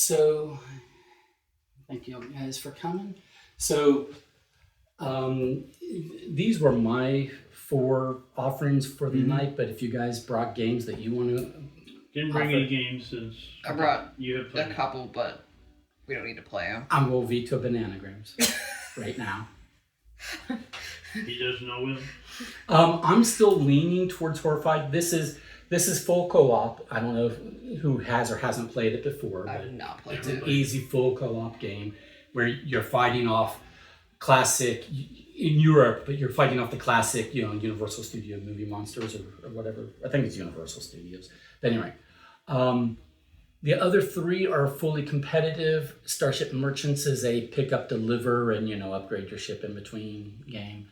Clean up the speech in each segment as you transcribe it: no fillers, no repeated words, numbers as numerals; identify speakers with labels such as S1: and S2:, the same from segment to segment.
S1: So, thank you guys for coming. So, these were my 4 offerings for the night, but if you guys brought games that you want to
S2: Didn't bring any games since
S3: I brought
S2: you have played
S3: a couple, but we don't need to play them.
S1: I will veto Bananagrams right now.
S2: He doesn't know him.
S1: I'm still leaning towards Horrified. This is full co-op. I don't know who has or hasn't played it before.
S3: I've not played
S1: it's
S3: it.
S1: an easy full co-op game where you're fighting off classic in Europe, but you're fighting off the classic, Universal Studio movie monsters or whatever. I think it's Universal Studios. But anyway, the other 3 are fully competitive. Starship Merchants is a pick up, deliver, and upgrade your ship in between game.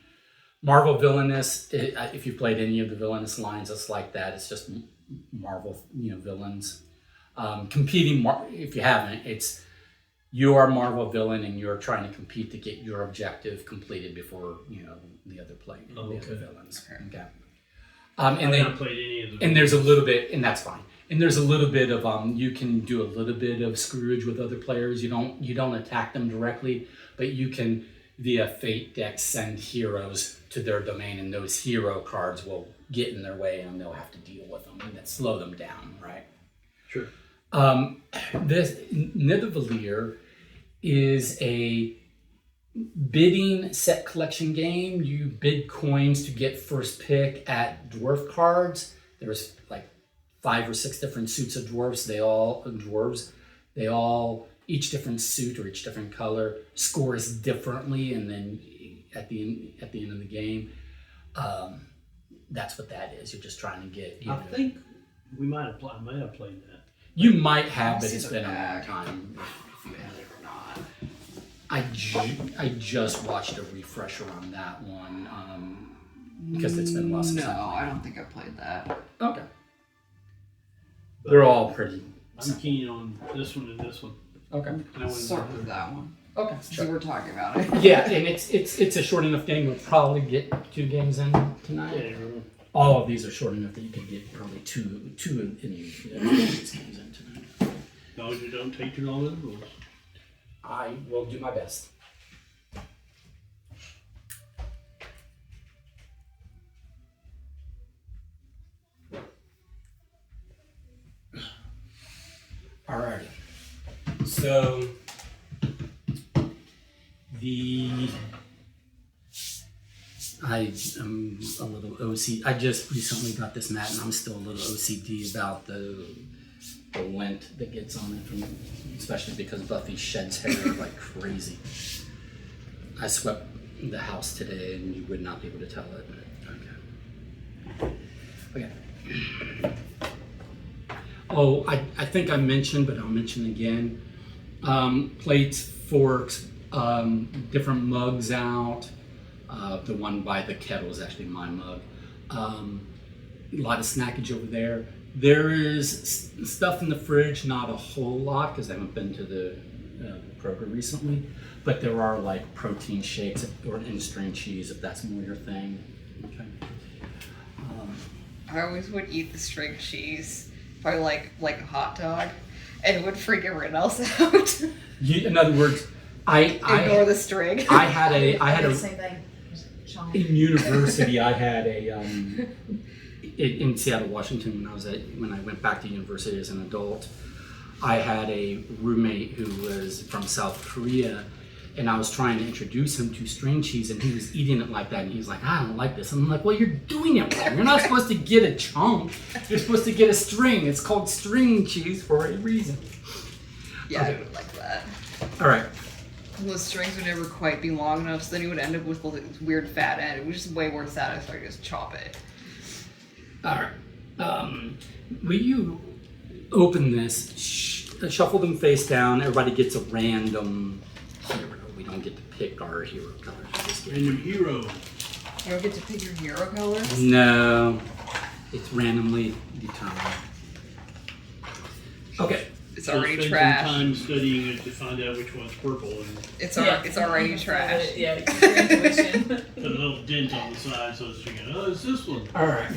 S1: Marvel Villainous, if you've played any of the Villainous lines, it's like that. It's just Marvel, villains. Competing, if you haven't, it's you are a Marvel villain and you're trying to compete to get your objective completed before, the other the other villains. Okay. And
S2: I've not played any of them.
S1: And there's a little bit, and that's fine. And there's a little bit of you can do a little bit of screwage with other players. You don't attack them directly, but you can via fate decks send heroes to their domain, and those hero cards will get in their way, and they'll have to deal with them and that slow them down, right?
S2: Sure.
S1: This Nidavellir is a bidding set collection game. You bid coins to get first pick at dwarf cards. There's like 5 or 6 different suits of dwarves. They all each different suit or each different color scores differently, and then at the end of the game, that's what that is. You're just trying to get.
S2: I think we might have played that.
S1: You might have, but it's been a long time if you have it or not. I just watched a refresher on that one because it's been a while since.
S3: No, I don't think I played that.
S1: Okay. They're all pretty.
S2: I'm keen on this one and this one.
S1: Okay.
S3: Start with that one.
S1: Okay.
S3: So we're talking about it.
S1: Yeah, and it's a short enough game. We'll probably get 2 games in tonight.
S2: Yeah.
S1: All of these are short enough that you could get probably two in these games in tonight.
S2: As long as you don't take too long with the rules.
S1: I will do my best. Alrighty. So I am a little OCD. I just recently got this mat, and I'm still a little OCD about the lint that gets on it, especially because Buffy sheds hair like crazy. I swept the house today, and you would not be able to tell it. Okay. Oh, I think I mentioned, but I'll mention again. Plates, forks, different mugs out. The one by the kettle is actually my mug. A lot of snackage over there. There is stuff in the fridge, not a whole lot because I haven't been to the Kroger recently, but there are like protein shakes or in-string cheese if that's more your thing. Okay.
S3: I always would eat the string cheese if I like a hot dog, and it would freak everyone else out.
S1: In other words,
S3: Ignore the string.
S1: I had a
S4: same thing.
S1: in university. I had a in Seattle, Washington, when I went back to university as an adult. I had a roommate who was from South Korea, and I was trying to introduce him to string cheese, and he was eating it like that, and he was like, I don't like this. And I'm like, well, you're doing it wrong. You're not supposed to get a chunk. You're supposed to get a string. It's called string cheese for a reason.
S3: Yeah,
S1: Okay.
S3: I would like that.
S1: All right.
S3: Those strings would never quite be long enough, so then you would end up with this weird fat end. It was just way more satisfying to just chop it.
S1: All right. Will you open this, shuffle them face down, everybody gets a random hero. We don't get to pick our hero colors. We just get
S2: Random hero.
S3: You don't get to pick your hero colors?
S1: No, it's randomly determined. Okay.
S3: It's
S2: So
S3: already
S2: spend
S3: trash.
S2: some time studying it to find out which one's purple and
S3: It's already trash.
S4: Yeah, use your intuition.
S2: put a little dent on the side so it's thinking, oh, it's this one.
S1: All right.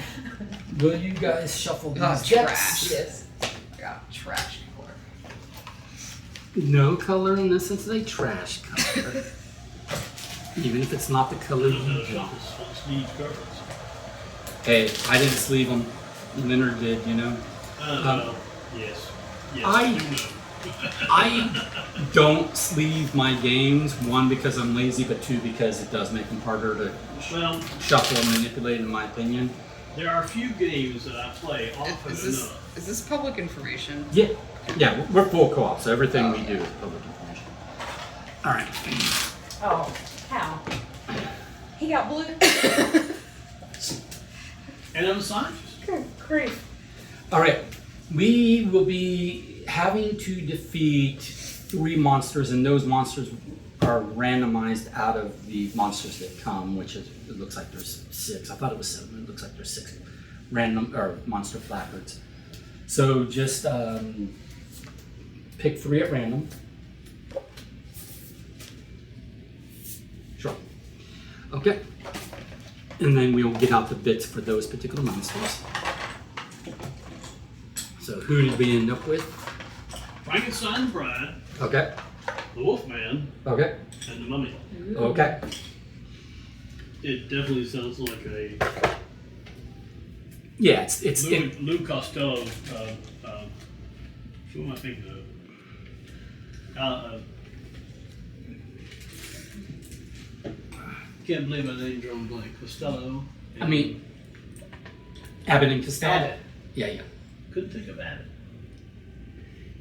S1: Will you guys shuffle these
S3: Oh,
S1: decks?
S3: trash.
S4: Yes.
S3: I got trash color.
S1: no color in this is a trash color. Even if it's not the color you want.
S2: Sleeve cards.
S1: Hey, I didn't sleeve them. Leonard did, you know.
S2: Yes.
S1: I-
S2: You know.
S1: I don't sleeve my games, one because I'm lazy, but two because it does make them harder to
S2: Well,
S1: shuffle and manipulate, in my opinion.
S2: there are a few games that I play often enough.
S3: Is this public information?
S1: Yeah, we're full co-op, so everything we do is public information. All right.
S4: Oh, how? He got blue.
S2: And I'm a scientist.
S4: Good grief.
S1: All right. We will be having to defeat 3 monsters, and those monsters are randomized out of the monsters that come, which is, it looks like there's 6. I thought it was 7. It looks like there's 6 random or monster placards. So just pick 3 at random. Sure. Okay. And then we'll get out the bits for those particular monsters. So who did we end up with?
S2: Frankenstein Bride,
S1: Okay.
S2: the Wolfman,
S1: Okay.
S2: and the Mummy.
S1: Okay.
S2: It definitely sounds like a
S1: Yeah, it's
S2: Lou Costello. Who am I thinking of? Can't believe my name drawing blank. Costello.
S1: I mean, Abbott and Costello.
S2: Abbott.
S1: Yeah.
S2: Couldn't think of Abbott.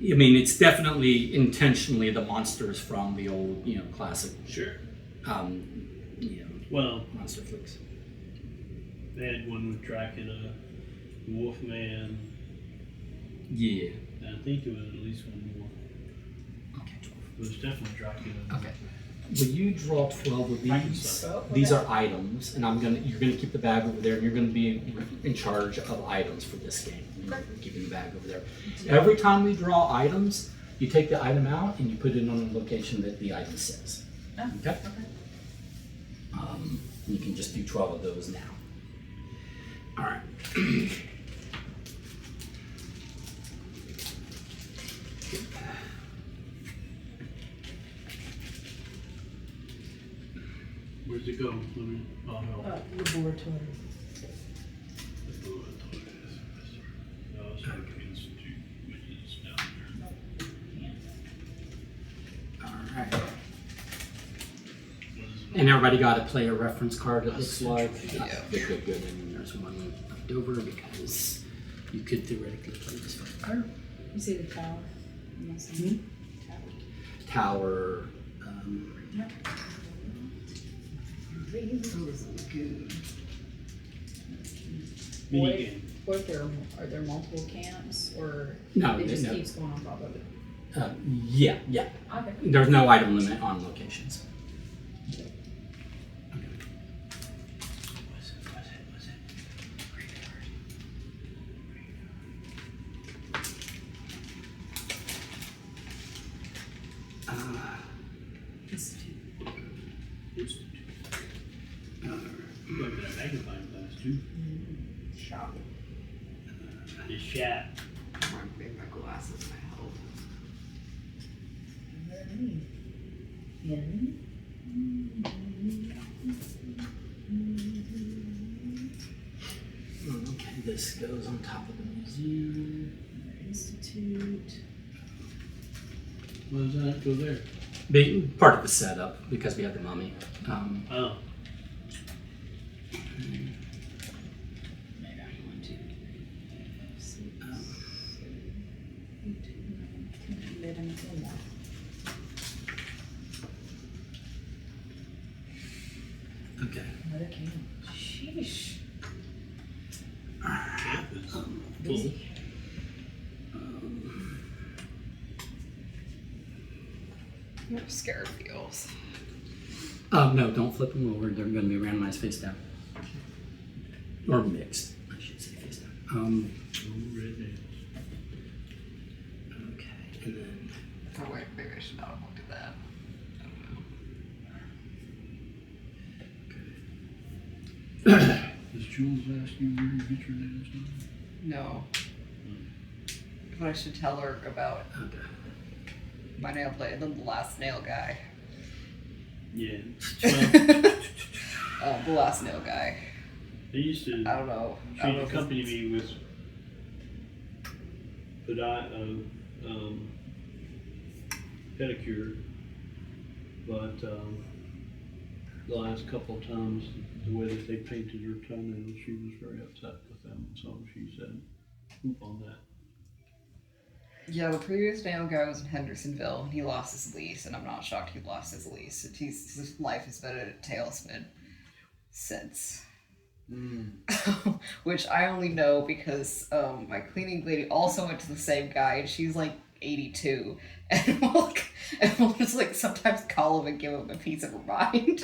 S1: I mean, it's definitely intentionally the monsters from the old, classic,
S2: Sure. Well,
S1: monster flicks.
S2: they had one with Dracula, Wolfman,
S1: Yeah.
S2: and I think there was at least one more.
S1: Okay.
S2: It was definitely Dracula.
S1: Okay. Will you draw 12 of these?
S2: Frankenstein.
S1: These are items, and you're gonna keep the bag over there, and you're gonna be in charge of items for this game. You're keeping the bag over there. Every time we draw items, you take the item out and you put it on the location that the item says.
S4: Oh,
S1: Okay? You can just do 12 of those now. All right.
S2: Where's it go? Let me. Oh no.
S4: Laboratory.
S2: No, it's not Institute, which is down there.
S1: All right.
S2: What is it?
S1: And everybody got a player reference card, it looks like.
S3: Yeah.
S1: Good. And there's one left over because you could theoretically play this fire.
S4: You see the tower?
S1: Mhm. Tower.
S2: Mini
S4: What-
S2: game.
S4: What if are there multiple camps or
S1: No,
S4: it just
S1: no.
S4: keeps going on top of it?
S1: Yeah.
S4: Okay.
S1: There's no item limit on locations.
S2: Look at that magnifying glass too.
S4: Shop.
S2: The shat.
S3: My glasses I held.
S1: Okay, this goes on top of the museum.
S4: Institute.
S2: Why does that go there?
S1: Part of the setup because we have the mummy.
S2: Oh.
S4: Maybe I want to. 6, 8, 9, 10, 11, 12.
S1: Okay.
S4: Another camp. Sheesh.
S2: Camp is full.
S4: Busy.
S3: I'm scared of wheels.
S1: No, don't flip them over. They're going to be randomized face down. Or mixed, I should say face down.
S2: Oh, red nails.
S1: Okay, and then
S3: Oh wait, maybe I should not have looked at that. I don't know.
S2: Does Jules ask you where you get your nails done?
S3: No. But I should tell her about
S1: okay.
S3: my nail plate, and then the last nail guy.
S2: Yeah. Well,
S3: The last nail guy.
S2: they used to
S3: I don't know.
S2: treat accompany me with pedicure, but the last couple of times, the way that they painted her toenails, she was very upset with them, so she said, "Poop on that."
S3: Yeah, the previous nail guy was in Hendersonville, and he lost his lease, and I'm not shocked he lost his lease. His life has been a tailspin since. Which I only know because my cleaning lady also went to the same guy, and she's like 82, and we'll just like sometimes call him and give him a piece of her mind.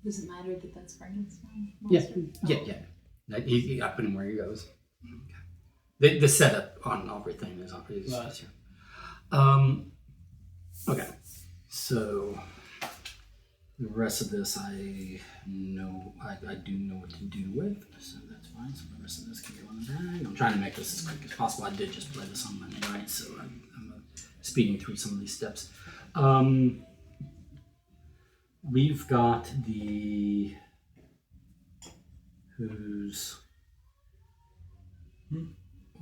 S4: Does it matter that that's Frankenstein?
S1: Yeah,
S4: monster?
S1: yeah. I put him where he goes. Okay. The setup on everything is
S2: Right.
S1: Okay. So the rest of this I do know what to do with, so that's fine. So the rest of this can go in the bag. I'm trying to make this as quick as possible. I did just play this on Monday night, so I'm speeding through some of these steps. We've got the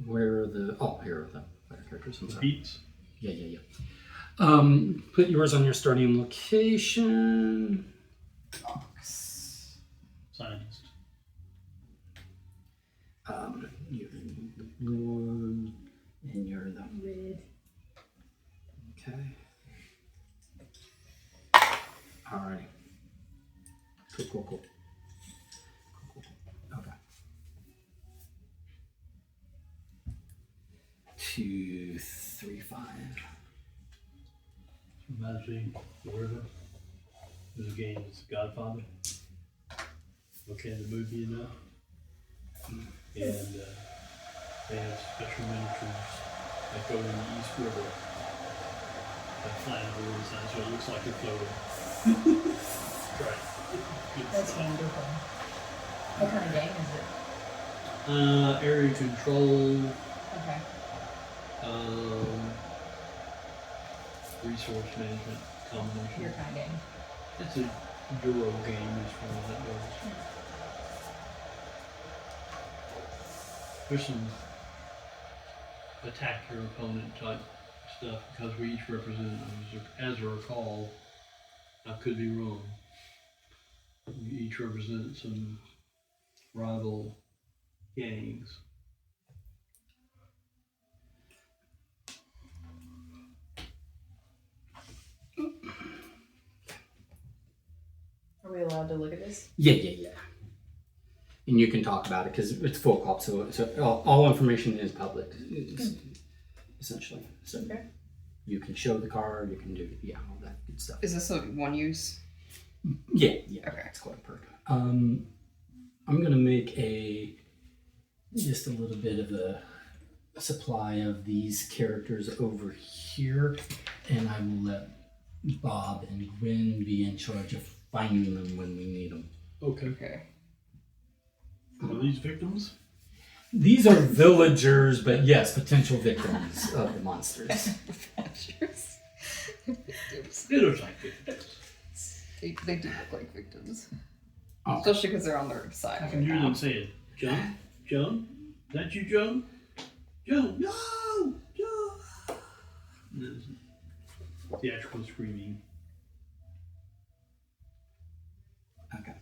S1: where are the here are the player characters. I'm sorry.
S2: Beats.
S1: Yeah. Put yours on your starting location.
S2: Scientist.
S1: You're the blue one, and you're the
S4: Red.
S1: okay. Alrighty. Cool. Okay. 2, 3, 5.
S2: Reminds me of The River. There's a game, it's Godfather. Okay, the movie enough. And they have special miniatures that go in the East River that fly over the side, so it looks like you're floating. Right. Good
S4: That's
S2: stuff.
S4: wonderful. What kind of game is it?
S2: Area control,
S4: Okay.
S2: resource management combination.
S4: Your kind of game.
S2: It's a Euro game as far as that goes. There's some attack your opponent type stuff because we each represent, as I recall, I could be wrong. We each represent some rival gangs.
S4: Are we allowed to look at this?
S1: Yeah. And you can talk about it because it's full cop, so all information is public, essentially. So
S4: Okay.
S1: you can show the card, you can do all that good stuff.
S3: Is this a one use?
S1: Yeah.
S3: Okay.
S1: It's quite a perk. I'm gonna make just a little bit of a supply of these characters over here, and I will let Bob and Gwen be in charge of finding them when we need them.
S3: Okay.
S2: Are these victims?
S1: These are villagers, but yes, potential victims of the monsters.
S3: Victims.
S2: They look like victims.
S3: They do look like victims.
S1: Oh.
S3: Especially because they're on their side.
S2: I can hear them saying, Joan? Joan? Is that you, Joan? Joan? No! Joan! There's theatrical screaming.
S1: Okay.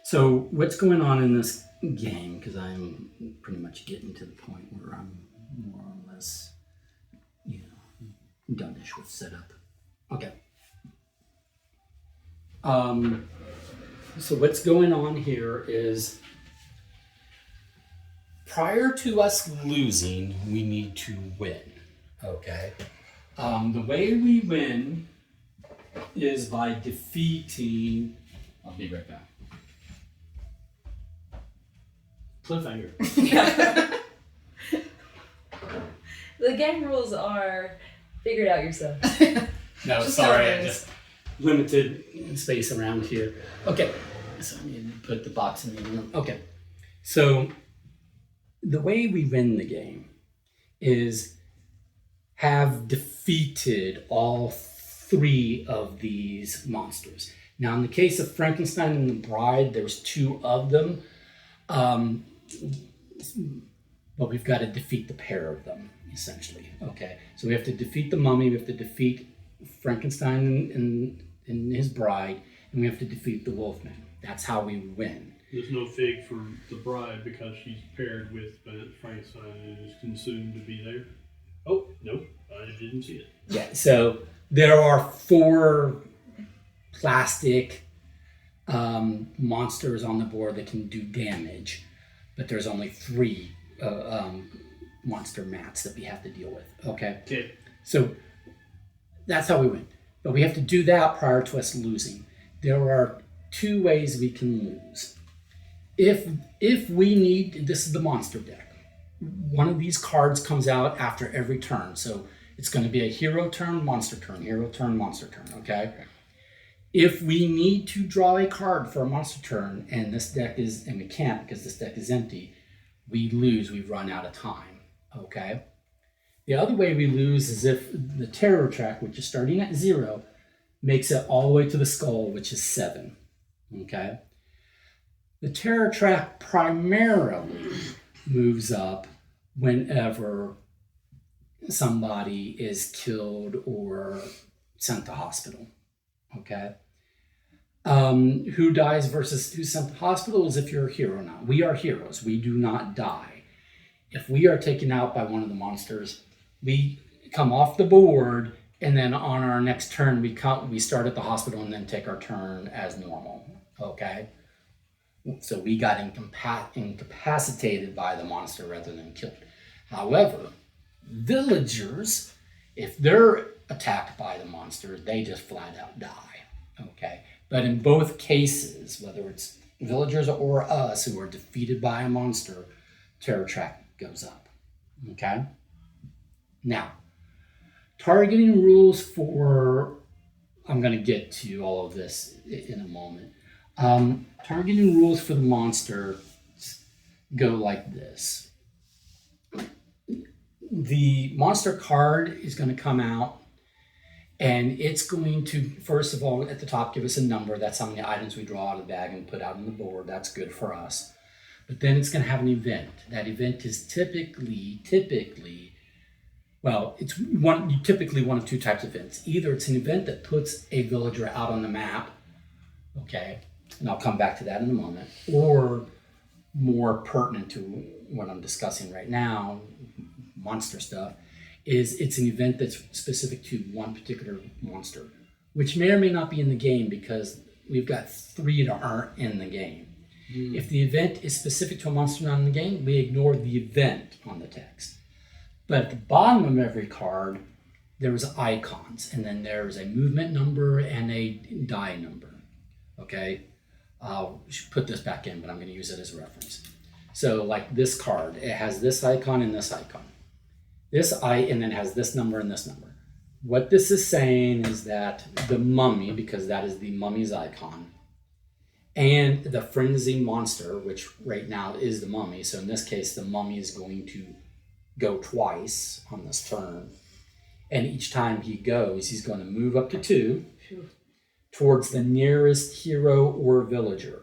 S1: So what's going on in this game? Because I'm pretty much getting to the point where I'm more or less, done-ish with setup. Okay. So what's going on here is prior to us losing, we need to win. Okay. The way we win is by defeating. I'll be right back.
S2: Cliffhanger.
S4: The game rules are figure it out yourself.
S1: No,
S3: Just
S1: sorry,
S3: how it
S1: I
S3: is.
S1: just limited space around here. Okay, so I need to put the box in the room. Okay, so the way we win the game is have defeated all three of these monsters. Now, in the case of Frankenstein and the Bride, there's two of them, but we've got to defeat the pair of them, essentially. Okay, so we have to defeat the mummy, we have to defeat Frankenstein and his bride, and we have to defeat the Wolfman. That's how we win.
S2: There's no fig for the bride because she's paired with Frankenstein and is consumed to be there. Oh, nope, I didn't see it.
S1: Yeah, so there are 4 plastic monsters on the board that can do damage, but there's only 3 monster mats that we have to deal with. Okay?
S2: Okay.
S1: So that's how we win. But we have to do that prior to us losing. There are 2 ways we can lose. If we need, this is the monster deck. One of these cards comes out after every turn. So it's going to be a hero turn, monster turn, hero turn, monster turn, okay? If we need to draw a card for a monster turn and this deck is, and we can't because this deck is empty, we lose, we run out of time, okay? The other way we lose is if the terror track, which is starting at 0, makes it all the way to the skull, which is 7, okay? The terror track primarily moves up whenever somebody is killed or sent to hospital, okay? Who dies versus who's sent to hospital is if you're a hero or not. We are heroes. We do not die. If we are taken out by one of the monsters, we come off the board, and then on our next turn, we start at the hospital and then take our turn as normal, okay? So we got incapacitated by the monster rather than killed. However, villagers, if they're attacked by the monster, they just flat out die, okay? But in both cases, whether it's villagers or us who are defeated by a monster, terror track goes up, okay? Now, targeting rules for, I'm going to get to all of this in a moment. Targeting rules for the monster go like this. The monster card is going to come out, and it's going to, first of all, at the top, give us a number. That's how many items we draw out of the bag and put out on the board. That's good for us. But then it's going to have an event. That event is typically, well, it's typically one of 2 types of events. Either it's an event that puts a villager out on the map, okay, and I'll come back to that in a moment, or more pertinent to what I'm discussing right now, monster stuff, is it's an event that's specific to one particular monster, which may or may not be in the game because we've got 3 that aren't in the game. If the event is specific to a monster not in the game, we ignore the event on the text. But at the bottom of every card, there's icons, and then there's a movement number and a die number, okay? I should put this back in, but I'm going to use it as a reference. So like this card, it has this icon and this icon. And then it has this number and this number. What this is saying is that the mummy, because that is the mummy's icon, and the frenzy monster, which right now is the mummy, so in this case, the mummy is going to go twice on this turn. And each time he goes, he's going to move up to 2 towards the nearest hero or villager.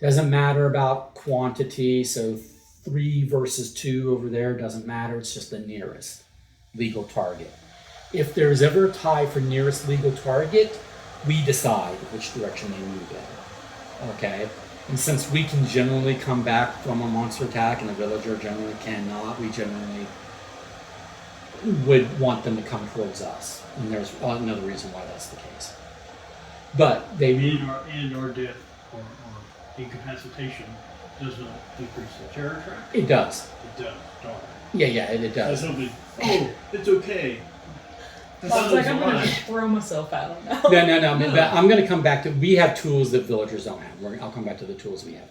S1: Doesn't matter about quantity, so 3 versus 2 over there doesn't matter, it's just the nearest legal target. If there's ever a tie for nearest legal target, we decide which direction they move in, okay? And since we can generally come back from a monster attack and a villager generally cannot, we generally would want them to come towards us. And there's another reason why that's the case. But they...
S2: And our death or incapacitation does not decrease the terror track?
S1: It does.
S2: It does, darn.
S1: Yeah, it
S2: I
S1: does.
S2: was hoping, it's okay.
S4: I was like, I'm going to throw myself out now.
S1: No. But I'm going to come back to, we have tools that villagers don't have. I'll come back to the tools we have.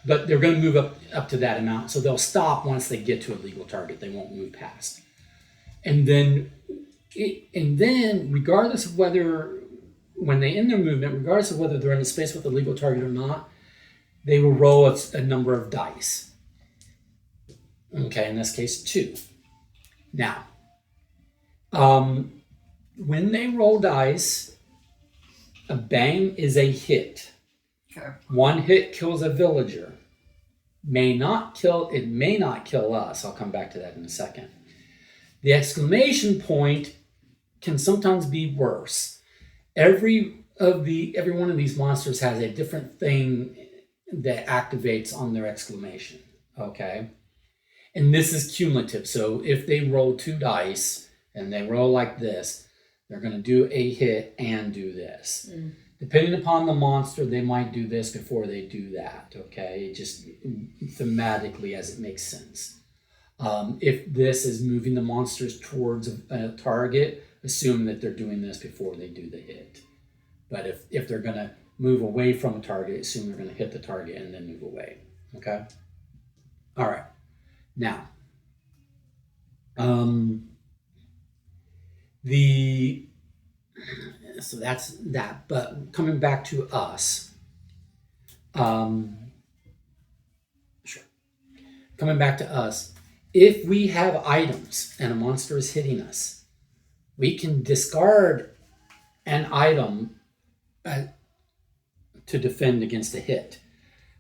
S1: but they're going to move up to that amount. So they'll stop once they get to a legal target. They won't move past. And then regardless of whether, when they end their movement, regardless of whether they're in a space with a legal target or not, they will roll a number of dice. Okay, in this case, 2. Now, when they roll dice, a bang is a hit.
S3: Okay.
S1: 1 hit kills a villager. It may not kill us. I'll come back to that in a second. The exclamation point can sometimes be worse. Every one of these monsters has a different thing that activates on their exclamation. Okay? And this is cumulative. So if they roll 2 dice and they roll like this, they're going to do a hit and do this. Depending upon the monster, they might do this before they do that. Okay? Just thematically as it makes sense. If this is moving the monsters towards a target, assume that they're doing this before they do the hit. But if they're going to move away from a target, assume they're going to hit the target and then move away. Okay? All right. Now, so that's that. But coming back to us, coming back to us, if we have items and a monster is hitting us, we can discard an item to defend against a hit.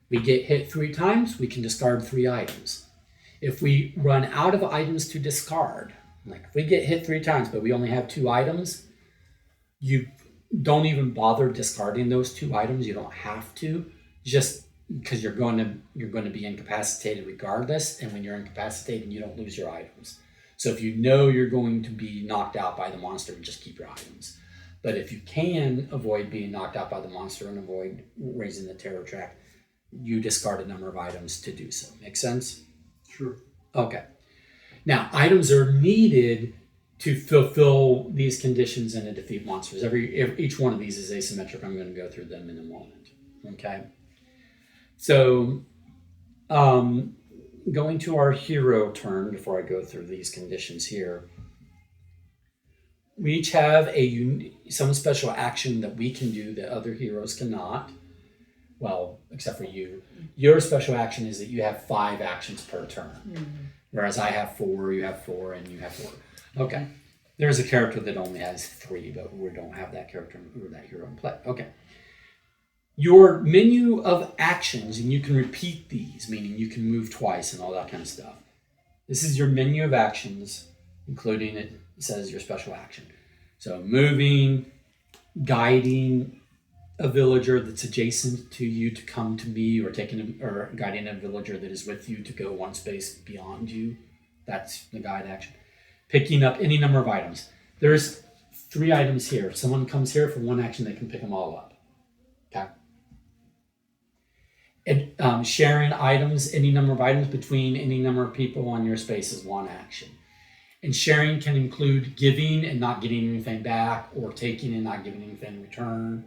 S1: We get hit 3 times, we can discard 3 items. If we run out of items to discard, like if we get hit 3 times but we only have 2 items, you don't even bother discarding those 2 items. You don't have to, just because you're going to be incapacitated regardless, and when you're incapacitated, you don't lose your items. So if you know you're going to be knocked out by the monster, just keep your items. But if you can avoid being knocked out by the monster and avoid raising the terror track, you discard a number of items to do so. Make sense?
S2: Sure.
S1: Okay. Now, items are needed to fulfill these conditions and to defeat monsters. Each one of these is asymmetric. I'm going to go through them in a moment. Okay. So, going to our hero turn before I go through these conditions here. We each have some special action that we can do that other heroes cannot. Well, except for you. Your special action is that you have 5 actions per turn. Whereas I have 4, you have 4, and you have 4. Okay. There's a character that only has 3, but we don't have that character or that hero in play. Okay. Your menu of actions, and you can repeat these, meaning you can move twice and all that kind of stuff. This is your menu of actions, including it says your special action. So moving, guiding a villager that's adjacent to you to come to me, or guiding a villager that is with you to go 1 space beyond you. That's the guide action. Picking up any number of items. There's 3 items here. If someone comes here for 1 action, they can pick them all up. Okay. And, sharing items, any number of items between any number of people on your space is 1 action. And sharing can include giving and not getting anything back, or taking and not giving anything in return,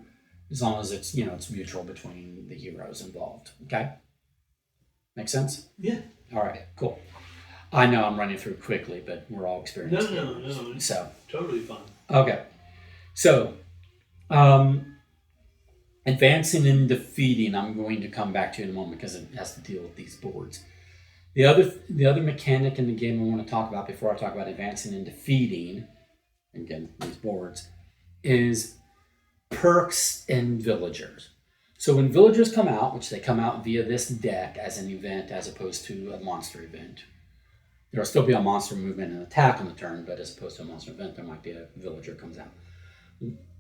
S1: as long as it's mutual between the heroes involved. Okay? Make sense?
S2: Yeah.
S1: All right, cool. I know I'm running through quickly, but we're all experienced.
S2: No. It's
S1: So,
S2: totally fine.
S1: okay. So, advancing and defeating, I'm going to come back to in a moment because it has to deal with these boards. The other mechanic in the game I want to talk about before I talk about advancing and defeating, again, these boards, is perks and villagers. So when villagers come out, which they come out via this deck as an event as opposed to a monster event, there will still be a monster movement and attack on the turn, but as opposed to a monster event, there might be a villager comes out.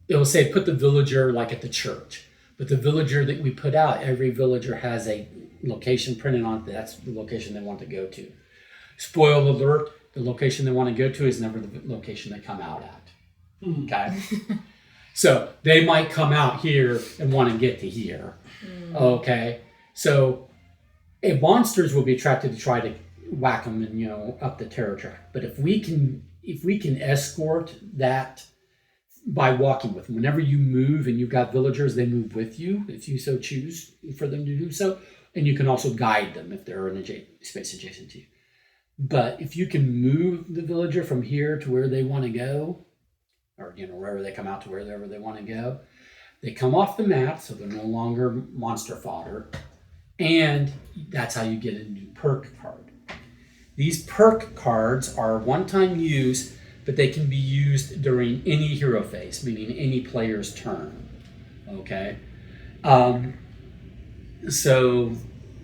S1: It will say put the villager like at the church. But the villager that we put out, every villager has a location printed on it. That's the location they want to go to. Spoiler alert, the location they want to go to is never the location they come out at. Okay? So they might come out here and want to get to here. Okay? So monsters will be attracted to try to whack them and, up the terror track. But if we can escort that by walking with them. Whenever you move and you've got villagers, they move with you if you so choose for them to do so. And you can also guide them if they're in a space adjacent to you. But if you can move the villager from here to where they want to go, or wherever they come out to wherever they want to go, they come off the map, so they're no longer monster fodder. And that's how you get a new perk card. These perk cards are one-time use, but they can be used during any hero phase, meaning any player's turn. Okay? So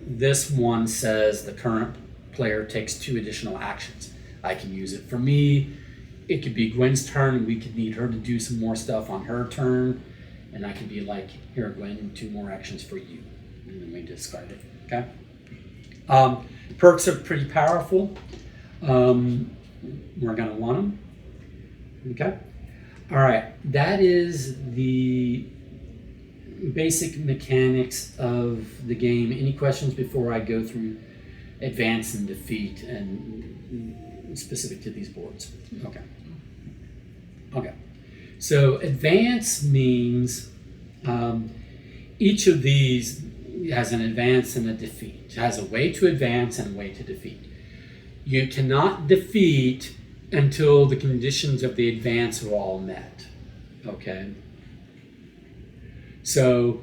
S1: this one says the current player takes 2 additional actions. I can use it for me. It could be Gwen's turn, and we could need her to do some more stuff on her turn. And I could be like, here, Gwen, 2 more actions for you. And then we discard it, okay? Perks are pretty powerful. We're gonna want them, okay? All right, that is the basic mechanics of the game. Any questions before I go through advance and defeat and specific to these boards? Okay. So advance means each of these has an advance and a defeat. It has a way to advance and a way to defeat. You cannot defeat until the conditions of the advance are all met. Okay? So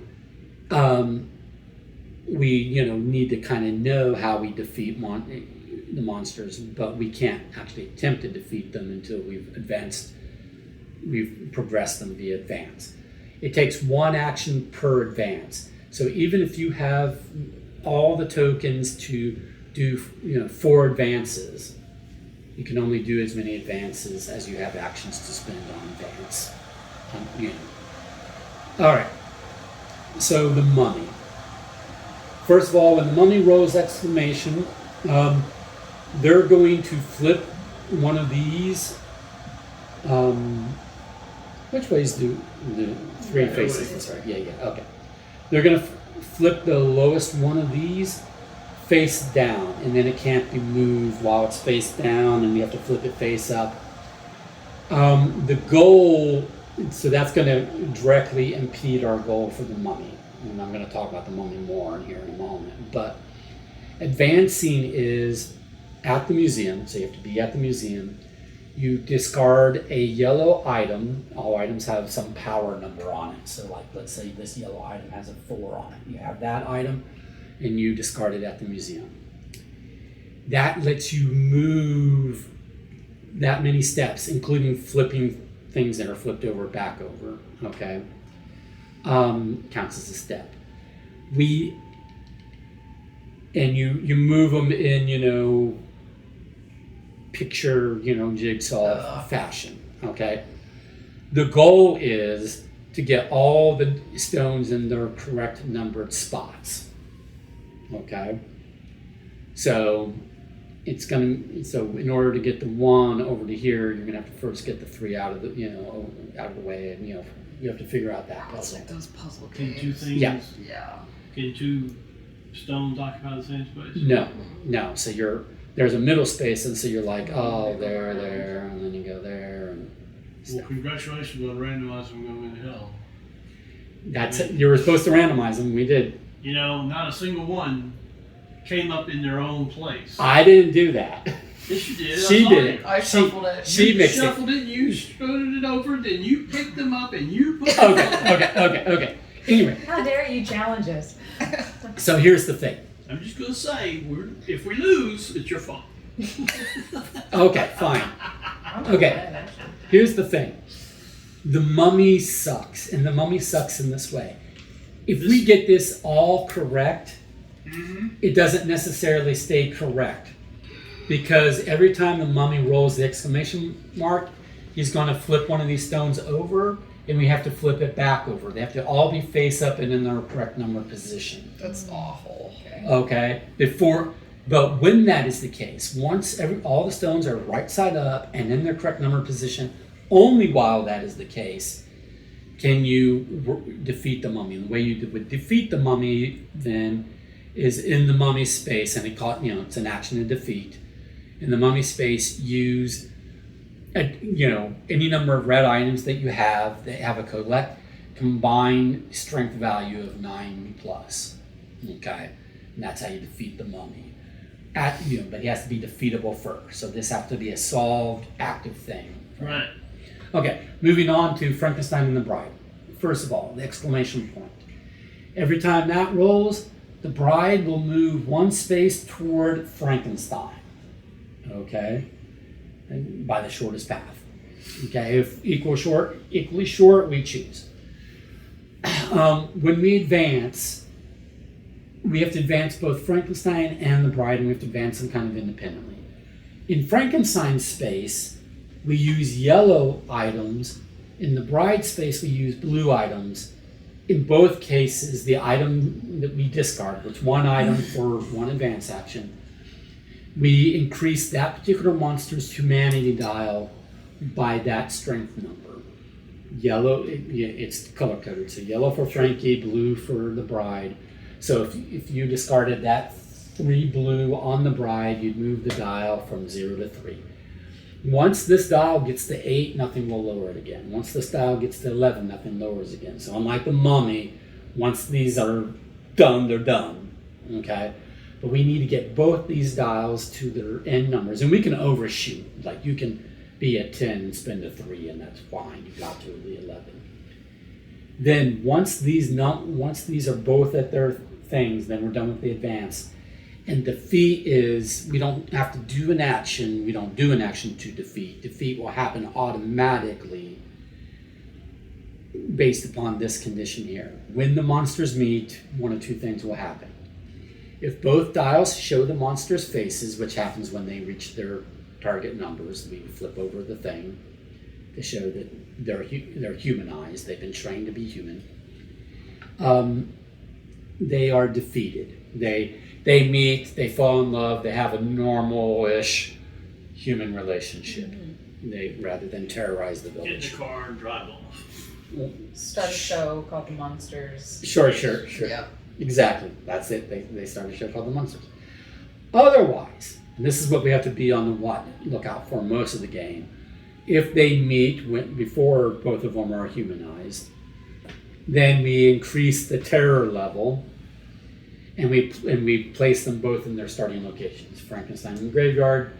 S1: we need to kind of know how we defeat the monsters, but we can't actually attempt to defeat them until we've progressed them via advance. It takes 1 action per advance. So even if you have all the tokens to do 4 advances, you can only do as many advances as you have actions to spend on advance. All right. So the mummy. First of all, when the mummy rolls exclamation, they're going to flip one of these. Which ways do the 3 faces? That's right. Yeah. Okay. They're going to flip the lowest one of these face down, and then it can't be moved while it's face down, and you have to flip it face up. The goal, so that's going to directly impede our goal for the mummy. And I'm going to talk about the mummy more here in a moment. But advancing is at the museum, so you have to be at the museum. You discard a yellow item. All items have some power number on it. So like, let's say this yellow item has a 4 on it. You have that item and you discard it at the museum. That lets you move that many steps, including flipping things that are flipped over back over, okay? Counts as a step. You move them in, picture, jigsaw fashion, okay? The goal is to get all the stones in their correct numbered spots, okay? So in order to get the 1 over to here, you're gonna have to first get the 3 out of the way, and you have to figure out that
S3: It's
S1: puzzle.
S3: like those puzzle
S2: Can
S3: games.
S2: 2 things?
S1: Yeah.
S3: Yeah.
S2: Can 2 stones occupy the same space?
S1: No. So there's a middle space, and so you're like, there, and then you go there, and
S2: Well, congratulations on randomizing them into hell.
S1: that's it. You were supposed to randomize them. We did.
S2: Not a single one came up in their own place.
S1: I didn't do that.
S2: Yes, you did.
S1: She
S2: I saw
S1: did
S2: you.
S1: it.
S3: I shuffled it.
S1: She
S2: You
S1: mixed it.
S2: shuffled it, you strutted it over, then you picked them up and you put them
S1: Okay. Anyway,
S4: How dare you challenge us?
S1: so here's the thing.
S2: I'm just going to say, if we lose, it's your fault.
S1: Okay, fine. Okay, here's the thing. The mummy sucks, and the mummy sucks in this way. If we get this all correct, it doesn't necessarily stay correct. Because every time the mummy rolls the exclamation mark, he's going to flip one of these stones over, and we have to flip it back over. They have to all be face up and in their correct number position.
S3: That's awful.
S1: Okay? But when that is the case, once all the stones are right side up and in their correct number position, only while that is the case can you defeat the mummy. The way you would defeat the mummy then is in the mummy space, and it's an action to defeat. In the mummy space, use any number of red items that you have that have a combined strength value of 9+. Okay. and that's how you defeat the mummy. But he has to be defeatable first. So this has to be a solved, active thing.
S2: Right.
S1: Okay, moving on to Frankenstein and the Bride. First of all, the exclamation point. Every time that rolls, the bride will move one space toward Frankenstein. Okay, and by the shortest path. Okay, if equally short, we choose. When we advance, we have to advance both Frankenstein and the bride, and we have to advance them kind of independently. In Frankenstein's space, we use yellow items. In the bride space, we use blue items. In both cases, the item that we discard, which one item for one advance action, we increase that particular monster's humanity dial by that strength number. Yellow, it's color coded. So yellow for Frankie, blue for the bride. So if you discarded that 3 blue on the bride, you'd move the dial from 0 to 3. Once this dial gets to 8, nothing will lower it again. Once this dial gets to 11, nothing lowers again. So unlike the mummy, once these are done, they're done. Okay? But we need to get both these dials to their end numbers. And we can overshoot. Like you can be at 10 and spend a 3, and that's fine. You got to the 11. Then once these are both at their things, then we're done with the advance. And defeat is, we don't have to do an action. We don't do an action to defeat. Defeat will happen automatically based upon this condition here. When the monsters meet, one of two things will happen. If both dials show the monsters' faces, which happens when they reach their target numbers, we flip over the thing to show that they're humanized. They've been trained to be human. They are defeated. They meet, they fall in love, they have a normal-ish human relationship. Rather than terrorize the
S2: Get in
S1: village.
S2: the car and drive off.
S4: Start a show called The Monsters.
S1: Sure.
S3: Yeah.
S1: Exactly. That's it. They start a show called The Monsters. Otherwise, and this is what we have to be on the lookout for most of the game, if they meet before both of them are humanized, then we increase the terror level. And we place them both in their starting locations. Frankenstein in the graveyard,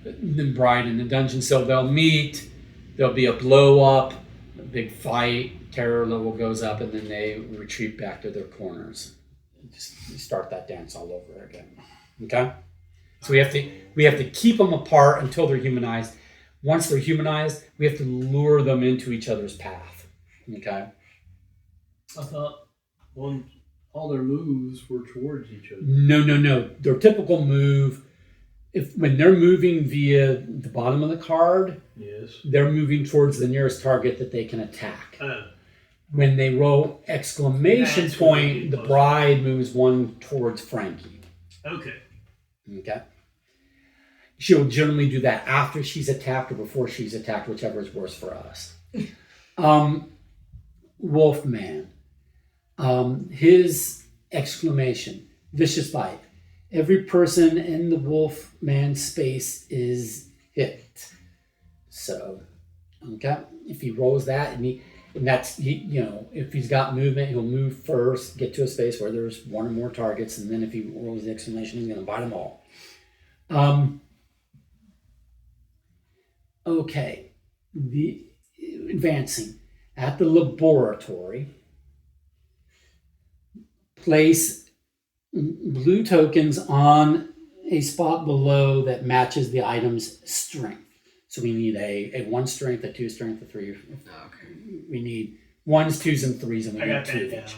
S1: the bride in the dungeon. So they'll meet, there'll be a blow up, a big fight, terror level goes up, and then they retreat back to their corners. Just start that dance all over again. Okay? So we have to keep them apart until they're humanized. Once they're humanized, we have to lure them into each other's path. Okay?
S2: I thought all their moves were towards each other.
S1: No. Their typical move, when they're moving via the bottom of the card,
S2: Yes.
S1: they're moving towards the nearest target that they can attack.
S2: Oh.
S1: When they roll exclamation
S2: That's what
S1: point,
S2: we
S1: the
S2: did.
S1: bride moves one towards Frankie.
S2: Okay.
S1: Okay? She'll generally do that after she's attacked or before she's attacked, whichever is worse for us. Wolfman. His exclamation, vicious bite. Every person in the Wolfman space is hit. So, okay, if he rolls that if he's got movement, he'll move first, get to a space where there's one or more targets, and then if he rolls the exclamation, he's going to bite them all. Okay, advancing at the laboratory. Place blue tokens on a spot below that matches the item's strength. So we need a 1 strength, a 2 strength, a 3.
S3: Okay.
S1: We need 1s, 2s, and 3s, and we
S2: I
S1: need
S2: got
S1: 2 of
S2: that
S1: each.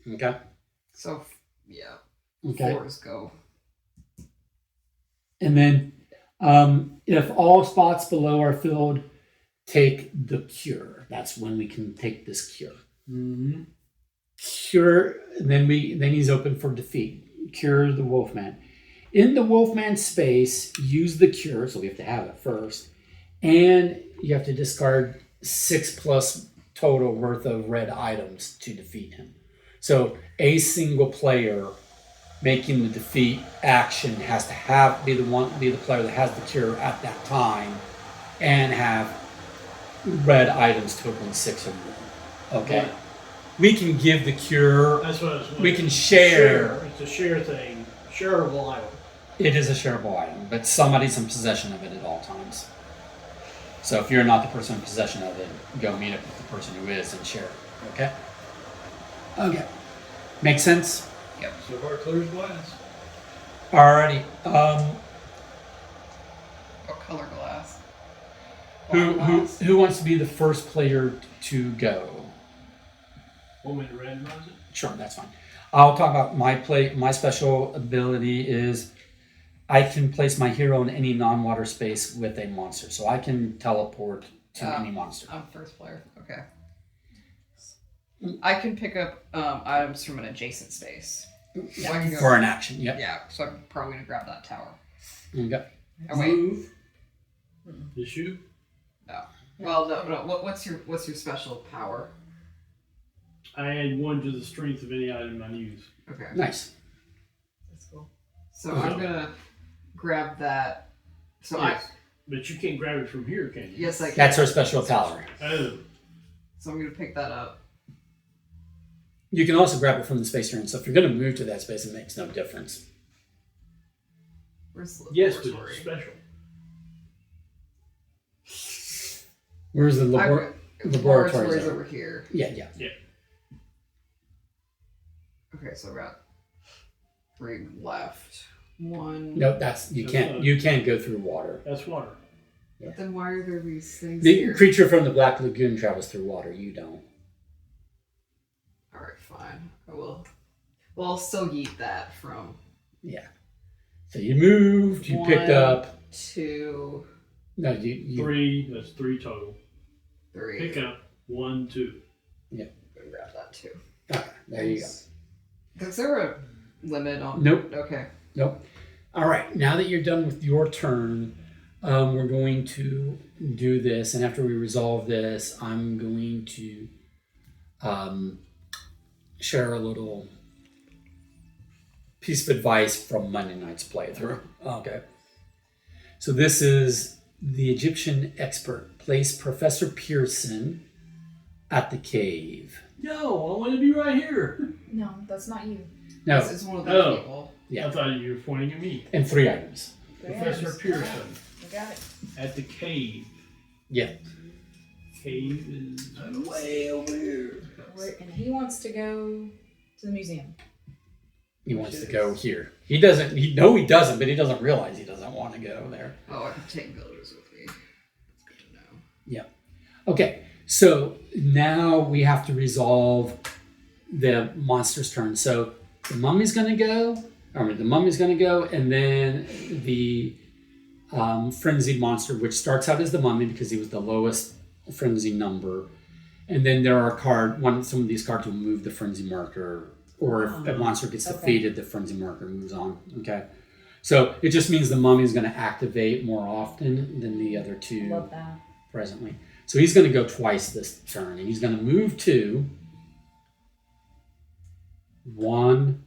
S2: down.
S1: Okay?
S3: So, yeah.
S1: Okay.
S3: 4s go.
S1: And then if all spots below are filled, take the cure. That's when we can take this cure.
S2: Mm-hmm.
S1: Cure, then he's open for defeat. Cure the Wolfman. In the Wolfman space, use the cure, so we have to have it first, and you have to discard 6+ total worth of red items to defeat him. So a single player making the defeat action has to be the player that has the cure at that time, and have red items totaling 6 or more. Okay.
S2: Right.
S1: We can give the cure.
S2: That's what I was wondering.
S1: We can share.
S2: It's a share thing. shareable item.
S1: It is a shareable item, but somebody's in possession of it at all times. So if you're not the person in possession of it, go meet up with the person who is and share it. Okay? Okay. Make sense?
S2: So far, clear as glass.
S1: Alrighty.
S3: What color glass?
S1: Who wants to be the first player to go?
S2: Want me to randomize it?
S1: Sure, that's fine. I'll talk about my special ability is I can place my hero in any non-water space with a monster. So I can teleport to any monster.
S3: I'm first player. Okay. I can pick up items from an adjacent space. So I can go,
S1: For an action, yep.
S3: yeah, so I'm probably gonna grab that tower.
S1: Okay.
S3: Oh wait.
S2: Move. This you?
S3: No. Well, no. What's your special power?
S2: I add 1 to the strength of any item I use.
S3: Okay.
S1: Nice.
S4: That's cool.
S3: So I'm gonna grab that. So
S2: Yes. But you can't grab it from here, can you?
S3: yes, I can.
S1: That's her special power.
S2: Oh.
S3: So I'm gonna pick that up.
S1: You can also grab it from the space you're in. So if you're going to move to that space, it makes no difference.
S3: Where's the
S2: Yes, but
S3: laboratory?
S2: it's special.
S1: Where's the
S3: Laboratory's
S1: laboratory?
S3: over here.
S1: Yeah.
S3: Okay, so I've got 3 left. 1.
S1: No, you can't go through water.
S2: That's water.
S3: But then why are there these things
S1: The
S3: here?
S1: creature from the Black Lagoon travels through water. You don't.
S3: Alright, fine. I will. Well, I'll still yeet that from
S1: Yeah. So you moved. You picked
S3: 1,
S1: up.
S3: 2,
S1: No, you
S2: 3. That's 3 total.
S3: 3.
S2: Pick up 1, 2.
S3: I'm gonna grab that too.
S1: Okay, there you go.
S3: Is there a limit on?
S1: Nope.
S3: Okay.
S1: Nope. All right. Now that you're done with your turn, we're going to do this, and after we resolve this, I'm going to share a little piece of advice from Monday night's playthrough. Okay. So this is the Egyptian expert. Place Professor Pearson at the cave.
S2: No, I want to be right here.
S4: No, that's not you.
S1: No,
S3: This is one of those
S2: Oh.
S3: people.
S1: Yeah.
S2: I thought you were pointing at me.
S1: and 3 items.
S2: Professor Pearson
S4: I got it.
S2: at the cave.
S1: Yeah.
S2: Cave is way over here.
S4: And he wants to go to the museum.
S1: He wants to go here. He doesn't, he doesn't, but he doesn't realize he doesn't want to go there.
S3: Oh, I can take villagers with me. That's good to know.
S1: Yeah. Okay. So now we have to resolve the monster's turn. So the mummy's going to go, and then the frenzied monster, which starts out as the mummy because he was the lowest frenzy number. And then there are some of these cards will move the frenzy marker, or if a monster gets defeated, the frenzy marker moves on. Okay. So it just means the mummy is going to activate more often than the other 2
S4: Love that.
S1: presently. So he's going to go twice this turn, and he's going to move 2. 1.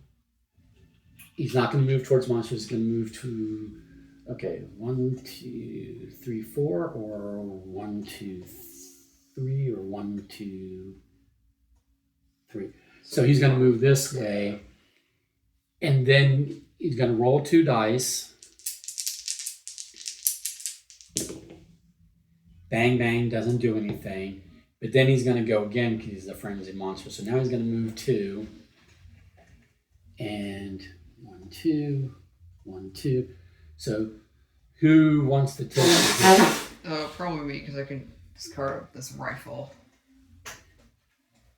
S1: He's not going to move towards monsters. He's going to move to, 1, 2, 3, 4, or 1, 2, 3, or 1, 2, 3. So he's going to move this way, and then he's going to roll 2 dice. Bang, bang, doesn't do anything. But then he's going to go again because he's a frenzied monster. So now he's going to move 2. And 1, 2, 1, 2. So who wants to take it?
S3: Probably me, because I can discard this rifle.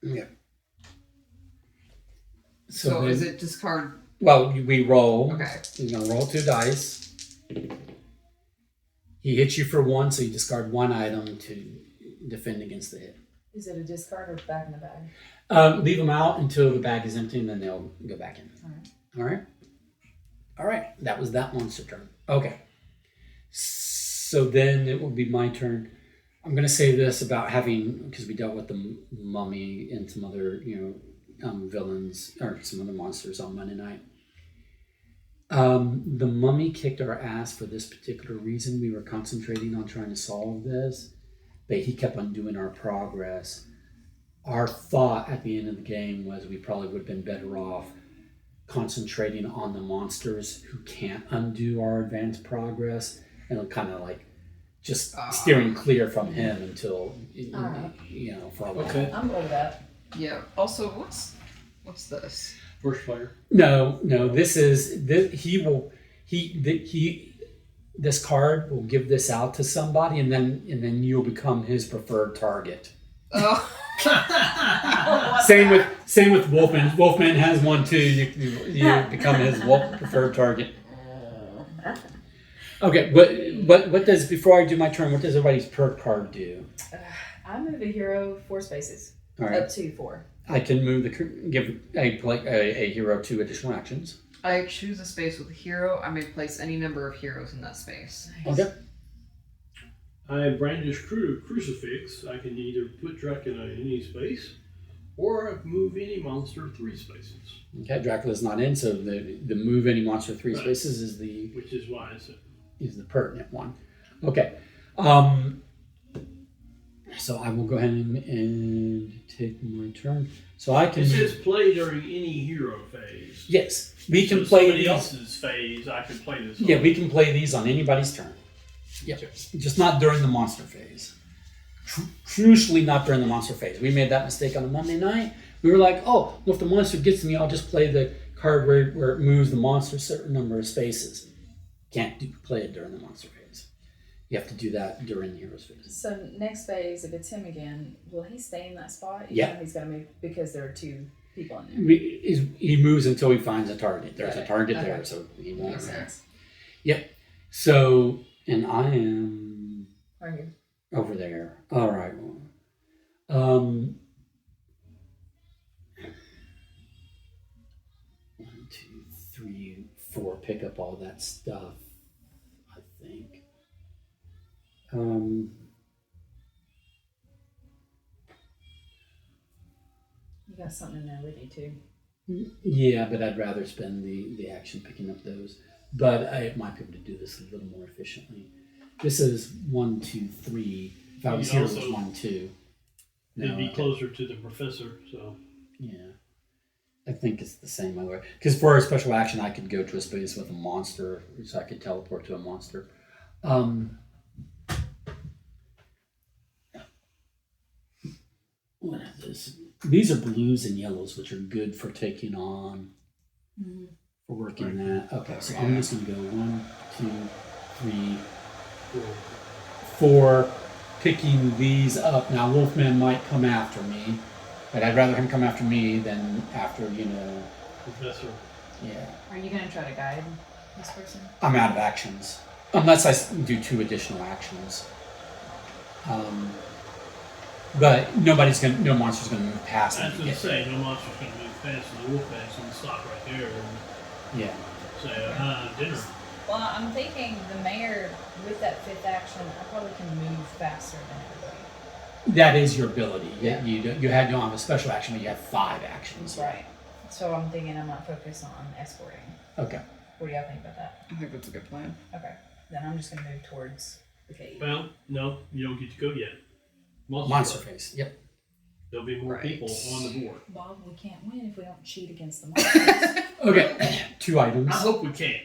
S1: Yeah.
S3: So
S1: then,
S3: is it discard?
S1: Well, we roll.
S3: Okay.
S1: He's going to roll 2 dice. He hits you for 1, so you discard 1 item to defend against the hit.
S4: Is it a discard or back in the bag?
S1: Leave them out until the bag is empty, and then they'll go back in.
S4: All right.
S1: All right. That was that monster turn. Okay. So then it will be my turn. I'm going to say this about because we dealt with the mummy and some other, villains or some other monsters on Monday night. The mummy kicked our ass for this particular reason. We were concentrating on trying to solve this, but he kept undoing our progress. Our thought at the end of the game was we probably would have been better off concentrating on the monsters who can't undo our advanced progress, and kind of like just steering clear from him until for a while.
S2: Okay.
S4: I'm over that.
S3: Yeah. Also, what's this?
S2: First player.
S1: No. This card will give this out to somebody, and then you'll become his preferred target.
S3: Oh.
S1: Same with Wolfman. Wolfman has one too. You become his preferred target. Okay. What does, before I do my turn, what does everybody's perk card do?
S4: I move a hero 4 spaces.
S1: All right.
S4: Up to 4.
S1: I can move give a hero 2 additional actions.
S3: I choose a space with a hero. I may place any number of heroes in that space.
S1: Okay.
S2: I brandish crucifix. I can either put Dracula in any space, or move any monster 3 spaces.
S1: Okay. Dracula's not in, so the move any monster 3 spaces is
S2: which is why I said
S1: is the pertinent one. Okay. So I will go ahead and take my turn. So I can.
S2: It says play during any hero phase.
S1: Yes, we can
S2: So
S1: play
S2: somebody
S1: these.
S2: else's phase. I could play this.
S1: Yeah, we can play these on anybody's turn. Yep. Just not during the monster phase. Crucially, not during the monster phase. We made that mistake on a Monday night. We were like, oh, well, if the monster gets me, I'll just play the card where it moves the monster a certain number of spaces. Can't play it during the monster phase. You have to do that during the hero's phase.
S4: So next phase, if it's him again, will he stay in that spot?
S1: Yeah.
S4: He's going to move because there are 2 people in there.
S1: He moves until he finds a target. There's a target
S4: Okay.
S1: there, so he won't
S4: Makes
S1: move.
S4: sense.
S1: Yep. So, and I am
S4: Right here.
S1: over there. All right. 1, 2, 3, 4. Pick up all that stuff, I think.
S4: You got something in there with you too.
S1: Yeah, but I'd rather spend the action picking up those. But I might be able to do this a little more efficiently. This is 1, 2, 3. If I was here, it was 1, 2.
S2: It'd be closer to the professor, so.
S1: Yeah. I think it's the same way. Because for a special action, I could go to a space with a monster, so I could teleport to a monster. What is this? These are blues and yellows, which are good for taking on, for working that. Okay, so I'm just going to go 1, 2, 3, 4, picking these up. Now, Wolfman might come after me, but I'd rather him come after me than after,
S2: Professor.
S1: yeah.
S4: Are you going to try to guide this person?
S1: I'm out of actions. Unless I do 2 additional actions. But no monster's gonna move past me.
S2: I was going to say, no monster's going to move past the wolf pass and stop right there and
S1: Yeah.
S2: say, dinner.
S4: Well, I'm thinking the mayor, with that 5th action, I probably can move faster than everybody.
S1: That is your ability.
S4: Yeah.
S1: You don't have a special action, but you have 5 actions.
S4: Right. So I'm thinking I might focus on escorting.
S1: Okay.
S4: What do y'all think about that?
S3: I think that's a good plan.
S4: Okay. Then I'm just going to move towards the cave.
S2: Well, no, you don't get to go yet.
S1: Monster face. Yep.
S2: There'll be more
S3: Right.
S2: people on the board.
S4: Bob, we can't win if we don't cheat against the monsters.
S1: Okay. 2 items.
S2: I hope we can.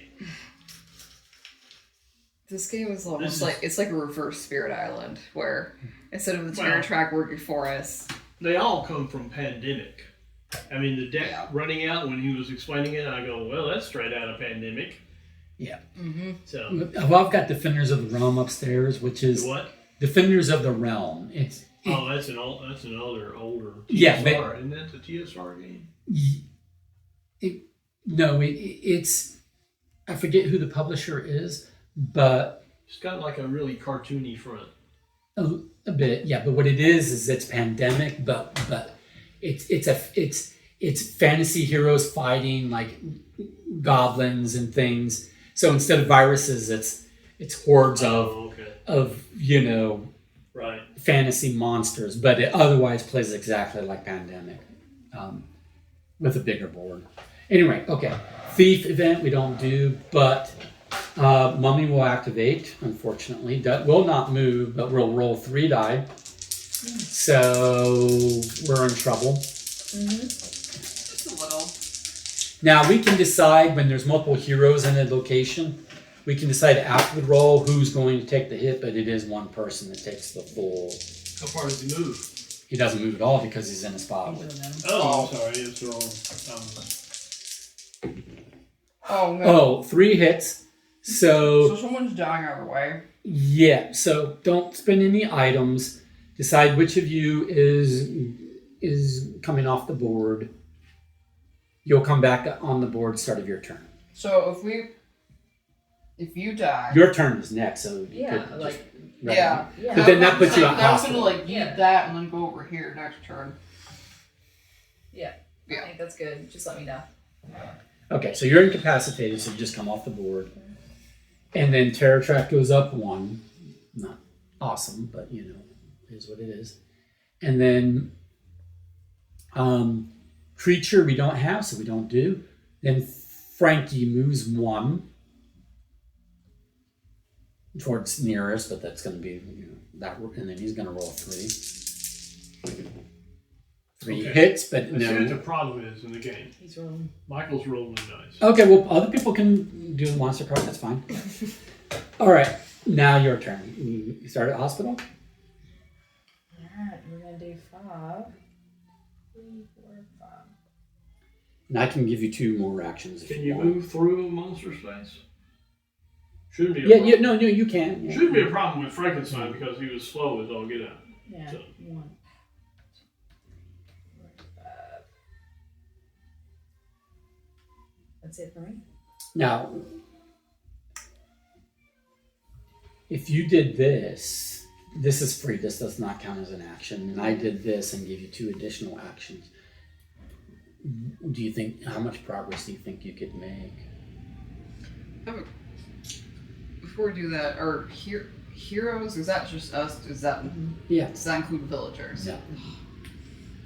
S3: This game is almost
S2: This is-
S3: like it's like a reverse Spirit Island, where instead of the terror
S2: Well-
S3: track working for us,
S2: They all come from Pandemic. I mean, the deck
S3: Yeah.
S2: running out when he was explaining it, I go, well, that's straight out of Pandemic.
S1: Yeah.
S2: So,
S1: Well, I've got Defenders of the Realm upstairs, which is
S2: what?
S1: Defenders of the Realm.
S2: Oh, that's another older TSR.
S1: Yeah, but-
S2: Isn't that the TSR game?
S1: It's I forget who the publisher is, but
S2: It's got like a really cartoony front.
S1: a bit, yeah. But what it is it's Pandemic, but it's fantasy heroes fighting like goblins and things. So instead of viruses, it's hordes
S2: Okay.
S1: of
S2: Right.
S1: fantasy monsters, but it otherwise plays exactly like Pandemic, with a bigger board. Anyway, okay. Thief event we don't do, but Mummy will activate, unfortunately. That will not move, but we'll roll 3 die. So we're in trouble.
S3: just a little.
S1: Now we can decide when there's multiple heroes in a location. We can decide after the roll who's going to take the hit, but it is one person that takes the full.
S2: How far does he move?
S1: He doesn't move at all because he's in a spot
S4: He's
S1: with.
S4: in them.
S2: Oh, I'm sorry. It's wrong.
S3: Oh no.
S1: Oh, 3 hits.
S3: So someone's dying either way.
S1: Yeah, so don't spend any items. Decide which of you is coming off the board. You'll come back on the board start of your turn.
S3: So if you die.
S1: Your turn is next, so you
S4: Yeah,
S1: could
S4: like,
S1: just,
S3: Yeah.
S4: yeah.
S1: But then that puts you on
S3: I was
S1: hospital.
S3: gonna like eat
S4: Yeah.
S3: that and then go over here next turn.
S4: Yeah.
S3: Yeah.
S4: I think that's good. Just let me know.
S1: Okay, so you're incapacitated, so you just come off the board. And then Terror Track goes up 1. Not awesome, but you know, it is what it is. And then Creature we don't have, so we don't do. Then Frankie moves 1 towards nearest, but that's going to be, you know, that, and then he's going to roll 3. 3
S2: Okay.
S1: hits, but
S2: I see what the
S1: no.
S2: problem is in the game.
S4: He's rolling.
S2: Michael's rolling dice.
S1: Okay, well, other people can do the monster card. That's fine. All right, now your turn. You start at hospital.
S4: Alright, we're gonna do 5. 3, 4, 5.
S1: And I can give you 2 more actions. If
S2: Can
S1: you
S2: you
S1: want.
S2: move through a monster space? Shouldn't be a
S1: Yeah,
S2: problem.
S1: yeah, no, you can. Yeah.
S2: Shouldn't be a problem with Frankenstein because he was slow as all get out.
S4: Yeah.
S2: So-
S4: 1, 2, 4, 5. That's it for me.
S1: Now, if you did this, this is free. This does not count as an action. And I did this and gave you 2 additional actions. Do you think, how much progress do you think you could make?
S3: Before we do that, are heroes? Is that just us? Is that
S1: Yeah.
S3: does that include villagers?
S1: Yeah.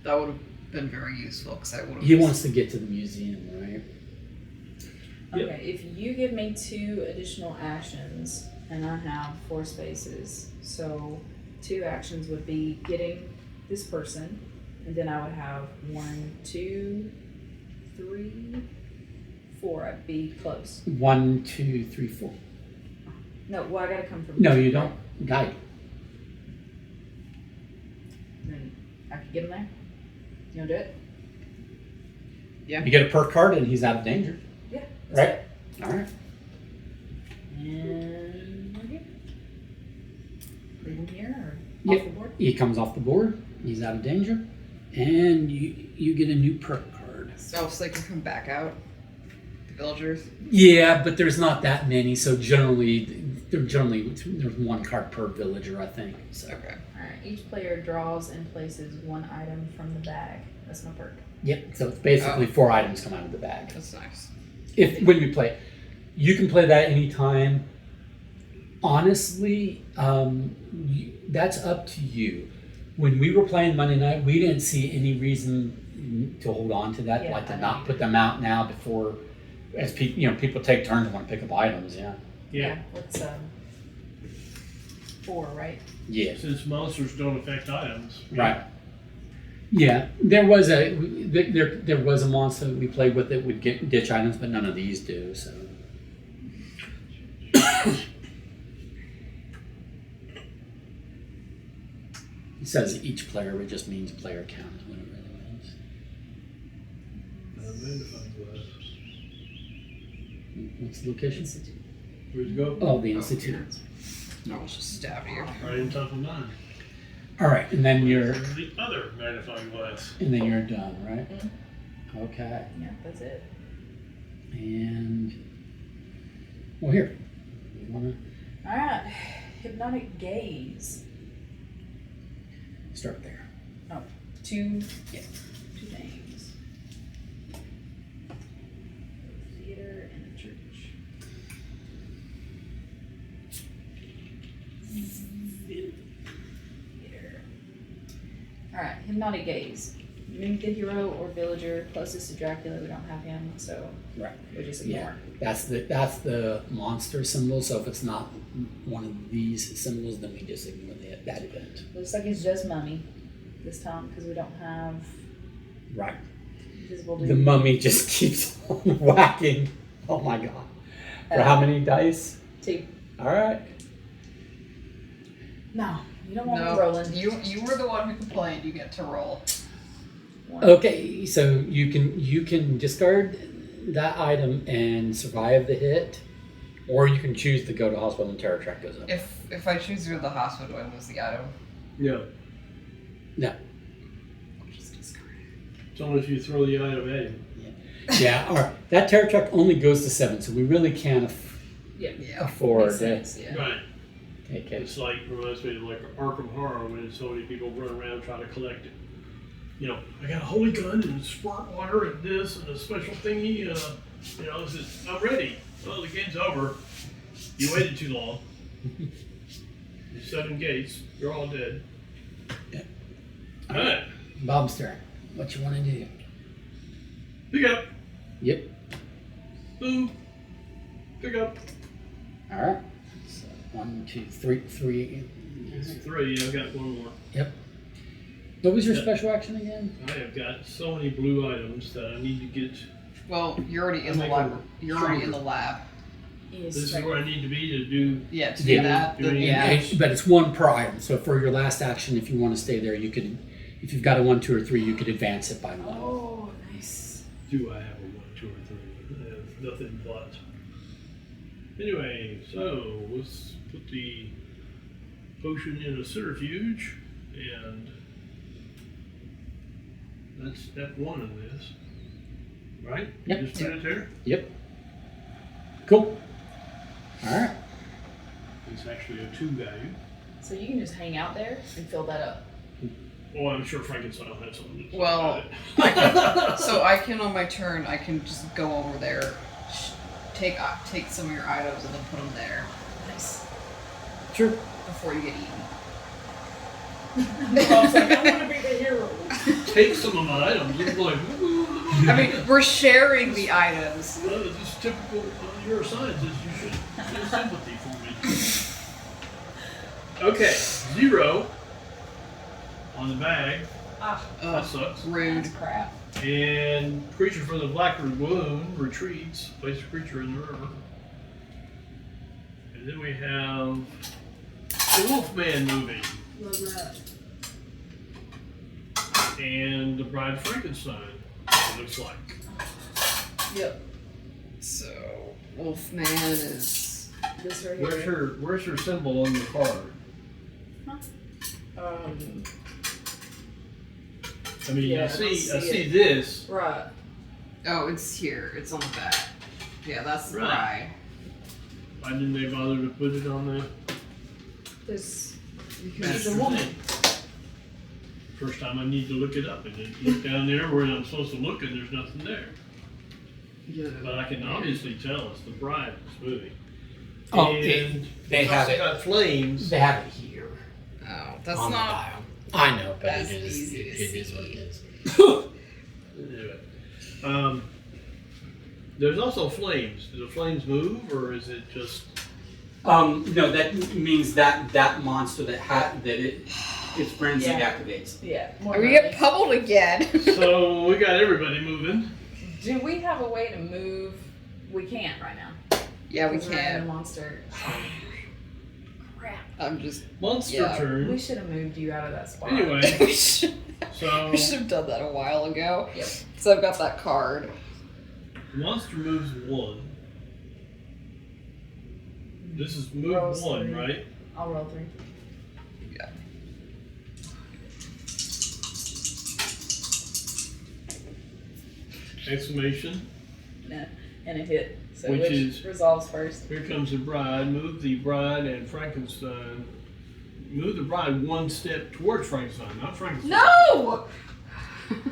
S3: That would have been very useful because I would have.
S1: He wants to get to the museum, right?
S2: Yep.
S4: Okay, if you give me 2 additional actions, and I have 4 spaces, so 2 actions would be getting this person, and then I would have 1, 2, 3, 4. I'd be close.
S1: 1, 2, 3, 4.
S4: No, well, I gotta come from.
S1: No, you don't. Guide.
S4: Then I could get him there. You wanna do it?
S1: You get a perk card and he's out of danger.
S4: Yeah.
S1: Right? All right.
S4: And we're good. Leave him here or
S1: Yep.
S4: off the board?
S1: He comes off the board. He's out of danger. And you get a new perk card.
S3: So they can come back out. The villagers.
S1: Yeah, but there's not that many. So there's 1 card per villager, I think. So.
S3: Okay.
S4: Alright, each player draws and places 1 item from the bag. That's my perk.
S1: Yep. So it's basically 4 items come out of the bag.
S3: That's nice.
S1: When we play, you can play that anytime. Honestly, that's up to you. When we were playing Monday night, we didn't see any reason to hold on to that,
S4: Yeah,
S1: like to
S4: I
S1: not
S4: know.
S1: put them out now before, as people take turns and want to pick up items. Yeah.
S2: Yeah.
S4: What's 4, right?
S1: Yeah.
S2: Since monsters don't affect items.
S1: Right. Yeah, there was a monster that we played with that would get ditch items, but none of these do. So. It says each player, it just means player count is what it really means.
S2: Magnifying glass.
S1: What's the location?
S4: Institute.
S2: Where'd you go?
S1: Oh, the Institute.
S3: I was just stabbed you.
S2: Right in top of mine.
S1: All right, and then you're
S2: The other magnifying glass.
S1: done, right? Okay,
S4: Yeah, that's it.
S1: and well, here. You wanna
S4: Alright. Hypnotic gaze.
S1: start there?
S4: 2
S1: Yeah.
S4: 2 things. Theater and a church. Theater. Alright, hypnotic gaze. Mimic the hero or villager closest to Dracula. We don't have him, so
S1: Right.
S4: we just
S1: Yeah,
S4: ignore.
S1: that's the monster symbol. So if it's not one of these symbols, then we just ignore that event.
S4: Looks like it's just mummy this time because we don't have.
S1: Right.
S4: Invisible
S1: The
S4: dude.
S1: mummy just keeps on whacking. Oh my god. For how many dice?
S4: 2.
S1: All right.
S4: No, you don't want me
S3: No,
S4: rolling.
S3: you were the one who complained. You get to roll.
S4: 1.
S1: Okay, so you can discard that item and survive the hit, or you can choose to go to hospital and terror track goes up.
S3: If I choose to go to the hospital, I lose the item.
S2: Yeah.
S1: No.
S3: I'll just discard it.
S2: It's only if you throw the item at him.
S1: Yeah, all right. That terror track only goes to 7, so we really can't
S3: Yeah.
S1: afford
S4: Makes
S1: it.
S4: sense, yeah.
S2: Right.
S1: Okay.
S2: It's like, reminds me of like Arkham Horror when so many people run around trying to collect it. You know, I got a holy gun and spark water and this and a special thingy. You know, this I'm ready. Well, the game's over. You waited too long. 7 gates. You're all dead.
S1: Yeah.
S2: All right.
S1: Bob's turn. What you want to do?
S2: Pick up.
S1: Yep.
S2: Boom. Pick up.
S1: All right. So 1, 2, 3, 3.
S2: It's 3. I've got one more.
S1: Yep. What was your
S2: Yeah.
S1: special action again?
S2: I have got so many blue items that I need to get.
S3: Well, you're already in the
S2: Make
S3: lab.
S2: them
S3: You're already in
S2: stronger.
S3: the lab.
S2: This is where I need to be to do.
S3: Yeah, to do
S1: Yeah.
S3: that.
S2: Do
S3: Then,
S2: we-
S3: yeah.
S1: But it's 1 per item. So for your last action, if you want to stay there, you could. If you've got a 1, 2, or 3, you could advance it by 1.
S4: Oh, nice.
S2: Do I have a 1, 2, or 3? I have nothing but. Anyway, so let's put the potion in a centrifuge, and that's step 1 of this. Right?
S1: Yep.
S2: Just put it there.
S1: Yep. Cool. All right.
S2: It's actually a 2 value.
S4: So you can just hang out there and fill that up.
S2: Oh, I'm sure Frankenstein will have something to say
S3: Well,
S2: about it.
S3: So I can on my turn. I can just go over there, take some of your items, and then put them there
S4: Nice.
S1: Sure.
S3: before you get eaten.
S4: I was like, I want to be the hero.
S2: Take some of my items. It's like,
S3: I mean, we're sharing the items.
S2: well, this is typical neuroscientist. You should feel sympathy for me. Okay, 0 on the bag.
S4: Ah,
S2: That
S3: Ugh,
S2: sucks.
S3: rude.
S4: that's crap.
S2: And creature from the Black Lagoon retreats. Place a creature in the river. And then we have the Wolfman movie
S4: Love that.
S2: and the Bride of Frankenstein. It looks like.
S4: Yep.
S3: So Wolfman is.
S4: This right here.
S2: Where's her symbol on the card? I mean,
S4: Yeah,
S2: I
S4: I
S2: see
S4: don't see it.
S2: this.
S4: Right.
S3: Oh, it's here. It's on the back. Yeah, that's the
S2: Right.
S3: bride.
S2: Why didn't they bother to put it on the
S4: This.
S3: Because
S4: She's a woman.
S2: first time I need to look it up and then look down there where I'm supposed to look and there's nothing there. But I can obviously tell it's the bride of this movie.
S1: Oh,
S2: and
S1: they
S2: it's
S1: have
S2: also
S1: it.
S2: got flames.
S1: They have it here.
S3: Oh, that's
S1: on
S3: not.
S1: the dial. I know, but
S3: That's
S1: it is.
S3: easy to
S1: It is
S3: see.
S1: what it is.
S2: Anyway. There's also flames. Do the flames move or is it just
S1: No, that means that monster its frenzy
S4: Yeah.
S1: activates.
S4: Yeah. More
S3: We
S4: money.
S3: get pummeled again.
S2: so we got everybody moving.
S4: Do we have a way to move? We can't right now.
S3: Yeah, we
S4: 'Cause we're in a
S3: can.
S4: monster. Crap.
S3: I'm just.
S2: Monster
S3: Yeah.
S4: We
S2: turn.
S4: should have moved you out of that spot.
S2: Anyway,
S3: we should
S2: so
S3: have done that a while ago.
S4: Yep.
S3: So I've got that card.
S2: monster moves 1. This is move
S4: Rolls
S2: 1,
S4: 3.
S2: right?
S4: I'll roll 3.
S2: Exclamation.
S4: And a hit. So
S2: Which
S4: which
S2: is-
S4: resolves first.
S2: Here comes the bride. Move the bride and Frankenstein. Move the bride 1 step towards Frankenstein, not Frankenstein.
S3: No.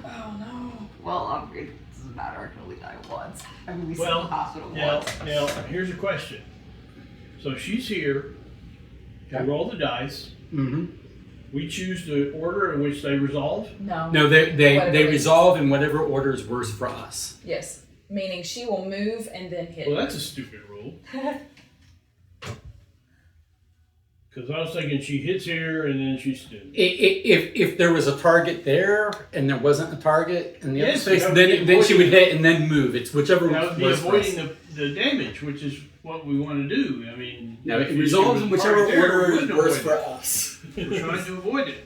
S4: Oh no.
S3: Well, it doesn't matter. I can only die once. I mean, we sit
S2: Well,
S3: in the hospital
S2: Now,
S3: once.
S2: now, here's a question. So she's here.
S1: Yeah.
S2: We roll the dice.
S1: Mm-hmm.
S2: We choose the order in which they resolve.
S4: No.
S1: No, they
S4: Whatever.
S1: resolve in whatever order is worse for us.
S4: Yes. Meaning she will move and then hit.
S2: Well, that's a stupid rule. Because I was thinking she hits here and then she's stunned.
S1: If there was a target there and there wasn't a target in the other
S2: Yes,
S1: space,
S2: that would be
S1: then she would
S2: avoiding-
S1: hit and then move. It's whichever
S2: That would be
S1: works for us.
S2: avoiding the damage, which is what we want to do. I mean,
S1: Now,
S2: if
S1: it
S2: she
S1: resolves in
S2: was
S1: whichever
S2: right there,
S1: order
S2: we
S1: is
S2: wouldn't
S1: worse
S2: avoid
S1: for us.
S2: it. We're trying to avoid it.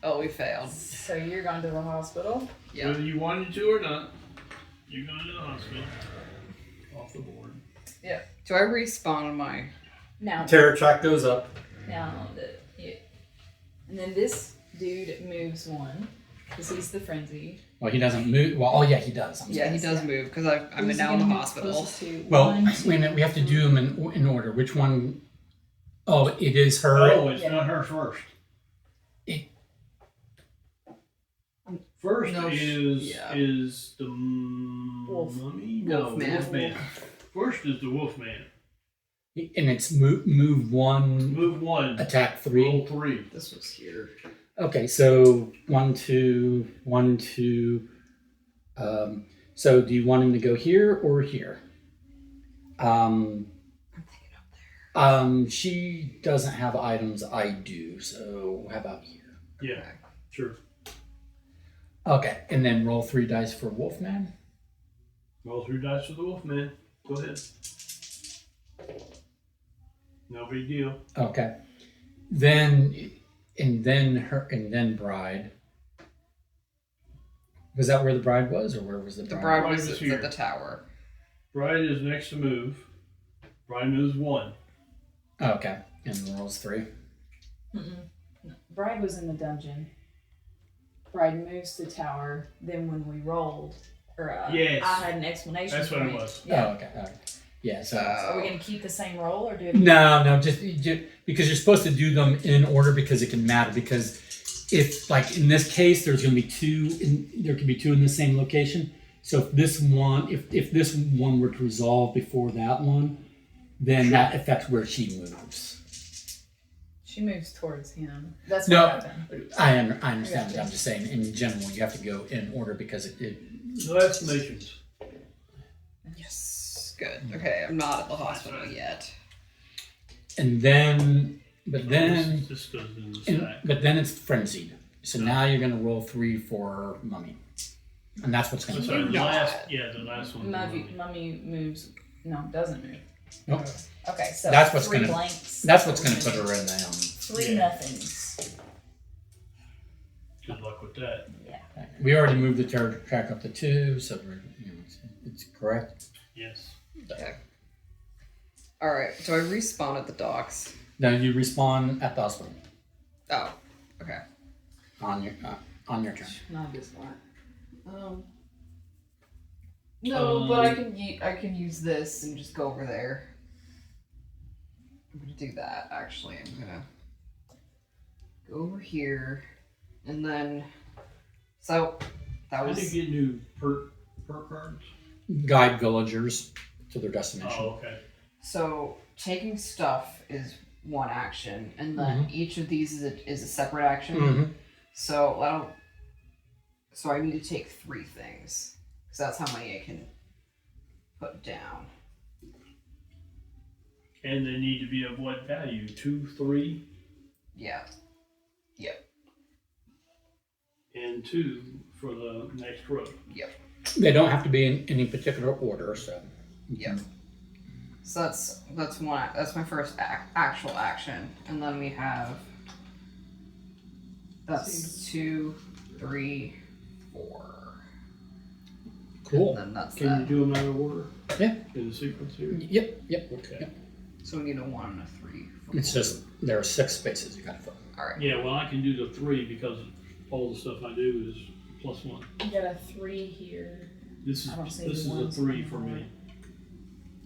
S3: Oh, we failed.
S4: So you're going to the hospital.
S3: Yeah.
S2: Whether you wanted to or not, you're going to the hospital. Off the board.
S3: Do I respawn on my?
S4: Now,
S1: Terror track goes up.
S4: and then this dude moves one because he's the frenzy.
S1: Well, he doesn't move. Well, oh yeah, he does. I'm
S3: Yeah,
S1: sorry.
S3: he does move because I'm
S4: Who's he
S3: now in the
S4: gonna move
S3: hospital.
S4: closest to?
S1: Well,
S4: One,
S1: wait a minute. We have to do them in order. Which one? Oh, it is her.
S2: Oh, it's
S4: Yeah.
S2: not her first.
S1: It-
S2: First
S3: No,
S2: is the
S4: Wolf.
S2: mummy? No,
S3: Wolfman.
S2: Wolfman. First is the Wolfman.
S1: And it's move one,
S2: Move one.
S1: attack three.
S2: Roll 3.
S3: This was here.
S1: Okay, so 1, 2, 1, 2. So do you want him to go here or here?
S3: I'm thinking up there.
S1: She doesn't have items. I do. So how about here?
S2: Yeah, sure.
S1: Okay, and then roll 3 dice for Wolfman.
S2: Roll 3 dice for the Wolfman. Go ahead. No big deal.
S1: Okay, then bride. Was that where the bride was, or where was the
S3: The
S1: bride?
S3: bride
S2: Bride
S3: was
S2: was
S3: at
S2: here.
S3: the tower.
S2: Bride is next to move. Bride moves 1.
S1: Okay, and rolls 3.
S4: Bride was in the dungeon. Bride moves to tower. Then when we rolled,
S2: Yes.
S4: I had an explanation.
S2: That's what it
S4: point.
S2: was.
S4: Yeah.
S1: Oh, okay. All right. Yeah. So.
S4: Are we gonna keep the same roll or do it?
S1: No, just because you're supposed to do them in order because it can matter. Because if, like in this case, there's going to be there can be 2 in the same location. So if this one were to resolve before that one, then that affects where she moves.
S4: She moves towards him. That's
S1: No.
S4: what happened.
S1: I understand.
S4: Gotcha.
S1: But I'm just saying, in general, you have to go in order because
S2: No explanations.
S3: Yes. Good. Okay, I'm not at the hospital yet.
S1: and then, but then,
S2: This goes in the stack.
S1: but then it's frenzied. So now you're going to roll 3 for mummy, and that's what's going
S2: I'm
S1: to
S2: sorry,
S1: be.
S2: the last one.
S4: Mummy moves. No, doesn't move.
S1: Nope.
S4: Okay, so
S1: That's what's
S4: 3
S1: gonna-
S4: blanks.
S1: That's what's going to put her in the.
S4: 3
S2: Yeah.
S4: nothings.
S2: Good luck with that.
S4: Yeah.
S1: We already moved the terror track up to 2, so it's correct.
S2: Yes.
S3: Okay. All right. So I respawn at the docks.
S1: Now you respawn at the hospital
S3: Oh. Okay.
S1: on your turn.
S4: Not this one.
S3: No, but I can use this and just go over there. I'm gonna do that. Actually, I'm gonna go over here, and then so that
S2: How
S3: was
S2: do you get new perk cards?
S1: Guide villagers to their destination.
S2: Oh, okay.
S3: so taking stuff is one action, and then each of these is a separate action.
S1: Mhm.
S3: So I need to take 3 things because that's how many I can put down.
S2: And they need to be of what value? 2, 3,
S3: Yeah. Yep.
S2: and 2 for the next row.
S3: Yep.
S1: They don't have to be in any particular order. So.
S3: Yep. So that's one. That's my first actual action, and then we have that's 2, 3, 4.
S1: Cool.
S3: And then that's
S2: Can
S3: that.
S2: you do them out of order?
S1: Yeah.
S2: In the sequence here?
S1: Yep.
S2: Okay.
S3: So we need a 1 and a 3. for
S1: It's
S3: four.
S1: just there are 6 spaces you got to fill.
S3: All right.
S2: Yeah, well, I can do the 3 because all the stuff I do is +1.
S4: You got a 3 here.
S2: This
S4: I don't see
S2: is
S4: the
S2: a
S4: ones
S2: 3
S4: on
S2: for
S4: the
S2: me.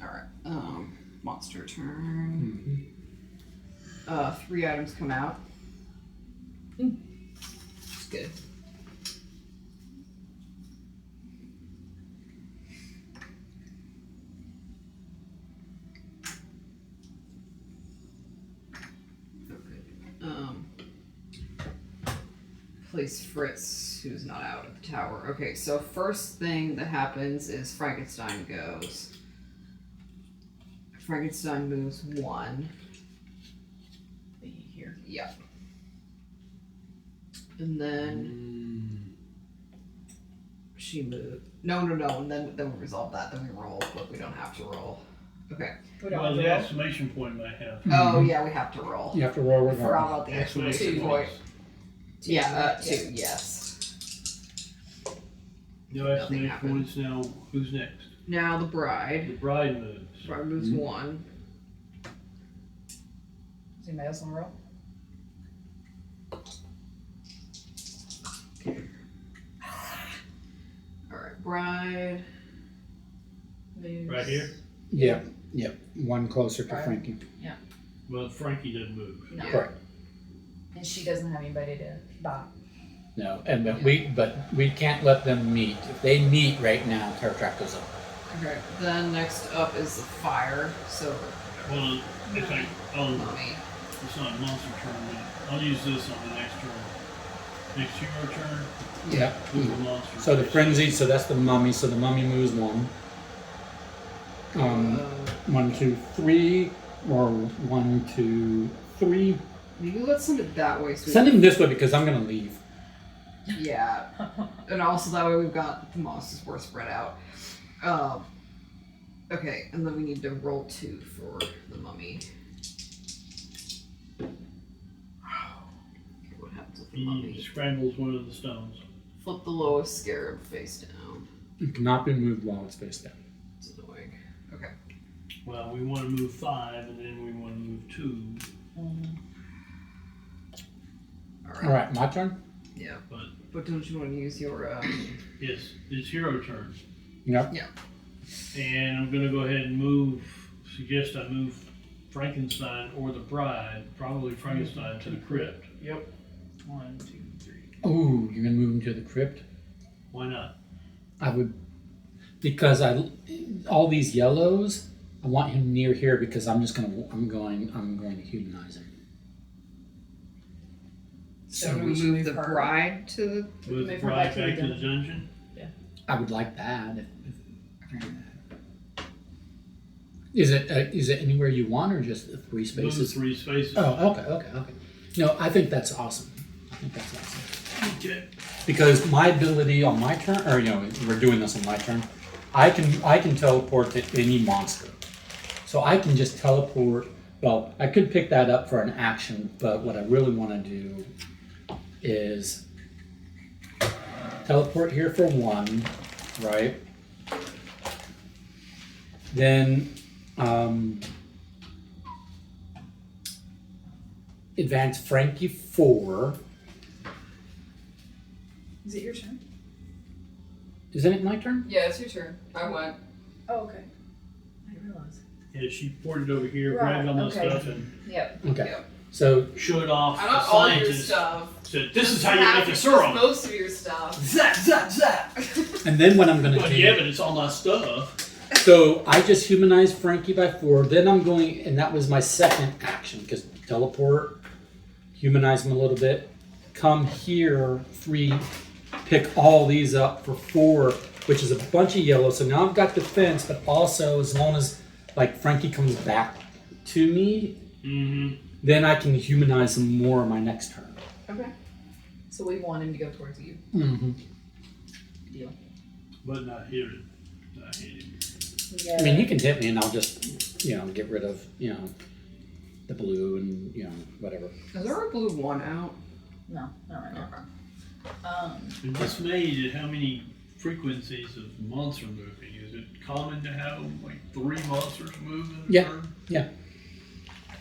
S3: All right. Monster turn. 3 items come out. It's good. Place Fritz, who's not out at the tower. Okay, so first thing that happens is Frankenstein goes. Frankenstein moves 1. Yeah. And then she moved. No. And then we resolve that. Then we roll, but we don't have to roll. Okay.
S4: We don't
S2: Well,
S4: have to
S2: the
S4: roll.
S2: exclamation point might have.
S3: Oh yeah, we have to roll.
S1: You have to roll
S3: I forgot
S1: regardless.
S3: about the exclamation
S2: Exclamation
S3: point.
S2: points.
S3: Yeah, 2. Yes.
S2: No
S3: Nothing
S2: exclamation
S3: happened.
S2: points now. Who's next?
S3: Now the bride.
S2: The bride moves.
S3: Bride moves 1.
S4: Does anybody else want to roll?
S3: Alright, bride.
S4: Moves.
S2: Right here?
S1: Yep. One closer to
S4: Right.
S1: Frankie.
S2: Well, Frankie doesn't move.
S4: No.
S1: Correct.
S4: And she doesn't have anybody to buy.
S1: No, and but we can't let them meet. If they meet right now, terror track goes up.
S3: Okay, then next up is the fire. So,
S2: Well, it's like on.
S3: mummy.
S2: It's not monster turn. But I'll use this on the next turn. Next hero turn.
S1: Yeah.
S2: Move the monster.
S1: So the frenzy. So that's the mummy. So the mummy moves 1. 1, 2, 3, or 1, 2, 3.
S3: Maybe let's send it that way. So
S1: Send him this way because I'm gonna leave.
S3: Yeah, and also that way we've got the monsters more spread out. Okay, and then we need to roll 2 for the mummy. Okay, what happens with the
S2: He
S3: mummy?
S2: scrambles one of the stones.
S3: Flip the lowest scarab face down.
S1: It cannot be moved while it's face down.
S3: It's annoying. Okay.
S2: Well, we want to move 5, and then we want to move 2.
S1: All right, my turn.
S3: Yeah.
S2: But
S3: But don't you want to use your
S2: yes, it's hero turn.
S1: Yep.
S2: And I'm going to go ahead and move. Suggest I move Frankenstein or the bride, probably Frankenstein, to the crypt.
S4: Yep. 1, 2, 3.
S1: Oh, you're gonna move him to the crypt.
S2: Why not?
S1: I would, because all these yellows. I want him near here because I'm going to humanize him.
S3: So
S4: we
S3: we
S4: should
S3: move
S4: move
S3: the
S4: her.
S3: bride to the.
S2: Move the
S4: Move her
S2: bride
S4: back to
S2: back
S4: the
S2: to the dungeon?
S1: I would like that. Is it anywhere you want or just 3
S2: Move
S1: spaces?
S2: 3 spaces.
S1: Oh, okay. No, I think that's awesome.
S2: Okay.
S1: Because my ability on my turn, or we're doing this on my turn, I can teleport to any monster. So I can just teleport. Well, I could pick that up for an action, but what I really want to do is teleport here for 1, right? Then advance Frankie 4.
S4: Is it your turn?
S1: Isn't it my turn?
S3: Yeah, it's your turn. I went.
S4: Oh, okay. I didn't realize.
S2: Yeah, she ported over here,
S4: Right,
S2: grabbed all my
S4: okay.
S2: stuff, and
S4: Yep.
S1: Okay.
S3: Yeah.
S1: So
S2: showed off
S3: I
S2: the
S3: got all your
S2: scientist.
S3: stuff.
S2: Said, "This is how you
S3: Half-
S2: make a serum."
S3: Most of your stuff.
S2: Zap, zap, zap.
S1: and then what I'm gonna
S2: Well,
S1: do.
S2: yeah, but it's all my stuff.
S1: So I just humanized Frankie by 4. Then I'm going, and that was my second action because teleport, humanize him a little bit, come here 3, pick all these up for 4, which is a bunch of yellow. So now I've got defense, but also as long as Frankie comes back to me, then I can humanize him more on my next turn.
S4: Okay. So we want him to go towards you.
S1: Mm-hmm.
S4: Deal.
S2: But not here. Not here.
S1: I mean, he can hit me, and I'll just get rid of the blue and whatever.
S3: Is there a blue 1 out?
S4: No, not right now.
S2: I'm dismayed at how many frequencies of monster moving. Is it common to have 3 monsters move in a
S1: Yeah.
S2: turn?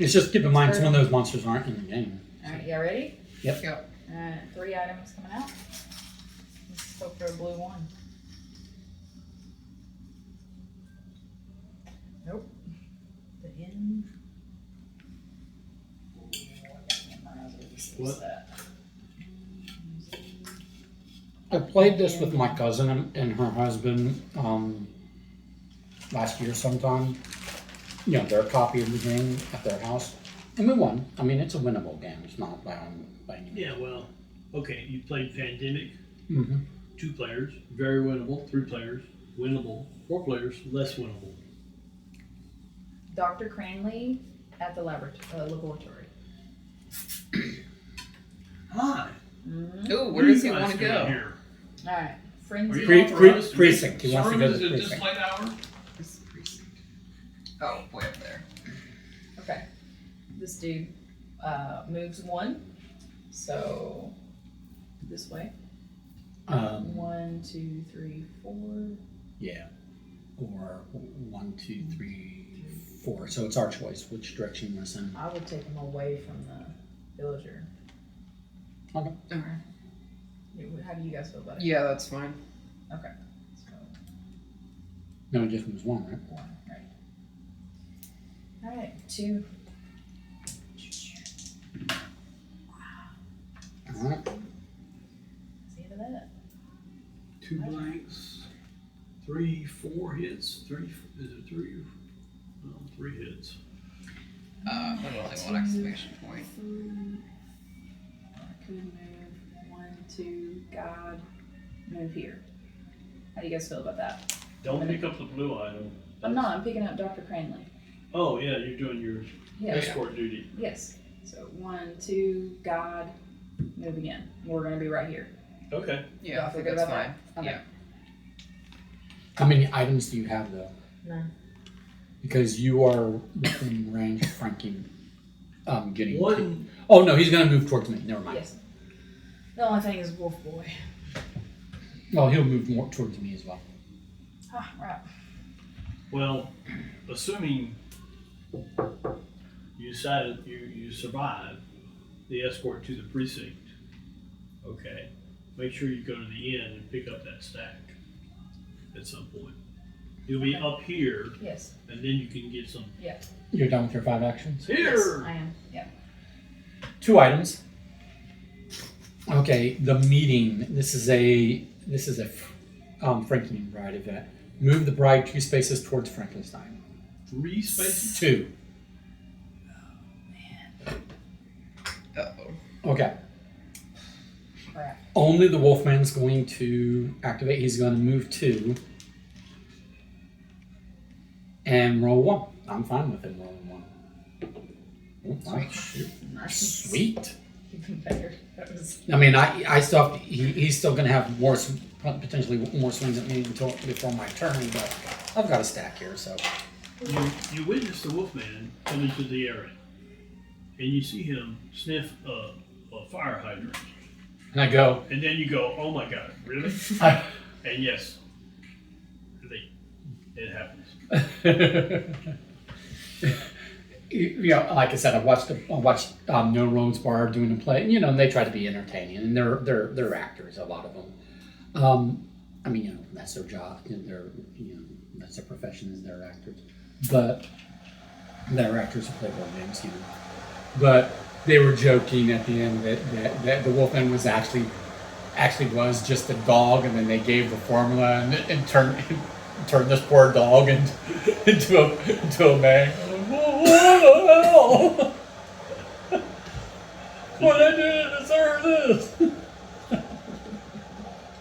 S1: It's just keep in mind some of those monsters aren't in the game.
S4: Alright, y'all ready?
S3: Yep.
S4: 3 items coming out. Let's hope for a blue 1. Nope. The end.
S2: What?
S1: I played this with my cousin and her husband last year sometime. Their copy of the game at their house. And we won. I mean, it's a winnable game. It's not by any means.
S2: Yeah, well, okay, you played Pandemic,
S1: Mm-hmm.
S2: 2 players, very winnable, 3 players, winnable, 4 players, less winnable.
S4: Dr. Cranley at the laboratory.
S2: Hi.
S3: Ooh,
S2: What
S3: where
S2: are
S3: does
S2: you
S3: he
S2: guys
S3: want to
S2: doing
S3: go?
S2: here?
S4: Alright.
S2: Are
S4: Frenzy.
S2: you
S1: Pre-
S2: authorized to
S1: precinct.
S2: make
S1: He wants to go to
S2: sermons
S1: the
S2: at this
S1: precinct.
S2: late hour?
S3: Where's the precinct? Oh, way up there.
S4: Okay. This dude moves 1. So this way. 1, 2, 3, 4.
S1: Yeah. Or 1, 2, 3, 4. So it's our choice. Which direction you want to send him?
S4: I would take him away from the villager.
S1: Okay.
S3: Okay.
S4: How do you guys feel about it?
S3: Yeah, that's fine.
S4: Okay. So
S1: No, it just moves 1, right?
S4: 1, right. Alright, 2.
S1: All right.
S4: That's the end of that.
S2: 2 blanks. 3, 4 hits. 3, is it 3? No, 3 hits.
S3: Literally one exclamation point.
S4: 3. I could move 1, 2, God, move here. How do you guys feel about that?
S2: Don't pick up the blue item.
S4: I'm not, I'm picking up Dr. Cranley.
S2: Oh, yeah, you're doing your
S4: Yeah.
S2: escort duty.
S4: Yes. So 1, 2, God, move again. We're gonna be right here.
S2: Okay.
S3: Yeah, I
S4: Y'all
S3: think
S4: feel good
S3: that's
S4: about
S3: fine.
S4: that? Okay.
S3: Yeah.
S1: How many items do you have though?
S4: None.
S1: Because you are within range of Frankie getting.
S2: One.
S1: Oh no, he's gonna move towards me. Never mind.
S4: Yes. The only thing is Wolf Boy.
S1: Well, he'll move more towards me as well.
S4: Ah, right.
S2: Well, assuming you decided you survive the escort to the precinct, okay, make sure you go to the inn and pick up that stack at some point. You'll be up here,
S4: Yes.
S2: and then you can get some.
S1: You're done with your 5 actions.
S4: Yes,
S2: Here!
S4: I am. Yeah.
S1: 2 items. Okay, the meeting. This is a Frankenstein bride event. Move the bride 2 spaces towards Frankenstein.
S2: 3 spaces?
S1: 2.
S3: Uh-oh.
S1: Okay.
S4: Crap.
S1: Only the Wolfman's going to activate. He's going to move 2 and roll 1. I'm fine with him rolling 1. Oh, wow, shoot.
S4: Nice.
S1: Sweet.
S4: Even better. That was.
S1: I mean, I still have to, he's still going to have more, potentially more swings at me until before my turn, but I've got a stack here, so.
S2: You witness the Wolfman come into the area, and you see him sniff a fire hydrant.
S1: And I go,
S2: And then you go, oh my God, really?
S1: I,
S2: And yes, really, it happens.
S1: you know, like I said, I watched No Roads Bar doing a play, and they try to be entertaining, and they're actors, a lot of them. I mean, that's their job, and that's their profession, is they're actors. But they're actors who play board games, But they were joking at the end that the Wolfman was actually was just a dog, and then they gave the formula and turned this poor dog into a man. What the hell? What I did to deserve this?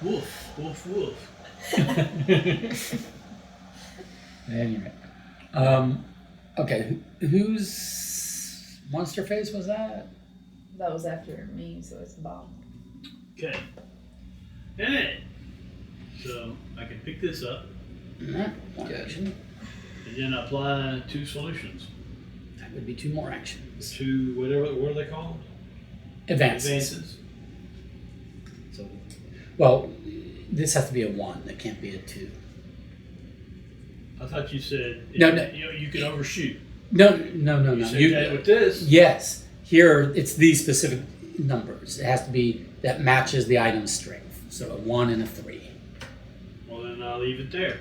S2: Woof, woof, woof.
S1: Anyway, okay, whose monster face was that?
S4: That was after me, so it's Bob.
S2: Okay. Hey! So I can pick this up
S1: Alright, one
S3: Good.
S1: action.
S2: and then apply 2 solutions.
S1: That would be 2 more actions.
S2: 2, what are they called?
S1: Advances.
S2: Advances.
S1: So, well, this has to be a 1. That can't be a 2.
S2: I thought you said
S1: No.
S2: you could overshoot.
S1: No.
S2: You said that with this.
S1: Yes. Here, it's these specific numbers. It has to be that matches the item's strength. So a 1 and a 3.
S2: Well, then I'll leave it there.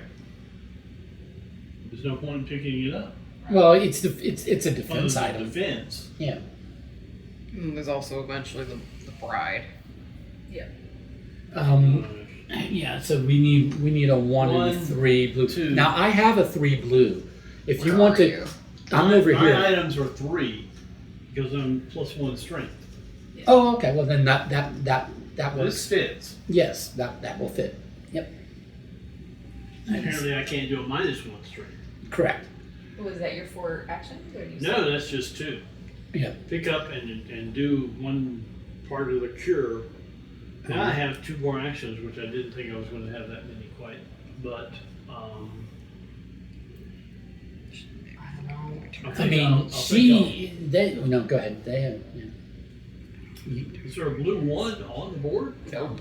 S2: There's no point in picking it up.
S1: Well, it's a
S2: Other
S1: defense
S2: than
S1: item.
S2: defense.
S1: Yeah.
S3: And there's also eventually the bride.
S1: Yeah. So we need a 1 and a
S2: 1,
S1: 3 blue.
S2: 2.
S1: Now I have a 3 blue. If you
S3: Where
S1: want
S3: are
S1: to,
S3: you?
S1: I'm over
S2: My
S1: here.
S2: items are 3 because I'm +1 strength.
S1: Oh, okay. Well, then that
S2: This
S1: works.
S2: fits.
S1: Yes, that will fit. Yep.
S2: Apparently, I can't do a -1 strength.
S1: Correct.
S4: Was that your 4 actions? Or you
S2: No, that's just 2.
S1: Yeah.
S2: pick up and do one part of the cure. Now I have 2 more actions, which I didn't think I was going to have that many quite. But
S3: I don't know.
S1: I mean, no, go ahead. They have,
S2: Is there a blue 1 on the board?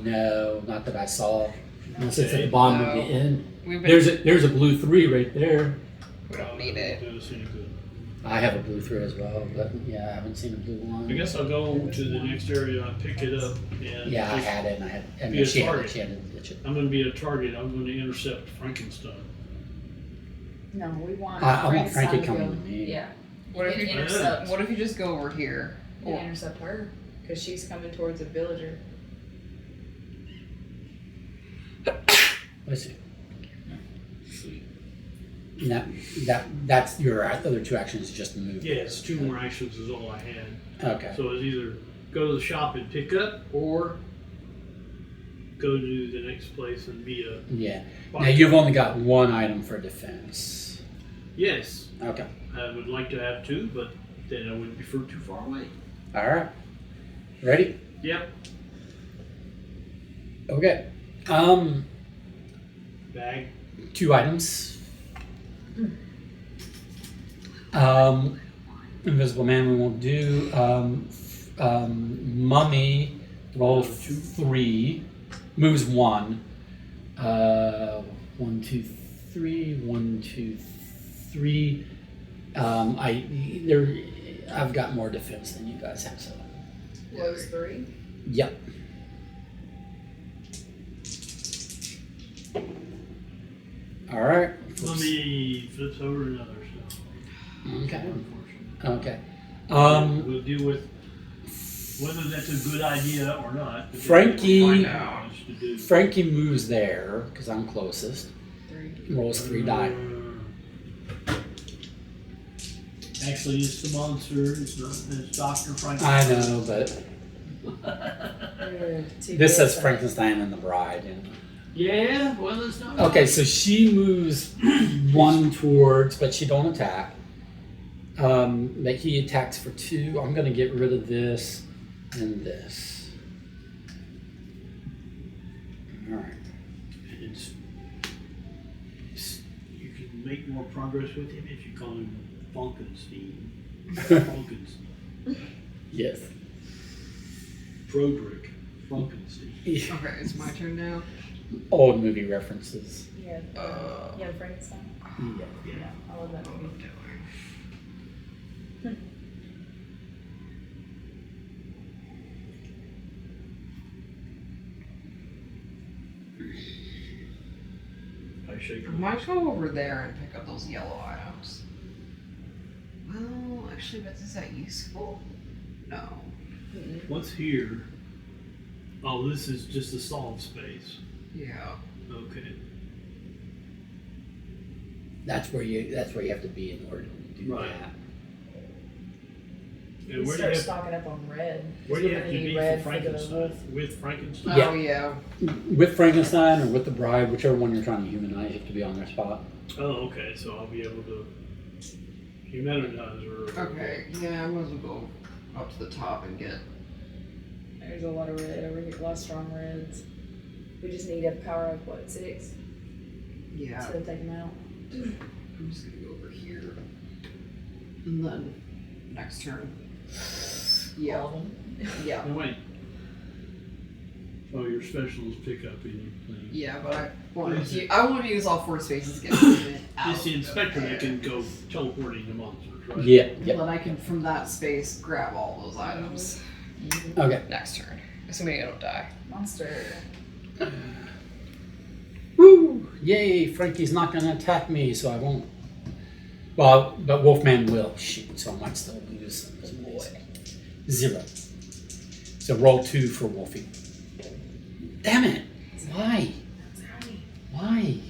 S1: no, not that I saw. Unless it's at
S2: Okay.
S1: the bottom of
S3: No.
S1: the end.
S3: We've been,
S1: There's a blue 3 right there.
S3: we don't need it.
S2: Doesn't seem good.
S1: I have a blue 3 as well, but yeah, I haven't seen a blue one.
S2: I guess I'll go to the next area and pick it up. And
S1: Yeah, I
S2: just-
S1: had it, and
S2: be a
S1: then she had
S2: target.
S1: it. She had to ditch it.
S2: I'm going to be a target. I'm going to intercept Frankenstein.
S4: No, we want.
S1: I want
S4: Frankenstein
S1: Frankie
S4: to
S1: coming
S4: go-
S1: to me.
S4: Yeah.
S3: What if
S4: And
S3: you
S4: intercept?
S3: What if you just go over here?
S4: And intercept her because she's coming towards a villager.
S1: Let's see. That's your other 2 actions, just move.
S2: Yes, 2 more actions is all I had.
S1: Okay.
S2: So it's either go to the shop and pick up, or go to the next place and be a.
S1: Yeah. Now you've only got 1 item for defense.
S2: Yes,
S1: Okay.
S2: I would like to have 2, but then I wouldn't be too far away.
S1: All right. Ready?
S2: Yep.
S1: Okay.
S2: Bag.
S1: 2 items. Invisible Man we won't do. Mummy rolls 3, moves 1. 1, 2, 3. 1, 2, 3. I've got more defense than you guys have, so.
S4: Those 3.
S1: Yep. All right.
S2: Let me flip over another stuff.
S1: Okay.
S2: Unfortunately.
S1: Okay.
S2: We'll deal with whether that's a good idea or not. but
S1: Frankie-
S2: we'll find out what else to do.
S1: Frankie moves there because I'm closest.
S4: 3.
S1: Rolls 3 die.
S2: Actually, it's the monster. It's not. It's Dr. Frankenstein.
S1: I know, but this says Frankenstein and the Bride. And...
S2: Yeah. Well, it's not.
S1: Okay, so she moves 1 towards, but she don't attack. But he attacks for 2. I'm gonna get rid of this and this. All right.
S2: You can make more progress with him if you call him Frankenstein. Frankenstein.
S1: Yes.
S2: Broderick Frankenstein.
S3: Okay, it's my turn now.
S1: Old movie references.
S4: Yeah. Yeah, Frankenstein.
S1: Yeah.
S4: Yeah, I love that movie.
S2: I shake
S3: I
S2: my
S3: might go over there and pick up those yellow items. Well, actually, but is that useful? No.
S2: What's here? Oh, this is just a solid space.
S3: Yeah.
S2: Okay.
S1: That's where you have to be in order to do
S2: Right.
S1: that.
S2: And
S4: We
S2: where do
S4: start
S2: you have,
S4: stocking up on red.
S2: where do you
S4: We're
S2: have to
S4: gonna need
S2: be
S4: red
S2: for
S4: the
S2: Frankenstein?
S4: wolf.
S2: With Frankenstein?
S1: Yeah.
S3: Oh, yeah.
S1: With Frankenstein or with the Bride, whichever one you're trying to humanize, you have to be on their spot.
S2: Oh, okay. So I'll be able to humanize her.
S3: Okay, yeah, I might as well go up to the top and get.
S4: There's a lot of red over here, a lot of strong reds. We just need a power of what, 6?
S3: Yeah.
S4: So take them out.
S3: I'm just gonna go over here. And then next turn. Yeah.
S4: All of them.
S3: Yeah.
S2: No, wait. Oh, your specials pick up any thing.
S3: Yeah, but I want to use all 4 spaces to get movement out.
S2: It's the inspector that can go teleporting the monsters, right?
S1: Yeah.
S3: And
S1: Yep.
S3: then I can, from that space, grab all those items.
S1: Okay.
S3: Next turn. Assuming I don't die.
S4: Monster.
S1: Woo! Yay! Frankie's not gonna attack me, so I won't. Well, but Wolfman will shoot, so I might still lose some of these. 0. So roll 2 for Wolfie. Damn it! Why? Why?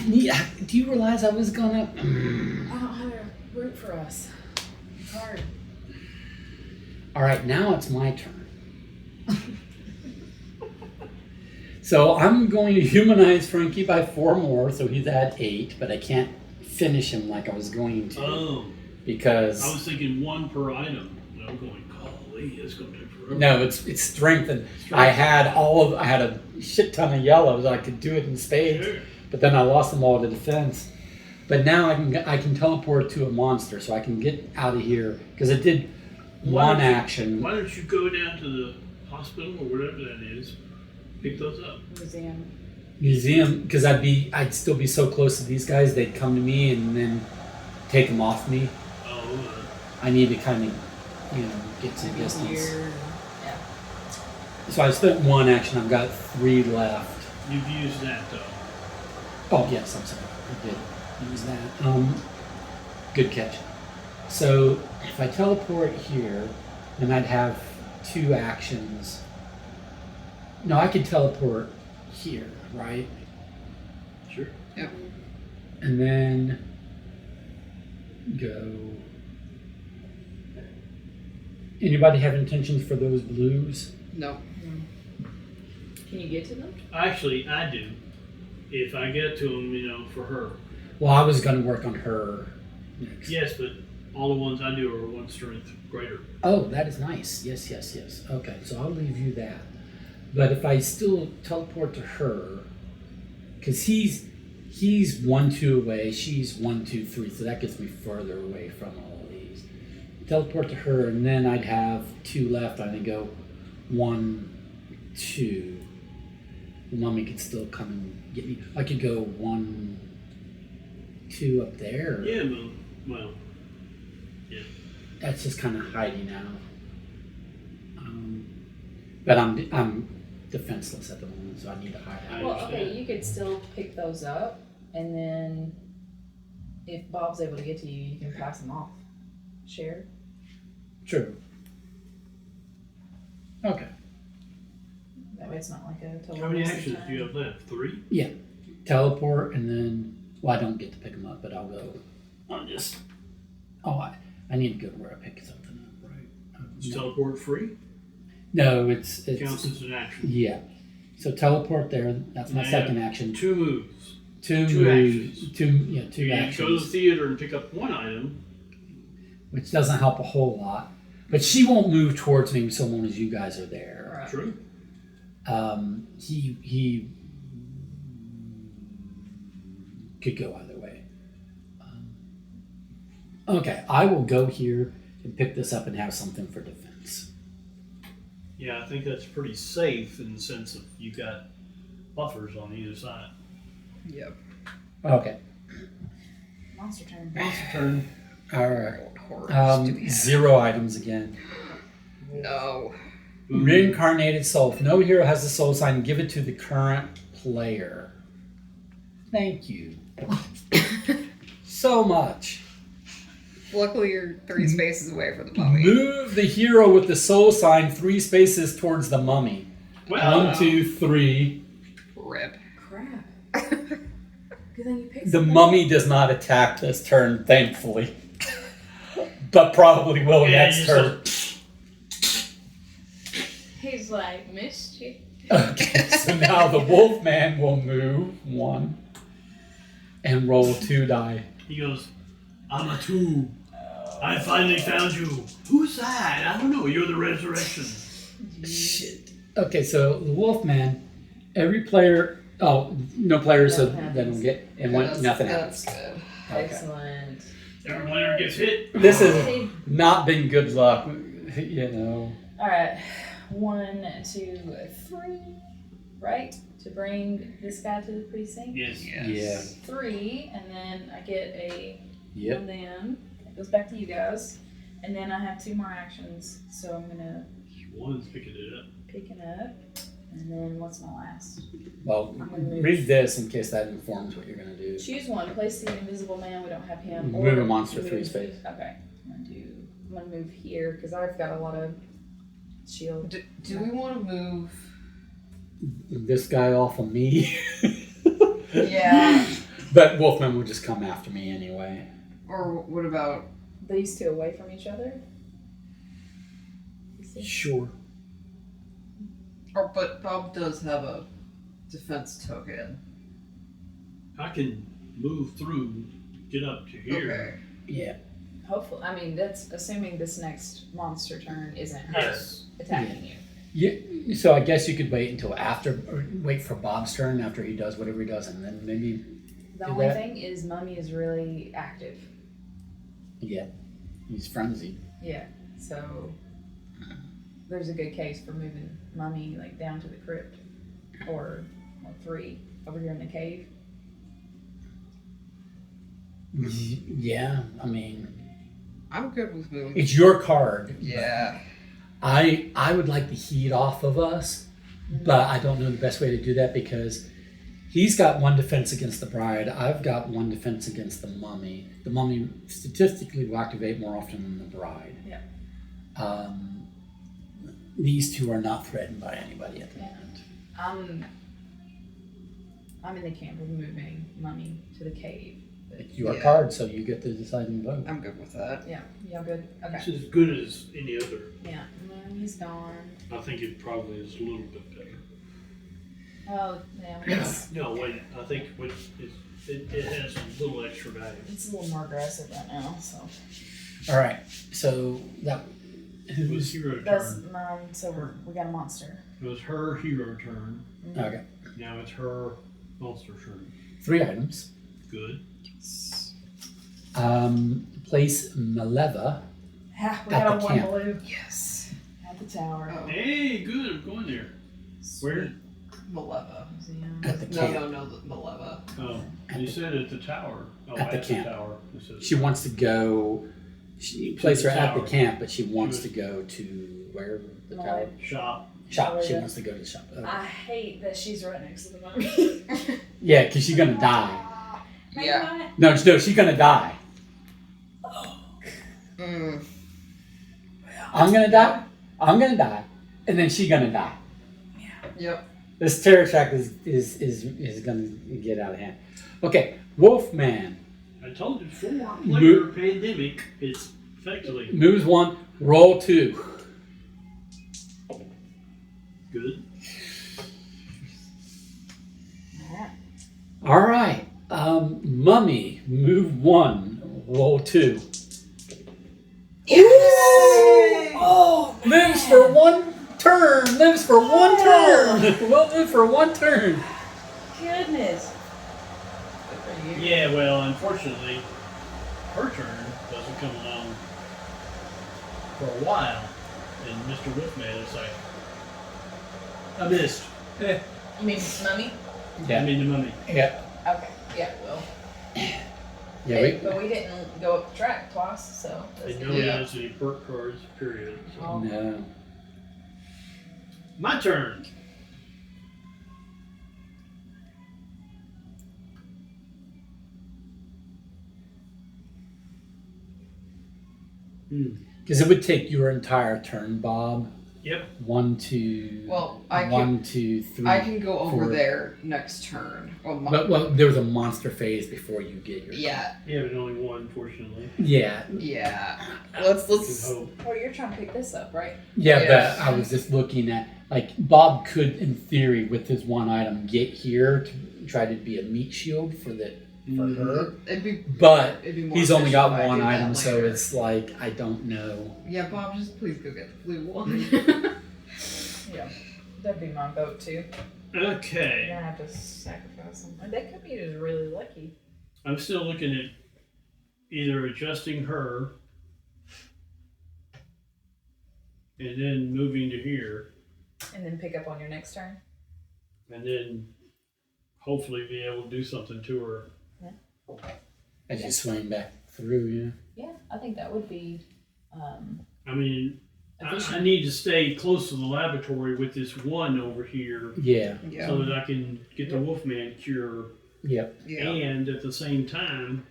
S1: Do you realize I was gonna?
S4: I don't have a root for us. It's hard.
S1: All right, now it's my turn. So I'm going to humanize Frankie by 4 more, so he's at 8, but I can't finish him like I was going to.
S2: Oh.
S1: because
S2: I was thinking one per item. And I'm going, golly, it's going to take forever.
S1: no, it's strength, and I had a shit ton of yellows. I could do it in spades,
S2: Sure.
S1: but then I lost them all to defense. But now I can teleport to a monster, so I can get out of here because it did one action.
S2: Why don't you go down to the hospital or whatever that is, pick those up?
S1: Museum, because I'd still be so close to these guys, they'd come to me and then take them off me.
S2: Oh,
S1: I need to kind of, get some distance.
S4: Here. Yeah.
S1: So I spent one action. I've got 3 left.
S2: you've used that though.
S1: Oh yes, I'm sorry. I did use that. Good catch. So if I teleport here, then I'd have 2 actions. No, I could teleport here, right?
S2: Sure.
S3: Yep.
S1: And then go. Anybody have intentions for those blues?
S3: No.
S4: Can you get to them?
S2: Actually, I do. If I get to them, for her.
S1: Well, I was going to work on her next.
S2: Yes, but all the ones I do are 1 strength greater.
S1: Oh, that is nice. Yes. Okay, so I'll leave you that. But if I still teleport to her, because he's 1-2 away, she's 1-2-3, so that gets me further away from all of these. Teleport to her, and then I'd have 2 left. I think go 1-2. The mummy could still come and get me. I could go 1-2 up there.
S2: Yeah, well, yeah.
S1: That's just kind of hiding out. But I'm defenseless at the moment, so I need to hide out.
S4: Well, okay, you could still pick those up, and then if Bob's able to get to you, you can pass them off. Share.
S1: True. Okay.
S4: That way it's not like a total
S2: How many
S4: waste of
S2: actions
S4: time.
S2: do you have left? 3?
S1: Yeah. Teleport, and then I don't get to pick them up, but I'll go. I need to go to where I pick something up, right?
S2: Is teleport free?
S1: No, it's
S2: Counts as an action.
S1: yeah. So teleport there. That's my
S2: I
S1: second
S2: have
S1: action.
S2: 2 moves.
S1: 2
S2: two
S1: moves.
S2: actions.
S1: 2
S2: You can go to the
S1: actions,
S2: theater and pick up 1 item.
S1: which doesn't help a whole lot. But she won't move towards me so long as you guys are there.
S4: Right.
S2: True.
S1: He could go either way. Okay, I will go here and pick this up and have something for defense.
S2: Yeah, I think that's pretty safe in the sense of you got buffers on either side.
S3: Yep.
S1: Okay,
S4: Monster turn.
S2: Turn.
S1: all right.
S3: Horrors do we have?
S1: 0 items again.
S3: No.
S1: Reincarnated soul. If no hero has the soul sign, give it to the current player. Thank you so much.
S3: Luckily, you're 3 spaces away from the mummy.
S1: Move the hero with the soul sign 3 spaces towards the mummy.
S2: Well,
S1: 1, 2, 3.
S3: Rip.
S4: Crap. Good thing you picked
S1: The
S4: something.
S1: mummy does not attack this turn, thankfully. But probably will
S2: Yeah,
S1: next
S2: you
S1: turn.
S4: He's like, missed you.
S1: Okay, so now the Wolfman will move 1 and roll 2 die.
S2: he goes, I'm a 2. I finally found you. Who's that? I don't know. You're the resurrection.
S1: Shit. Okay, so the Wolfman, every player. Oh, no players, so
S4: Nothing
S1: they don't
S4: happens.
S1: get. And nothing happens.
S3: That's good.
S1: Okay.
S4: Excellent.
S2: Every player gets hit.
S1: This has not been good luck,
S4: All right. 1, 2, 3. Right? To bring this guy to the precinct.
S2: Yes.
S1: Yeah.
S4: 3, and then I get a
S1: Yep.
S4: one then. It goes back to you guys. And then I have 2 more actions. So I'm gonna
S2: 1's picking it up.
S4: pick it up. And then what's my last?
S1: Well,
S4: I'm gonna move.
S1: read this in case that informs what you're gonna do.
S4: Choose one. Place the invisible man. We don't have him.
S1: Move
S4: or
S1: a monster
S4: move-
S1: 3 space.
S4: Okay. I'm gonna move here because I've got a lot of shield.
S3: Do we want to move?
S1: This guy off of me.
S3: Yeah.
S1: But Wolfman will just come after me anyway.
S3: Or what about?
S4: These 2 away from each other. You see?
S1: Sure.
S3: Or but Bob does have a defense token.
S2: I can move through, get up to here.
S3: Okay.
S1: Yeah.
S4: Hopefully, I mean, that's assuming this next monster turn isn't her
S2: Yes.
S4: attacking you.
S1: Yeah, so I guess you could wait until after, or wait for Bob's turn after he does whatever he does, and then maybe,
S4: The
S1: Do
S4: only
S1: that.
S4: thing is, Mummy is really active.
S1: yeah, he's frenzied.
S4: Yeah, so there's a good case for moving Mummy like down to the crypt, or 3 over here in the cave.
S1: Yeah, I mean,
S3: I'm good with moving.
S1: it's your card.
S3: Yeah.
S1: I would like the heat off of us, but I don't know the best way to do that because he's got 1 defense against the bride. I've got 1 defense against the mummy. The mummy statistically will activate more often than the bride.
S4: Yeah.
S1: These 2 are not threatened by anybody at the moment.
S4: I'm in the camp of moving Mummy to the cave.
S1: It's your
S3: Yeah.
S1: card, so you get the deciding vote.
S3: I'm good with that.
S4: Yeah, y'all good? Okay.
S2: It's as good as any other.
S4: Yeah, Mummy's gone.
S2: I think it probably is a little bit better.
S4: Oh, yeah, it's,
S2: No, wait, I think it has a little extra value.
S4: it's a little more aggressive right now, so.
S1: All right, so that
S2: It was hero
S4: That's
S2: turn.
S4: mine, so we got a monster.
S2: It was her hero turn.
S1: okay.
S2: Now it's her monster turn.
S1: 3 items.
S2: Good.
S1: Place Maleva.
S4: Yeah, we
S1: At
S4: got
S1: the
S4: a 1
S1: camp.
S4: blue
S3: Yes.
S4: at the tower.
S3: Oh.
S2: Hey, good. I'm going there. Where?
S3: Maleva.
S1: At the
S3: No,
S1: camp.
S3: no, Maleva.
S2: Oh, you said at the tower. Oh,
S1: At the camp.
S2: tower. It says-
S1: She wants to go. She place her
S2: the
S1: at the
S2: tower.
S1: camp, but she wants
S2: was-
S1: to go to where the
S4: No.
S1: tower
S2: Shop.
S1: shop. She
S4: Yeah.
S1: wants to go to the shop. Okay.
S4: I hate that she's right next to the mummy.
S1: Yeah, because she's gonna die.
S4: Maybe
S3: Yeah.
S4: not.
S1: No, she's gonna die.
S3: Mm.
S1: I'm gonna die. I'm gonna die, and then she's gonna die.
S3: Yep.
S1: This terror track is gonna get out of hand. Okay, Wolfman
S2: I told you before. Later pandemic. It's effectively
S1: moves 1, roll 2.
S2: good.
S1: All right, Mummy, move 1, roll 2. Oh, lives for 1 turn. Lives for 1 turn. Will live for 1 turn.
S4: Goodness.
S2: Yeah, well, unfortunately, her turn doesn't come along for a while, and Mr. Wolfman is like, I missed.
S4: You mean Mummy?
S2: I mean the mummy.
S1: Yeah.
S4: Okay. Yeah, well.
S1: Yeah.
S4: But we didn't go up the track twice, so. that's
S2: And
S4: good.
S2: no
S3: Yeah.
S2: has any perk cards, period. So.
S4: Oh.
S1: No.
S2: My turn.
S1: Because it would take your entire turn, Bob.
S2: Yep.
S1: 1, 2.
S3: Well, I can.
S1: 1, 2, 3.
S3: I can go over
S1: 4.
S3: there next turn.
S1: Well, there was a monster phase before you get your.
S3: Yeah.
S2: Yeah, but only one, fortunately.
S1: Yeah.
S3: Yeah.
S2: Good
S3: Let's.
S2: hope.
S4: Oh, you're trying to pick this up, right?
S1: Yeah,
S3: Yeah.
S1: but I was just looking at, like, Bob could, in theory, with his 1 item, get here to try to be a meat shield for her.
S3: It'd be.
S1: But
S3: It'd be more
S1: he's only got
S3: efficient if I
S1: 1
S3: do that
S1: item, so
S3: later.
S1: it's like, I don't know.
S3: Yeah, Bob, just please go get the blue one.
S4: Yeah. That'd be my vote too. You're
S2: Okay.
S4: gonna have to sacrifice them. They could be just really lucky.
S2: I'm still looking at either adjusting her and then moving to here
S4: And then pick up on your next turn.
S2: and then hopefully be able to do something to her.
S1: As you swing back through, yeah.
S4: Yeah, I think that would be
S2: I mean, I
S4: efficient.
S2: need to stay close to the laboratory with this 1 over here
S1: Yeah.
S3: Yeah.
S2: so that I can get the Wolfman cure.
S1: Yep.
S3: Yeah.
S2: And at the same time,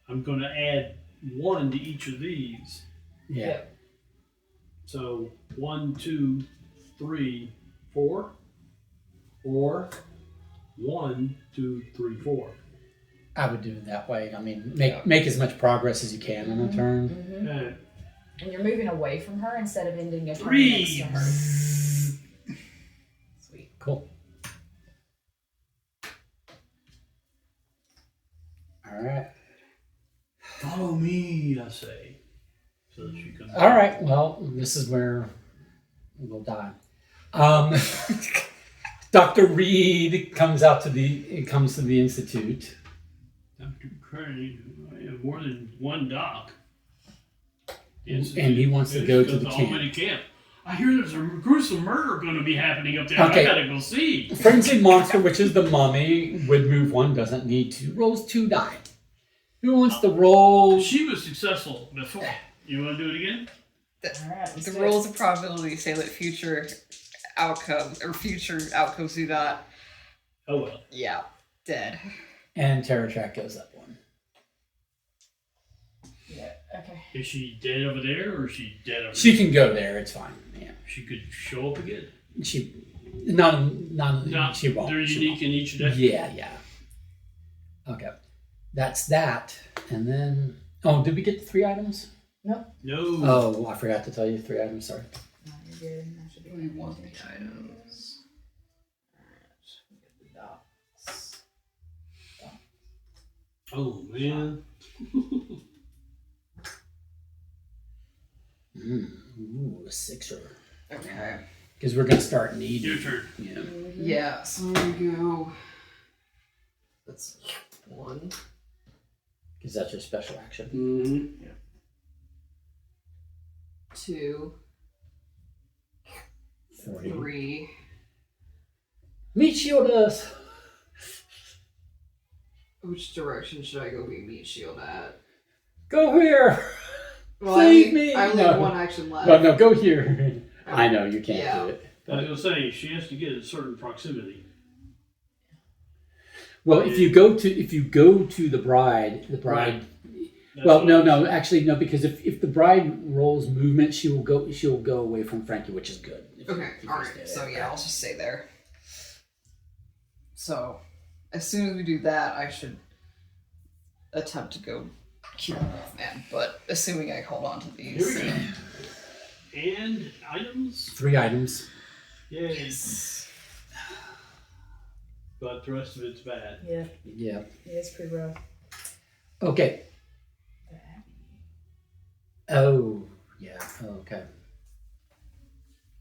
S2: I'm going to add 1 to each of these.
S1: Yeah.
S4: Yep.
S2: So 1, 2, 3, 4, or 1, 2, 3, 4.
S1: I would do it that way. I mean, make as much progress as you can on a turn.
S4: Mm-hmm.
S2: And
S4: And you're moving away from her instead of ending a turn
S2: 3.
S4: next to her. Sweet.
S1: Cool. All right.
S2: Follow me, I say, so that she can.
S1: All right. Well, this is where we'll die. Dr. Reed comes to the institute.
S2: Dr. Crane, I have more than one doc.
S1: And he wants to go to the
S2: Albany camp. I hear there's a gruesome murder going to be happening up there.
S1: Okay.
S2: I gotta go see.
S1: Frenzied monster, which is the mummy, would move one, doesn't need to. Rolls 2 die. Who wants to roll?
S2: She was successful before. You want to do it again?
S4: Alright, let's
S3: The
S4: do it.
S3: rules of probability say that future outcomes do not.
S2: Oh well.
S3: Yeah, dead.
S1: And Terror Track goes up 1.
S4: Yeah, okay.
S2: Is she dead over there, or is she dead over
S1: She
S2: there?
S1: can go there. It's fine. Yeah.
S2: She could show up again.
S1: She she won't.
S2: They're
S1: She
S2: unique in each deck.
S1: Yeah. Okay. That's that. And then did we get the 3 items?
S2: No.
S1: Oh, I forgot to tell you 3 items, sorry.
S4: No, you're good. I should be
S3: We want
S4: paying
S3: the
S4: attention.
S3: items.
S4: Alright, get the dots.
S2: Oh man.
S1: Ooh, a 6er.
S3: Okay.
S1: Because we're gonna start needing.
S2: Your turn.
S1: Yeah.
S3: Yeah, so I'm gonna go. That's 1.
S1: Because that's your special action.
S2: Mm-hmm.
S3: 2, 3.
S1: Meat shield us.
S3: Which direction should I go be meat shield at?
S1: Go here.
S3: Well,
S1: Save me.
S3: I only
S1: No.
S3: have 1 action left.
S1: Well, no, go here. I know you can't
S3: Yeah.
S1: do it.
S2: I was gonna say she has to get a certain proximity.
S1: Well, if you go to the bride,
S2: That's
S1: well,
S2: what-
S1: no, actually no, because if the bride rolls movement, she'll go away from Frankie, which is good.
S3: Okay,
S1: If you
S3: alright.
S1: stay
S3: So
S1: there.
S3: yeah, I'll just stay there. So, as soon as we do that, I should attempt to go kill Wolfman. But assuming I hold on to these.
S2: Here we go. And items.
S1: 3 items.
S2: Yay.
S3: Yes.
S2: But the rest of it's bad.
S4: Yeah,
S1: Yeah.
S4: it's pretty rough.
S1: Okay. Oh, yeah. Okay.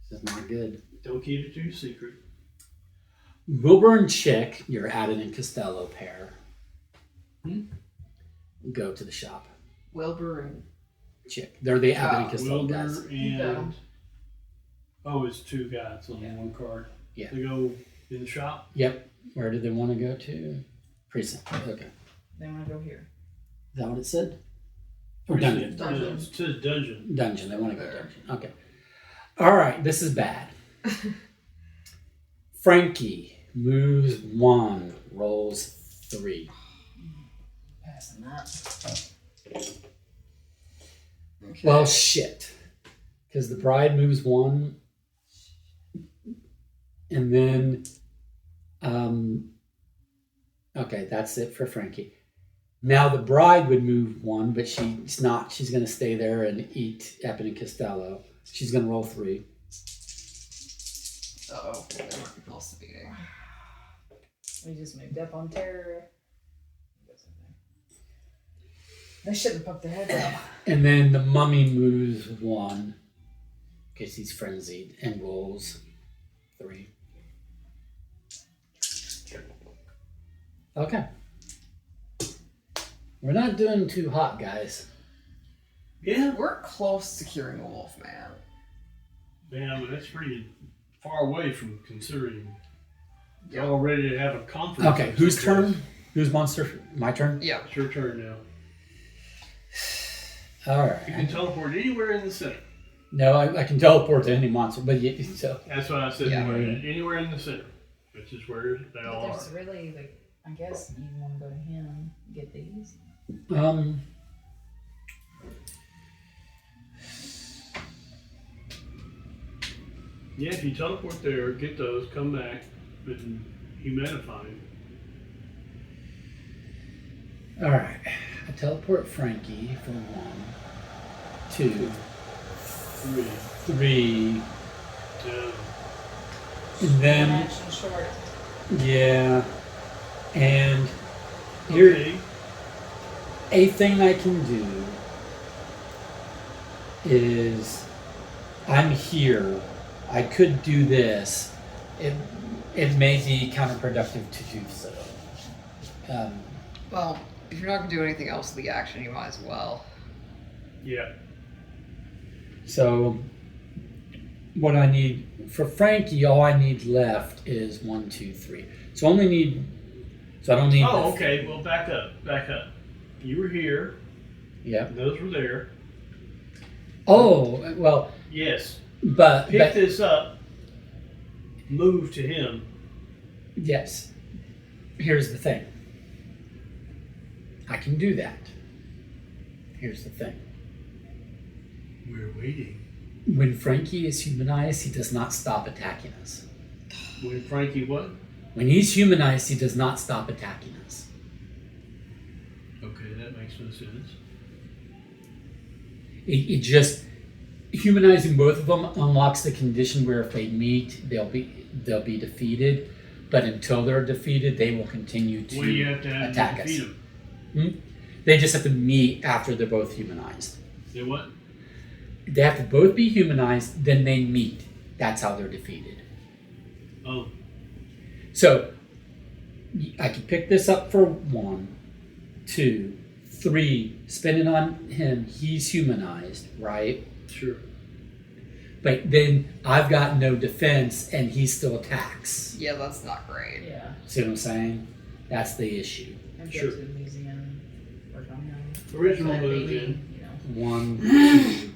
S1: This is not good.
S2: Don't keep it too secret.
S1: Wilbur and Chick, your Addon and Costello pair, go to the shop.
S3: Wilbur and
S1: Chick. They're the Addon and Costello
S2: Wilbur
S1: guys.
S2: and it's 2 guys on one card.
S1: Yeah.
S2: They go in the shop.
S1: Yep. Where do they want to go to? Precinct. Okay.
S4: They want to go here.
S1: Is that what it said? Or dungeon.
S2: Dungeon. It says dungeon.
S1: Dungeon. They want to go dungeon. Okay. All right. This is bad. Frankie moves 1, rolls 3.
S4: Passing that.
S3: okay.
S1: Well, shit. Because the bride moves 1, and then, okay, that's it for Frankie. Now the bride would move 1, but she's not. She's going to stay there and eat Eppin and Costello. She's going to roll 3.
S3: Uh-oh, they weren't close to beating.
S4: We just moved up on terror. They shouldn't have poked their heads out.
S1: And then the mummy moves 1, because he's frenzied, and rolls 3. Okay. We're not doing too hot, guys.
S2: Yeah.
S3: We're close to curing a wolf, man.
S2: Yeah, but that's pretty far away from considering you're all ready to have a conference.
S1: Okay, whose turn? Whose monster? My turn?
S3: Yeah.
S2: It's your turn now.
S1: All
S2: You can
S1: right.
S2: teleport anywhere in the center.
S1: No, I can teleport to any monster, but yeah, so.
S2: That's what I said.
S3: Yeah.
S2: Anywhere in the center, which is where they
S4: But
S2: all are.
S4: there's really, like, I guess you want to go to him, get these.
S2: Yeah, if you teleport there, get those, come back, and humidify.
S1: All right. I teleport Frankie for 1, 2, 3,
S2: Yeah.
S1: and
S4: One
S1: then
S4: action short.
S1: yeah, and here
S2: Okay.
S1: a thing I can do is I'm here. I could do this. It may be counterproductive to do so.
S3: Well, if you're not gonna do anything else with the action, you might as well.
S2: Yeah.
S1: So what I need for Frankie, all I need left is 1, 2, 3. So I only need. So I don't need.
S2: Oh, okay. Well, back up. Back up. You were here.
S1: Yeah.
S2: Those were there.
S1: Oh well,
S2: Yes.
S1: but
S2: Pick this up. Move to him.
S1: yes. Here's the thing. I can do that. Here's the thing.
S2: We're waiting.
S1: When Frankie is humanized, he does not stop attacking us.
S2: When Frankie what?
S1: When he's humanized, he does not stop attacking us.
S2: Okay, that makes no sense.
S1: It just humanizing both of them unlocks the condition where if they meet, they'll be defeated. But until they're defeated, they will continue to
S2: What do you have to have
S1: attack
S2: to
S1: us.
S2: defeat him?
S1: They just have to meet after they're both humanized.
S2: They what?
S1: They have to both be humanized, then they meet. That's how they're defeated.
S2: Oh,
S1: So I can pick this up for 1, 2, 3, spin it on him. He's humanized, right?
S2: sure.
S1: But then I've got no defense and he still attacks.
S3: Yeah, that's not great.
S4: Yeah.
S1: See what I'm saying? That's the issue.
S4: And
S2: Sure.
S4: go to the museum, work on him.
S2: Original
S4: That
S2: move
S4: baby,
S2: in.
S4: you know.
S1: 1, 2.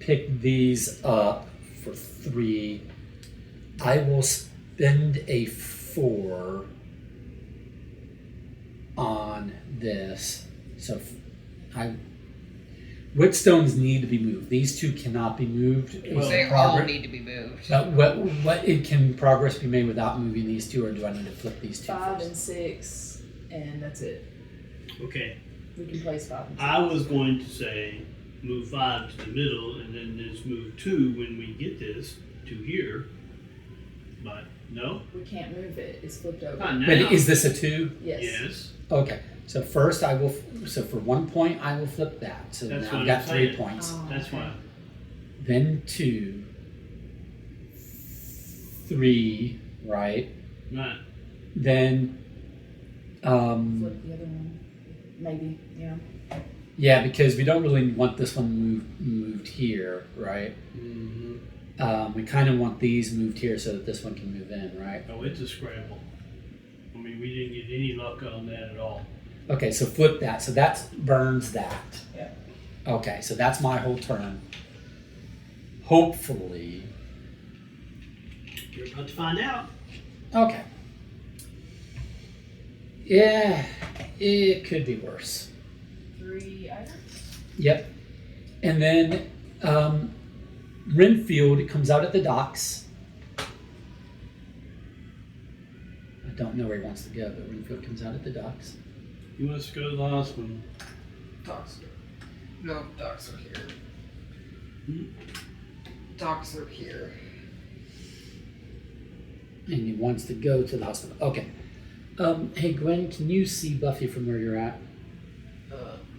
S1: Pick these up for 3. I will spend a 4 on this. So what stones need to be moved? These 2 cannot be moved.
S2: Well,
S3: They all need to be moved.
S1: Can progress be made without moving these 2, or do I need to flip these 2
S4: 5
S1: first?
S4: and 6, and that's it.
S2: Okay.
S4: We can place 5 and 6.
S2: I was going to say move 5 to the middle and then just move 2 when we get this to here. But no,
S4: We can't move it. It's flipped over.
S2: not now.
S1: But is this a 2?
S4: Yes.
S2: Yes.
S1: Okay. So first I will. So for 1 point I will flip that. So
S2: That's
S1: now
S2: what
S1: I've got
S2: I'm
S1: 3
S2: saying.
S1: points.
S4: Oh,
S2: That's
S4: okay.
S2: why.
S1: Then 2, 3, right?
S2: Right.
S1: Then,
S4: Flip the other one. Maybe. Yeah.
S1: yeah, because we don't really want this one moved here, right?
S2: Mm-hmm.
S1: We kind of want these moved here so that this one can move in, right?
S2: Oh, it's a scramble. I mean, we didn't get any luck on that at all.
S1: Okay, so flip that. So that burns that.
S4: Yeah.
S1: Okay, so that's my whole turn. Hopefully.
S2: You're about to find out.
S1: Okay. Yeah, it could be worse.
S4: 3 items.
S1: Yep. And then Renfield comes out at the docks. I don't know where he wants to go, but Renfield comes out at the docks.
S2: He wants to go to the hospital.
S3: Docks are. No, docks are here.
S2: Hmm?
S3: Docks are here.
S1: And he wants to go to the hospital. Okay. Hey Gwen, can you see Buffy from where you're at?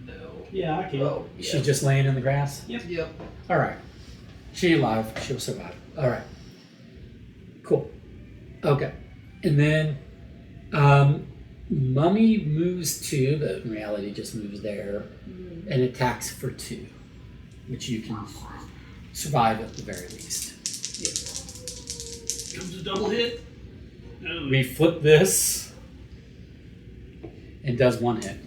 S3: No.
S2: Yeah, I can.
S3: Oh,
S1: She's just laying in the grass?
S3: Yep.
S1: All right. She's alive. She'll survive. All right. Cool. Okay. And then Mummy moves 2, but in reality just moves there and attacks for 2, which you can survive at the very least.
S2: Comes a double hit. No.
S1: We flip this and does 1 hit.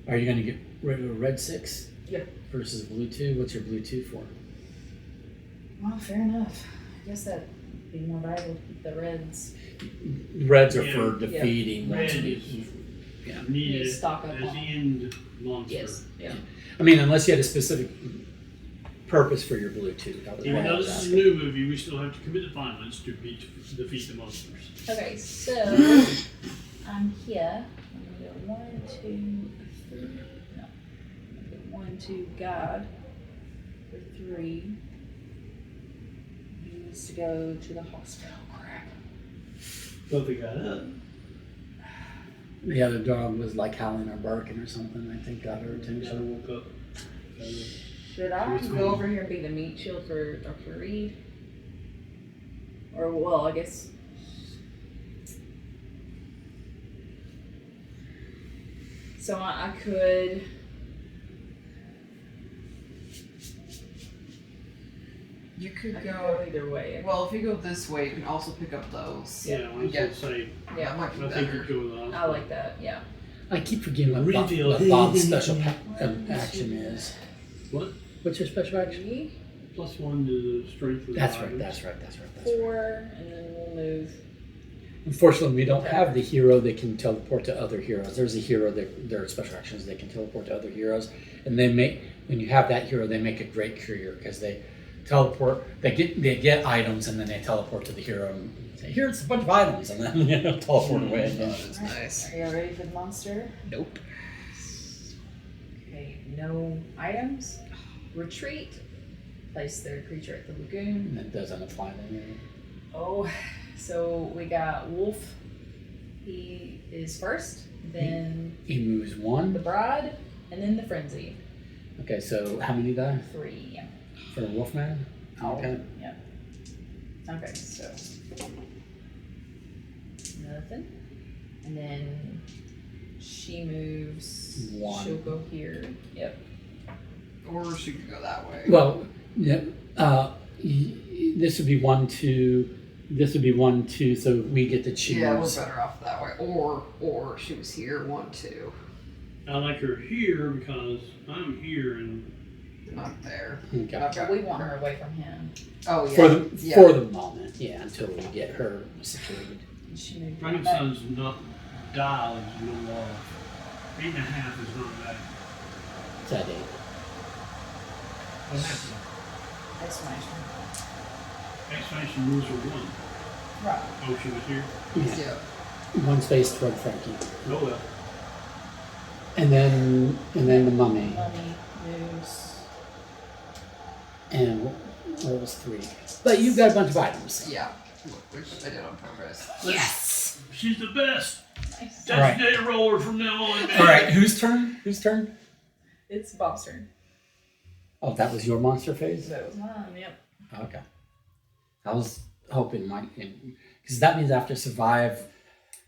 S1: Are you going to get rid of a red 6?
S4: Yeah.
S1: Versus blue 2? What's your blue 2 for?
S4: Well, fair enough. I guess that'd be more valuable to keep the reds.
S1: Reds are
S2: Yeah.
S1: for defeating.
S2: Red
S1: ones.
S2: is
S1: Yeah.
S2: needed
S4: Need to stock up
S2: as
S4: on.
S2: the end monster.
S4: Yes. Yeah.
S1: I mean, unless you had a specific purpose for your blue 2. That was
S2: Even
S1: what I
S2: though
S1: was
S2: this is a
S1: asking.
S2: new movie, we still have to commit the violence to defeat the monsters.
S4: Okay, so I'm here. I'm gonna go 1, 2, 3. No. I'm gonna go 1, 2, God. For 3. He needs to go to the hospital. Crap.
S2: Buffy got up.
S1: The other dog was like howling or barking or something. I think got her
S2: I
S1: attention.
S2: woke up.
S4: Should I
S2: What's
S4: go
S2: going on?
S4: over here and be the meat shield for Dr. Reed? Or, well, I guess. So I could.
S3: You could
S4: I could
S3: go.
S4: go either way.
S3: Well, if you go this way, you can also pick up those.
S2: Yeah, I was
S3: Yeah.
S2: gonna say,
S4: Yeah,
S3: That might be
S2: I think
S3: better.
S2: you go with
S4: I like that. Yeah.
S1: I keep forgetting
S2: Reveal.
S1: what Bob's special action is.
S2: What?
S1: What's your special action?
S4: 3,
S2: +1 to the strength of the
S1: That's right.
S2: items.
S1: That's right.
S4: 4, and then we'll move.
S1: Unfortunately, we don't have the hero that can teleport to other heroes. There's a hero that their special actions they can teleport to other heroes, and they make when you have that hero, they make a great courier because they teleport. They get items, and then they teleport to the hero and say, "Here's a bunch of items," and then teleport away.
S3: Oh, that's nice.
S4: Are y'all ready for the monster?
S3: Nope.
S4: Okay, no items. Retreat. Place their creature at the lagoon.
S1: And it doesn't apply then.
S4: Oh, so we got Wolf. He is first, then
S1: He moves
S4: the
S1: one.
S4: Bride, and then the Frenzy.
S1: Okay, so how many die
S4: 3.
S1: for the Wolfman? Okay.
S4: Yeah. Okay, so nothing. And then she moves.
S1: 1.
S4: She'll go here. Yep.
S3: Or she could go that way.
S1: Well, yeah. This would be 1, 2. This would be 1, 2. So we get to choose.
S3: Yeah, we're better off that way. Or she was here, 1, 2.
S2: I like her here because I'm here and
S3: Not there.
S1: Okay.
S4: But we want her away from him.
S3: Oh yeah.
S1: For the moment, yeah, until we get her secured.
S4: And she moved right back.
S2: Frankenstein's not dial is a little off. 8.5 is not bad.
S1: Is that 8?
S2: What happened?
S4: Exclamation.
S2: Exclamation moves are 1.
S4: Right.
S2: Oh, she was here?
S1: Yeah.
S3: Yeah.
S1: 1 space toward Frankie.
S2: Oh well.
S1: And then the mummy.
S4: Mummy moves.
S1: And what was 3? But you've got a bunch of items.
S3: Yeah. Which I did on purpose.
S1: Yes!
S2: She's the best.
S4: Nice.
S2: That's
S1: Alright.
S2: day roller from now on, man.
S1: Alright, whose turn? Whose turn?
S4: It's Bob's turn.
S1: Oh, that was your monster phase?
S4: That was mine. Yep.
S1: Okay. I was hoping Mike, because that means I have to survive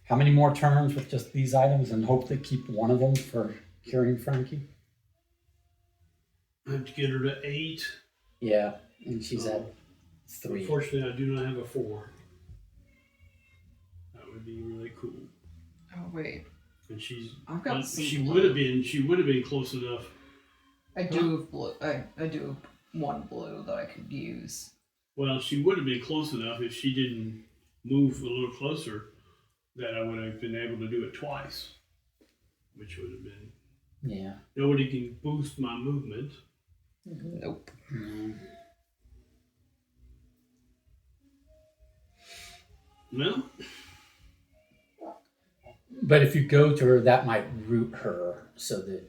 S1: how many more turns with just these items and hope to keep one of them for curing Frankie?
S2: I have to get her to 8.
S1: Yeah, and she's at 3.
S2: Unfortunately, I do not have a 4. That would be really cool.
S3: Oh wait.
S2: And she's.
S3: I've got some
S2: She
S3: blue.
S2: would have been. She would have been close enough.
S3: I do have blue. I do have 1 blue that I could use.
S2: Well, she would have been close enough if she didn't move a little closer. That I would have been able to do it twice, which would have been.
S1: Yeah.
S2: Nobody can boost my movement.
S3: Nope.
S1: No.
S2: Well,
S1: But if you go to her, that might root her so that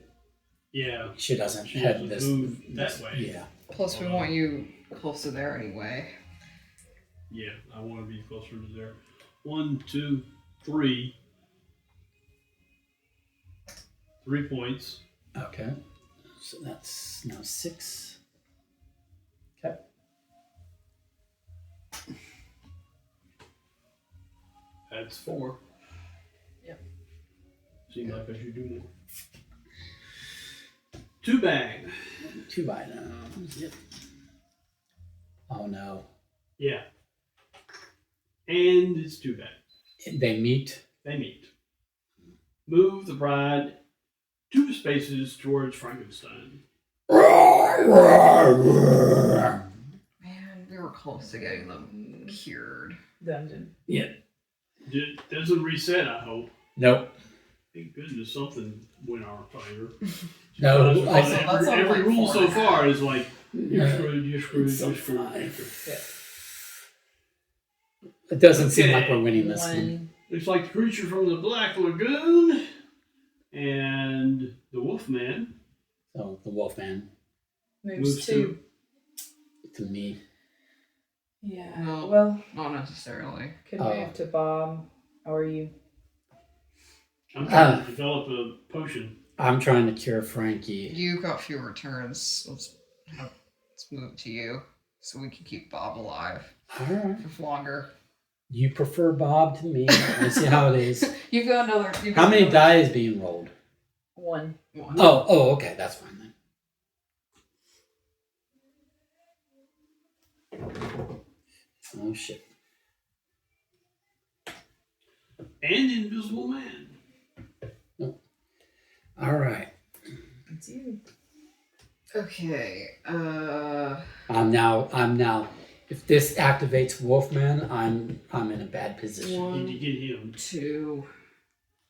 S2: yeah.
S1: she doesn't
S2: She
S1: head
S2: doesn't
S1: this
S2: move that way.
S1: Yeah.
S3: Plus, we want you close to there anyway.
S2: Yeah, I want to be closer to there. 1, 2, 3. 3 points.
S1: Okay. So that's now 6. Okay.
S2: That's 4.
S3: Yep.
S2: Seems like I should do more. 2 bag.
S1: 2 items. Yep. Oh no.
S2: Yeah. And it's 2 bag.
S1: They meet.
S2: They meet. Move the bride 2 spaces towards Frankenstein.
S3: Man, we were close to getting them cured.
S4: Dungeon.
S1: Yeah.
S2: It doesn't reset, I hope.
S1: Nope.
S2: Thank goodness something went our favor.
S1: No,
S2: Because
S1: I-
S3: that's
S2: every
S3: like
S2: rule
S3: 4
S2: so
S3: and a half.
S2: far is like, you're
S1: Yeah.
S2: screwed, you're screwed,
S1: It's so
S2: you're screwed.
S1: fine.
S2: you're screwed.
S1: It doesn't seem like we're winning this one.
S4: 1.
S2: Looks like the creature from the Black Lagoon and the Wolfman
S1: So the Wolfman
S4: Moves 2.
S1: to me.
S4: Yeah.
S3: No.
S4: Well,
S3: Not necessarily.
S4: could
S1: Oh.
S4: move to Bob. How are you?
S2: I'm trying to develop a potion.
S1: I'm trying to cure Frankie.
S3: You got fewer turns. Let's move it to you so we can keep Bob alive
S1: All right.
S3: for longer.
S1: You prefer Bob to me. Let's see how it is.
S3: You've got another.
S1: How many die is being rolled?
S4: One.
S1: Oh, okay. That's fine then. Oh, shit.
S2: And Invisible Man.
S1: All right.
S4: It's you.
S3: Okay.
S1: I'm now. If this activates Wolfman, I'm in a bad position.
S2: Did you get him?
S3: 2.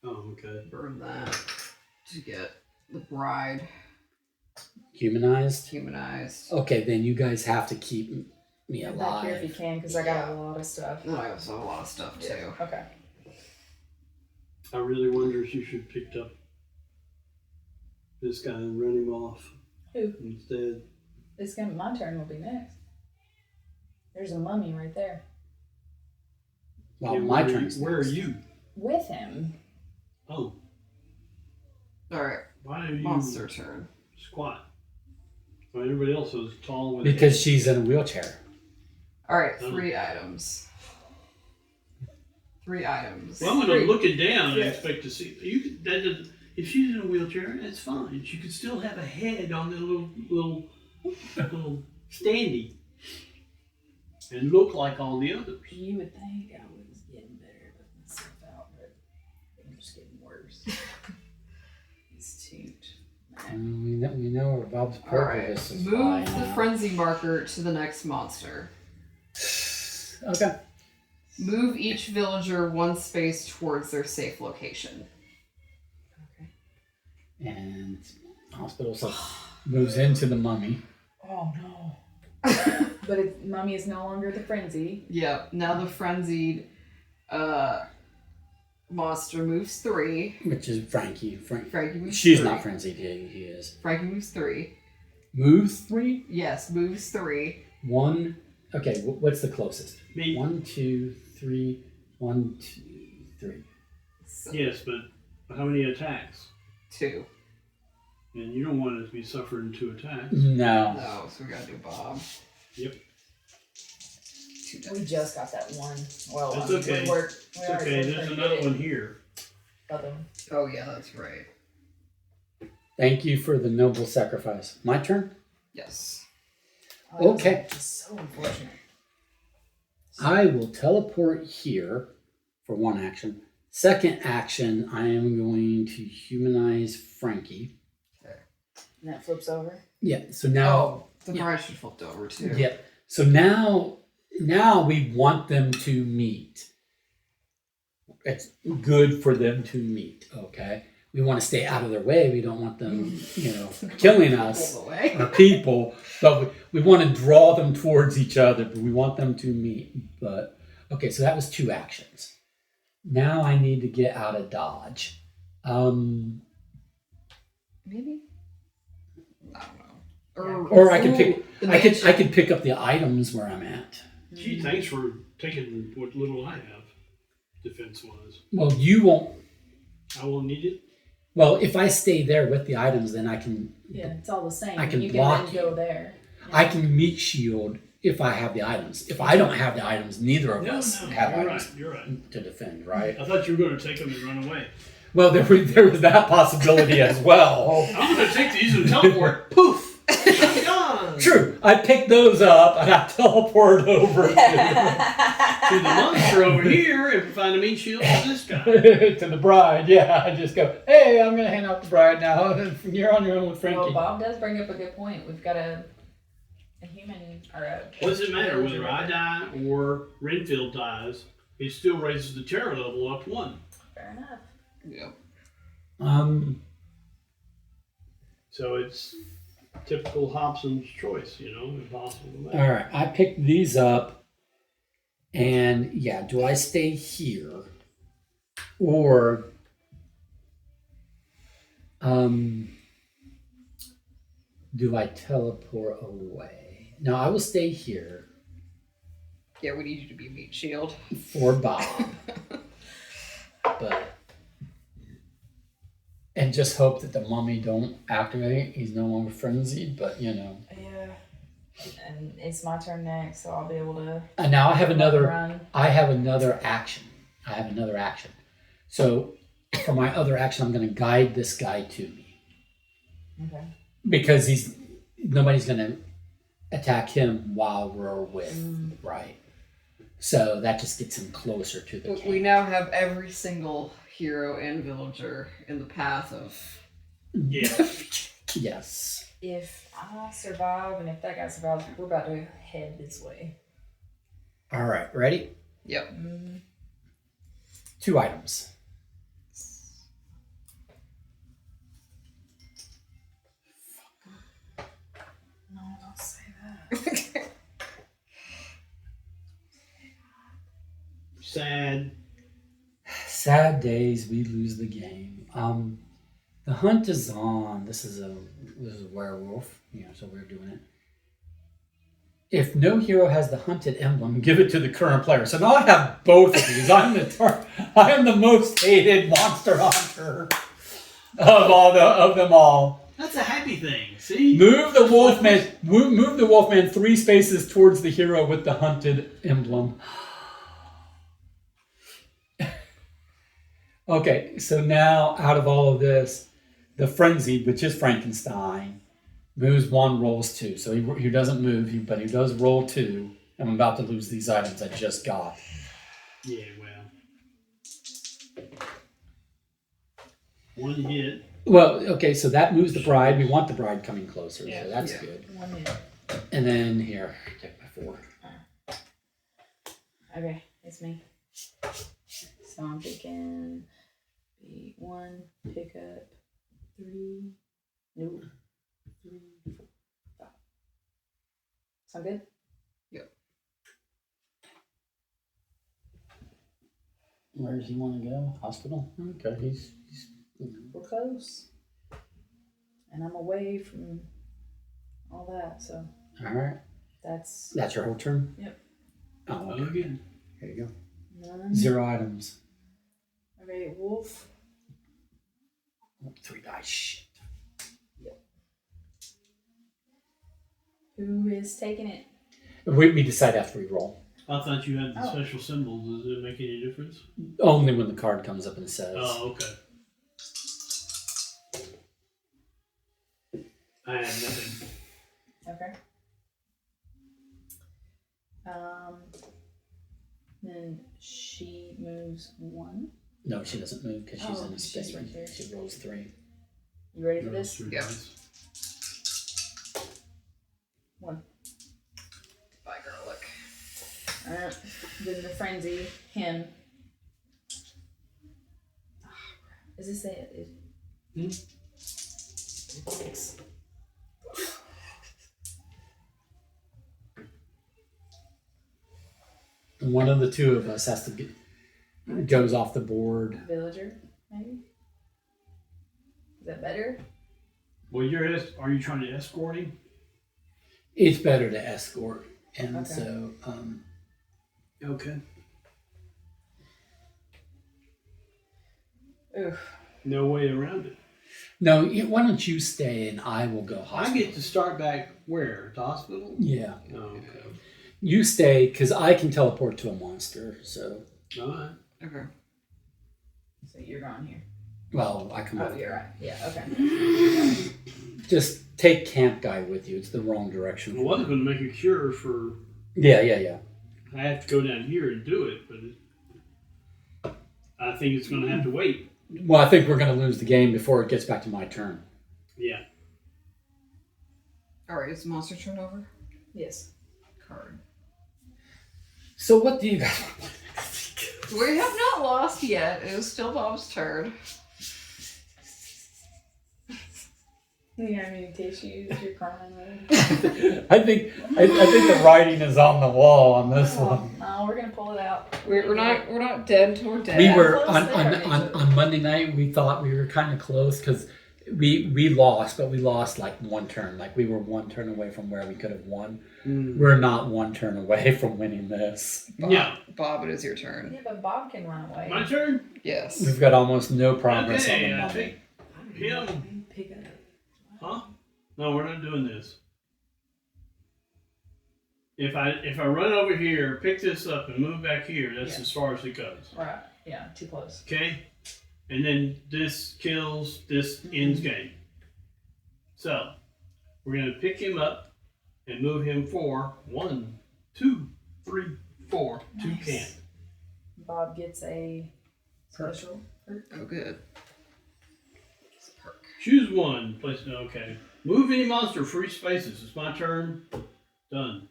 S2: Oh, okay.
S3: Burn that to get the bride
S1: Humanized.
S3: humanized.
S1: Then you guys have to keep me
S4: Come back here if you
S1: alive.
S4: can, because I got a lot of stuff.
S3: Oh, I also have a lot of stuff too.
S4: Okay.
S2: I really wonder if you should have picked up this guy and run him off.
S4: Who?
S2: Instead.
S4: My turn will be next. There's a mummy right there.
S1: Well,
S2: Yeah,
S1: my
S2: where-
S1: turn's
S2: Where are
S1: next.
S2: you?
S4: With him.
S2: Oh,
S3: All right.
S2: why are you
S3: Monster turn.
S2: squat? Well, everybody else is tall with
S1: Because she's in a wheelchair.
S3: All right. 3 items. 3 items.
S2: Well, I'm gonna look it down and
S4: Yeah.
S2: expect to see you. That doesn't. If she's in a wheelchair, that's fine. She could still have a head on the little standy and look like all the others.
S4: You would think I was getting better with myself out, but I'm just getting worse. It's toot.
S1: We know where Bob's
S3: All right.
S1: purpose is.
S3: Move the frenzy marker to the next monster.
S1: Okay.
S3: Move each villager 1 space towards their safe location.
S1: And hospital moves into the mummy.
S4: Oh no. But mummy is no longer the frenzy.
S3: Yep. Now the frenzied monster moves 3.
S1: Which is Frankie.
S3: Frankie moves
S1: She's
S3: 3.
S1: not frenzied. He is.
S3: Frankie moves 3.
S1: Moves 3.
S3: Yes, moves 3.
S1: 1. Okay. What's the closest?
S2: Me.
S1: 1, 2, 3. 1, 2, 3.
S3: So,
S2: Yes, but how many attacks?
S3: 2.
S2: And you don't want to be suffering 2 attacks.
S1: No.
S3: No, so we gotta do Bob.
S2: Yep.
S3: 2
S4: We
S3: dice.
S4: just got that one. Well,
S2: That's
S4: we
S2: okay.
S4: worked.
S2: It's okay. There's another one here.
S3: Oh yeah, that's right.
S1: Thank you for the noble sacrifice. My turn?
S3: Yes.
S1: Okay.
S4: Just so unfortunate.
S1: I will teleport here for 1 action. Second action, I am going to humanize Frankie.
S4: And that flips over.
S1: Yeah, so now...
S3: The bride should flipped over too.
S1: Yeah, so now we want them to meet. It's good for them to meet, okay? We want to stay out of their way. We don't want them, killing us.
S3: All the way.
S1: Our people, but we want to draw them towards each other, but we want them to meet. But okay, so that was 2 actions. Now I need to get out of Dodge.
S3: Maybe. I don't know.
S1: Or I could pick.
S3: the
S1: I
S3: mansion.
S1: could pick up the items where I'm at.
S2: Gee, thanks for taking what little I have, defense-wise.
S1: Well, you won't.
S2: I will need it.
S1: Well, if I stay there with the items, then I can.
S4: Yeah, it's all the same.
S1: I can
S4: you
S1: block
S4: can
S1: you.
S4: then go there.
S1: I can meet shield if I have the items. If I don't have the items, neither of
S2: No,
S1: us
S2: no,
S1: have
S2: you're
S1: items
S2: right. You're right.
S1: to defend, right?
S2: I thought you were going to take them and run away.
S1: Well, there was that possibility as well.
S2: I'm going to take these and teleport. Poof! I'm gone.
S1: True. I picked those up and I teleported over
S2: To the monster over here and find a meat shield for this guy.
S1: to the bride. Yeah, I just go, hey, I'm going to hand out the bride now. You're on your own with Frankie.
S4: Well, Bob does bring up a good point. We've got a human or a.
S2: What does it matter whether I die or Renfield dies? It still raises the terror level up 1.
S4: Fair enough.
S3: Yep.
S2: So it's typical Hobson's choice, impossible to make.
S1: All right. I picked these up. And yeah, do I stay here? Or do I teleport away? No, I will stay here
S3: Yeah, we need you to be meat shield.
S1: for Bob. But and just hope that the mummy don't activate. He's no longer frenzied, but you know.
S4: Yeah. And it's my turn next, so I'll be able to
S1: And now I have another.
S4: run.
S1: I have another action. So for my other action, I'm going to guide this guy to me
S4: Okay.
S1: because nobody's going to attack him while we're with, right? So that just gets him closer to the
S3: But
S1: camp.
S3: we now have every single hero and villager in the path of.
S2: Yeah.
S1: Yes.
S4: If I survive and if that guy survives, we're about to head this way.
S1: All right. Ready?
S3: Yep.
S1: 2 items.
S4: No, don't say that.
S2: Sad.
S1: Sad days. We lose the game. The hunt is on. This is a werewolf. You know, so we're doing it. If no hero has the hunted emblem, give it to the current player. So now I have both of these. I am the most hated monster hunter of them all.
S2: That's a happy thing. See?
S1: Move the wolfman 3 spaces towards the hero with the hunted emblem. Okay, so now out of all of this, the frenzied, which is Frankenstein, moves 1, rolls 2. So he doesn't move, but he does roll 2. I'm about to lose these items I just got.
S2: Yeah, well. 1 hit.
S1: Well, okay, so that moves the bride. We want the bride coming closer,
S3: Yeah,
S1: so that's
S3: yeah.
S1: good.
S4: 1 minute.
S1: And then here, take my 4.
S4: Okay, it's me. So I'm thinking beat 1, pick up 3, nope, 3, 4, 5. Sound good?
S1: Where does he want to go? Hospital? Okay, he's
S4: We're close. And I'm away from all that, so
S1: all right.
S4: that's
S1: That's your whole turn?
S4: Yep.
S1: Oh,
S2: Oh,
S1: okay.
S2: good.
S1: Here you go.
S4: 9.
S1: 0 items.
S4: Okay, wolf.
S1: 3 dice. Shit.
S4: Who is taking it?
S1: We decide after we roll.
S2: I thought you had the
S4: Oh.
S2: special symbols. Does it make any difference?
S1: Only when the card comes up and says.
S2: Oh, okay. I have nothing.
S4: Okay. Then she moves 1.
S1: No, she doesn't move because she's
S4: Oh,
S1: in a
S4: she's
S1: space.
S4: right there.
S1: She rolls 3.
S4: You ready for
S2: Those
S4: this?
S2: 3
S3: Yeah.
S2: dice.
S4: 1.
S3: Bye, girl. Look.
S4: Alright. Then the frenzy, him. Is this it? Six.
S1: And one of the 2 of us has to goes off the board.
S4: Villager, maybe? Is that better?
S2: Well, are you trying to escort him?
S1: It's better to escort, and
S4: Okay.
S1: so
S2: Okay.
S4: Oof.
S2: No way around it.
S1: no. Why don't you stay and I will go
S2: I
S1: hospital.
S2: get to start back where? At the hospital?
S1: Yeah,
S2: Oh, okay.
S1: you stay because I can teleport to a monster. So
S2: All right.
S3: Okay.
S4: So you're gone here.
S1: well, I come
S4: Oh,
S1: over.
S4: you're right. Yeah, okay.
S1: Just take camp guy with you. It's the wrong direction.
S2: I wasn't going to make a cure for.
S1: Yeah.
S2: I have to go down here and do it, but I think it's going to have to wait.
S1: Well, I think we're going to lose the game before it gets back to my turn.
S2: Yeah.
S3: All right. Is the monster turn over?
S4: Yes.
S3: Card.
S1: So what do you guys want?
S3: We have not lost yet. It is still Bob's turn.
S4: You got any tissues? You're crying.
S1: I think the writing is on the wall on this one.
S4: No, we're gonna pull it out.
S3: We're not dead until we're dead.
S1: We were
S4: close there,
S1: on Monday night. We thought we were kind of close because we lost, but we lost like 1 turn. Like we were 1 turn away from where we could have won. We're not 1 turn away from winning this.
S3: Bob,
S2: Yeah.
S3: Bob, it is your turn.
S4: Yeah, but Bob can run away.
S2: My turn?
S3: Yes.
S1: We've got almost no progress
S2: Okay,
S1: on the
S2: I
S1: money.
S2: think him.
S4: Pick it up.
S2: Huh? No, we're not doing this. If I run over here, pick this up, and move back here, that's
S4: Yeah.
S2: as far as it goes.
S4: Right. Yeah. Too close.
S2: Okay? And then this kills, this ends game. So, we're going to pick him up and move him for 1, 2, 3, 4.
S4: Nice.
S2: 2 can't.
S4: Bob gets a special.
S3: Oh, good. It's a perk.
S2: Choose one. Place. Okay. Move any monster free spaces. It's my turn. Done.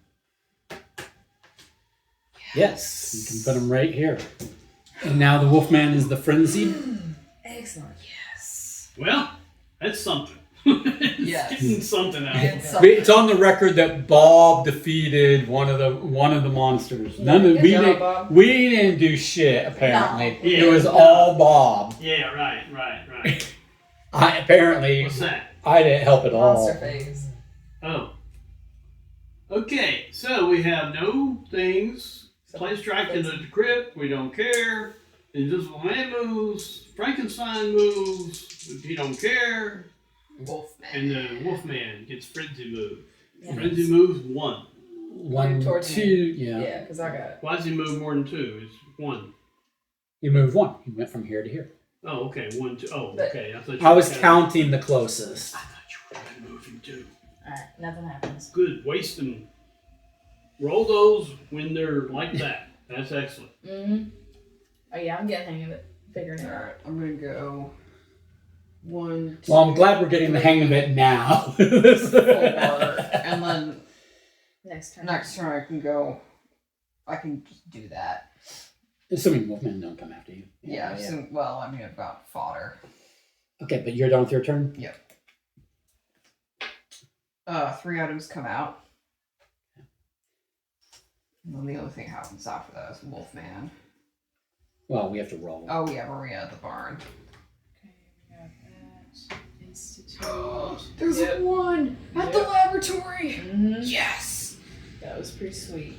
S1: Yes, you can put them right here. And now the Wolfman is the frenzied.
S4: Excellent.
S3: Yes.
S2: Well, that's something. It's
S3: Yes.
S2: getting something out.
S3: It's
S1: It's on the record that Bob defeated one of the monsters.
S4: Good job, Bob.
S1: We didn't do shit apparently.
S2: No. Yeah.
S1: It was all Bob.
S2: Yeah, right.
S1: Apparently
S2: What's that?
S1: I didn't help at all.
S4: Monster phase.
S2: Oh. Okay, so we have no things. Place Dracula to the crypt. We don't care. Invisible Man moves. Frankenstein moves. He don't care.
S3: Wolfman.
S2: And the Wolfman gets Frenzy move.
S4: Yeah.
S2: Frenzy moves 1.
S1: 1,
S4: Towards
S1: 2,
S4: me.
S1: yeah.
S4: Yeah, because I got.
S2: Why does he move more than 2? It's 1.
S1: You moved 1. You went from here to here.
S2: Oh, okay. 1, 2. Oh,
S4: But-
S2: okay. I thought you
S1: I was
S2: were
S1: counting the closest.
S2: I thought you were going to move him 2.
S4: Alright, nothing happens.
S2: Good. Waste them. Roll those when they're like that. That's excellent.
S4: Mm-hmm. Oh yeah, I'm getting the hang of it. Figuring it out.
S3: Alright, I'm gonna go 1, 2.
S1: Well, I'm glad we're getting the hang of it now.
S3: 4, and then
S4: Next turn.
S3: next turn I can go. I can just do that.
S1: Assuming Wolfman don't come after you.
S3: Yeah. So, well, I mean, I've got fodder.
S1: Okay, but you're done with your turn?
S3: 3 items come out. And then the other thing happens after that is Wolfman.
S1: Well, we have to roll.
S3: Oh yeah, Maria at the barn.
S4: Okay, we got that. Institute.
S3: There's
S4: Yep.
S3: one at the
S4: Yep.
S3: laboratory.
S4: Mm-hmm.
S3: Yes.
S4: That was pretty sweet.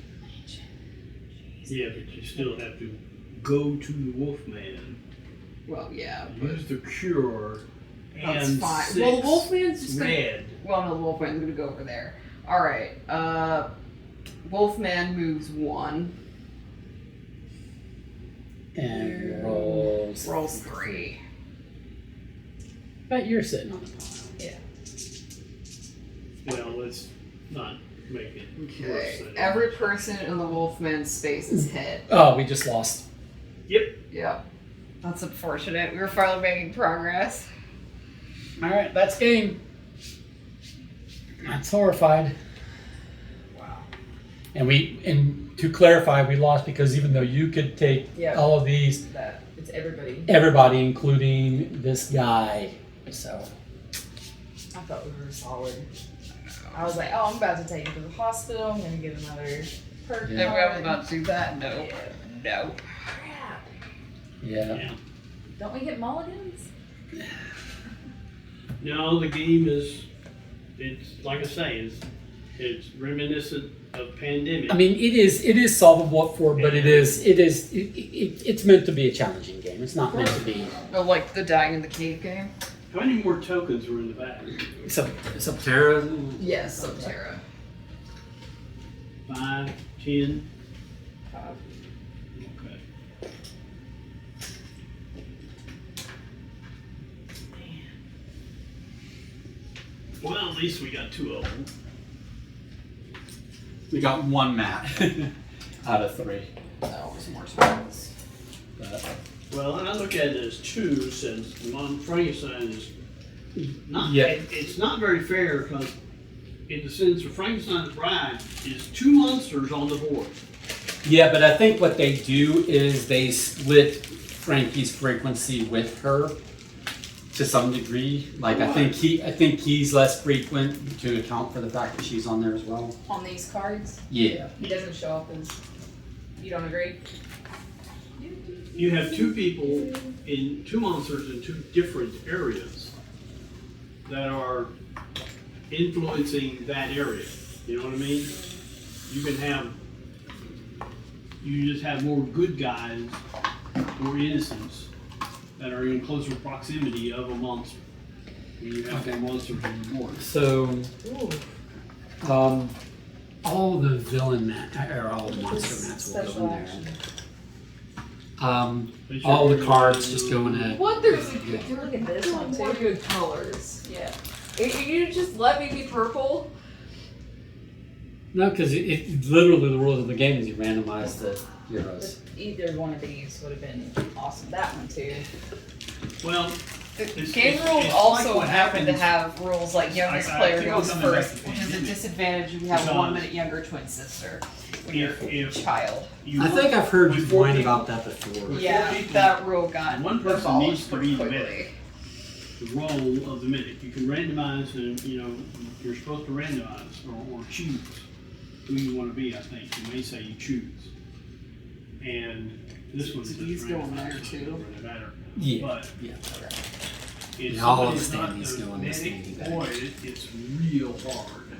S2: Yeah, but you still have to go to the Wolfman.
S3: Well, yeah, but
S2: Use the cure.
S3: that's
S2: And
S3: fine.
S2: 6
S3: Well, the Wolfman's just gonna.
S2: red.
S3: Well, no, the Wolfman's gonna go over there. All right. Wolfman moves 1.
S1: And rolls.
S3: Rolls 3.
S1: But you're sitting on the pile.
S4: Yeah.
S2: Well, let's not make it worse
S3: Okay.
S2: than
S3: Every person in the Wolfman's space is hit.
S1: Oh, we just lost.
S3: Yep. That's unfortunate. We were finally making progress.
S1: Alright, that's game. That's horrified.
S3: Wow.
S1: And to clarify, we lost because even though you could take
S4: Yeah.
S1: all of these,
S4: That it's everybody.
S1: everybody, including this guy. So
S4: I thought we were solid. I was like, oh, I'm about to take him to the hospital. I'm gonna get another perk.
S1: Yeah.
S3: And we haven't about to do that? No.
S4: Yeah.
S3: No.
S4: Crap.
S1: yeah.
S4: Don't we get mulligans?
S2: No, the game is, it's like I say, it's reminiscent of Pandemic.
S1: I mean, it is solvable for, but it's meant to be a challenging game. It's not meant to be.
S3: Oh, like the dying in the cave game?
S2: How many more tokens were in the bag?
S1: Subterra.
S3: Yes, Subterra.
S2: 5, 10?
S4: 5.
S2: Okay. Well, at least we got 2 of them.
S1: We got 1 mat out of 3.
S3: No, some more spells.
S2: Well, and I look at it as 2 since Mom Frankenstein is not.
S1: Yeah.
S2: It's not very fair because, in the sense of Frankenstein's Bride, is 2 monsters on the board.
S1: Yeah, but I think what they do is they split Frankie's frequency with her to some degree. Like I think he's less frequent to account for the fact that she's on there as well.
S4: On these cards,
S1: Yeah.
S4: he doesn't show up as. You don't agree?
S2: You have 2 people in 2 monsters in 2 different areas that are influencing that area. You know what I mean? You just have more good guys, more innocents that are in closer proximity of a monster. And you have the monsters on the board.
S1: So,
S4: Ooh,
S1: all the villain or all the monster
S4: this
S1: mats will go
S4: special
S1: in
S4: action.
S1: there. All the cards just go in a.
S3: What? There's
S4: Look at this one
S3: more
S4: too.
S3: good colors.
S4: Yeah.
S3: You just let me be purple?
S1: No, because it literally the rules of the game is you randomize the heroes.
S4: But either one of these would have been awesome. That one too.
S2: Well,
S3: The
S2: It's-
S3: game
S2: it's-
S3: rules
S2: it's
S3: also
S2: like what
S3: happen to
S2: happens-
S3: have rules like youngest
S2: I
S3: player
S2: keep on
S3: goes
S2: coming back
S3: first,
S2: to
S3: which is a
S2: pandemic.
S3: disadvantage if you have a
S2: Because
S3: 1 minute younger twin sister when you're a
S2: if
S3: child.
S2: you
S1: I think I've heard you
S2: with four
S1: whine
S2: people-
S1: about that before.
S2: with
S3: Yeah,
S2: four people,
S3: that rule got
S2: one person
S3: abolished
S2: needs to
S3: pretty
S2: be the
S3: quickly.
S2: medic. The role of the medic. You can randomize, and you're supposed to randomize or choose who you want to be. I think you may say you choose, and this one's
S3: So
S2: just
S3: these go in there,
S2: randomized, so it
S3: too?
S2: doesn't really matter.
S1: Yeah.
S2: But
S1: Yeah.
S2: if
S1: Yeah, all of
S2: somebody's
S1: the
S2: not
S1: standings
S2: the
S1: go in the
S2: medic,
S1: standing bag.
S2: boy, it's real hard.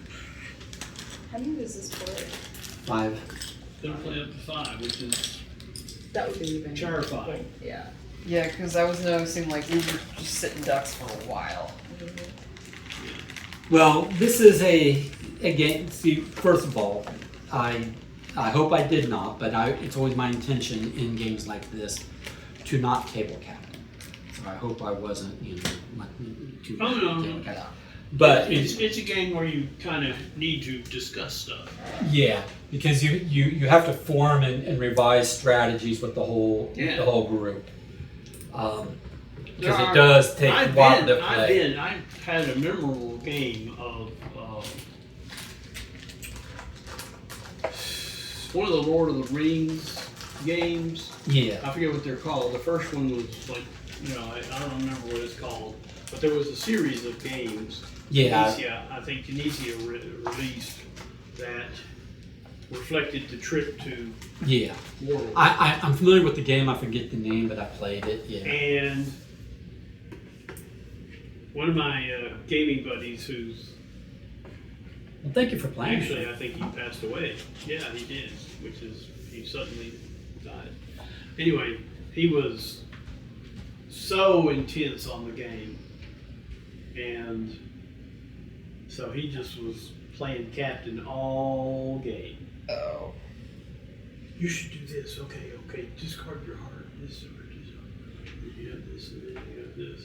S4: How many does this play?
S1: 5.
S2: They'll play up to 5, which is
S4: That would be even.
S2: terrifying.
S4: Yeah.
S3: Yeah, because I was noticing like we were just sitting ducks for a while.
S1: Well, this is a game. See, first of all, I hope I did not, but it's always my intention in games like this to not table captain. So I hope I wasn't, too
S2: Oh, no.
S1: table captain. But
S2: It's a game where you kind of need to discuss stuff.
S1: yeah, because you have to form and revise strategies with the whole group. Because it does take a while to play.
S2: I've had a memorable game of one of the Lord of the Rings games.
S1: Yeah.
S2: I forget what they're called. The first one was like, I don't remember what it's called, but there was a series of games.
S1: Yeah.
S2: I think Tunisia released that reflected the trip to
S1: Yeah.
S2: World.
S1: I'm familiar with the game. I forget the name, but I played it. Yeah.
S2: And one of my gaming buddies, who's
S1: Well, thank you for playing.
S2: actually, I think he passed away. Yeah, he did, he suddenly died. Anyway, he was so intense on the game. And so he just was playing captain all game.
S3: Oh.
S2: You should do this. Okay, discard your heart. This or this. You have this and then you have this.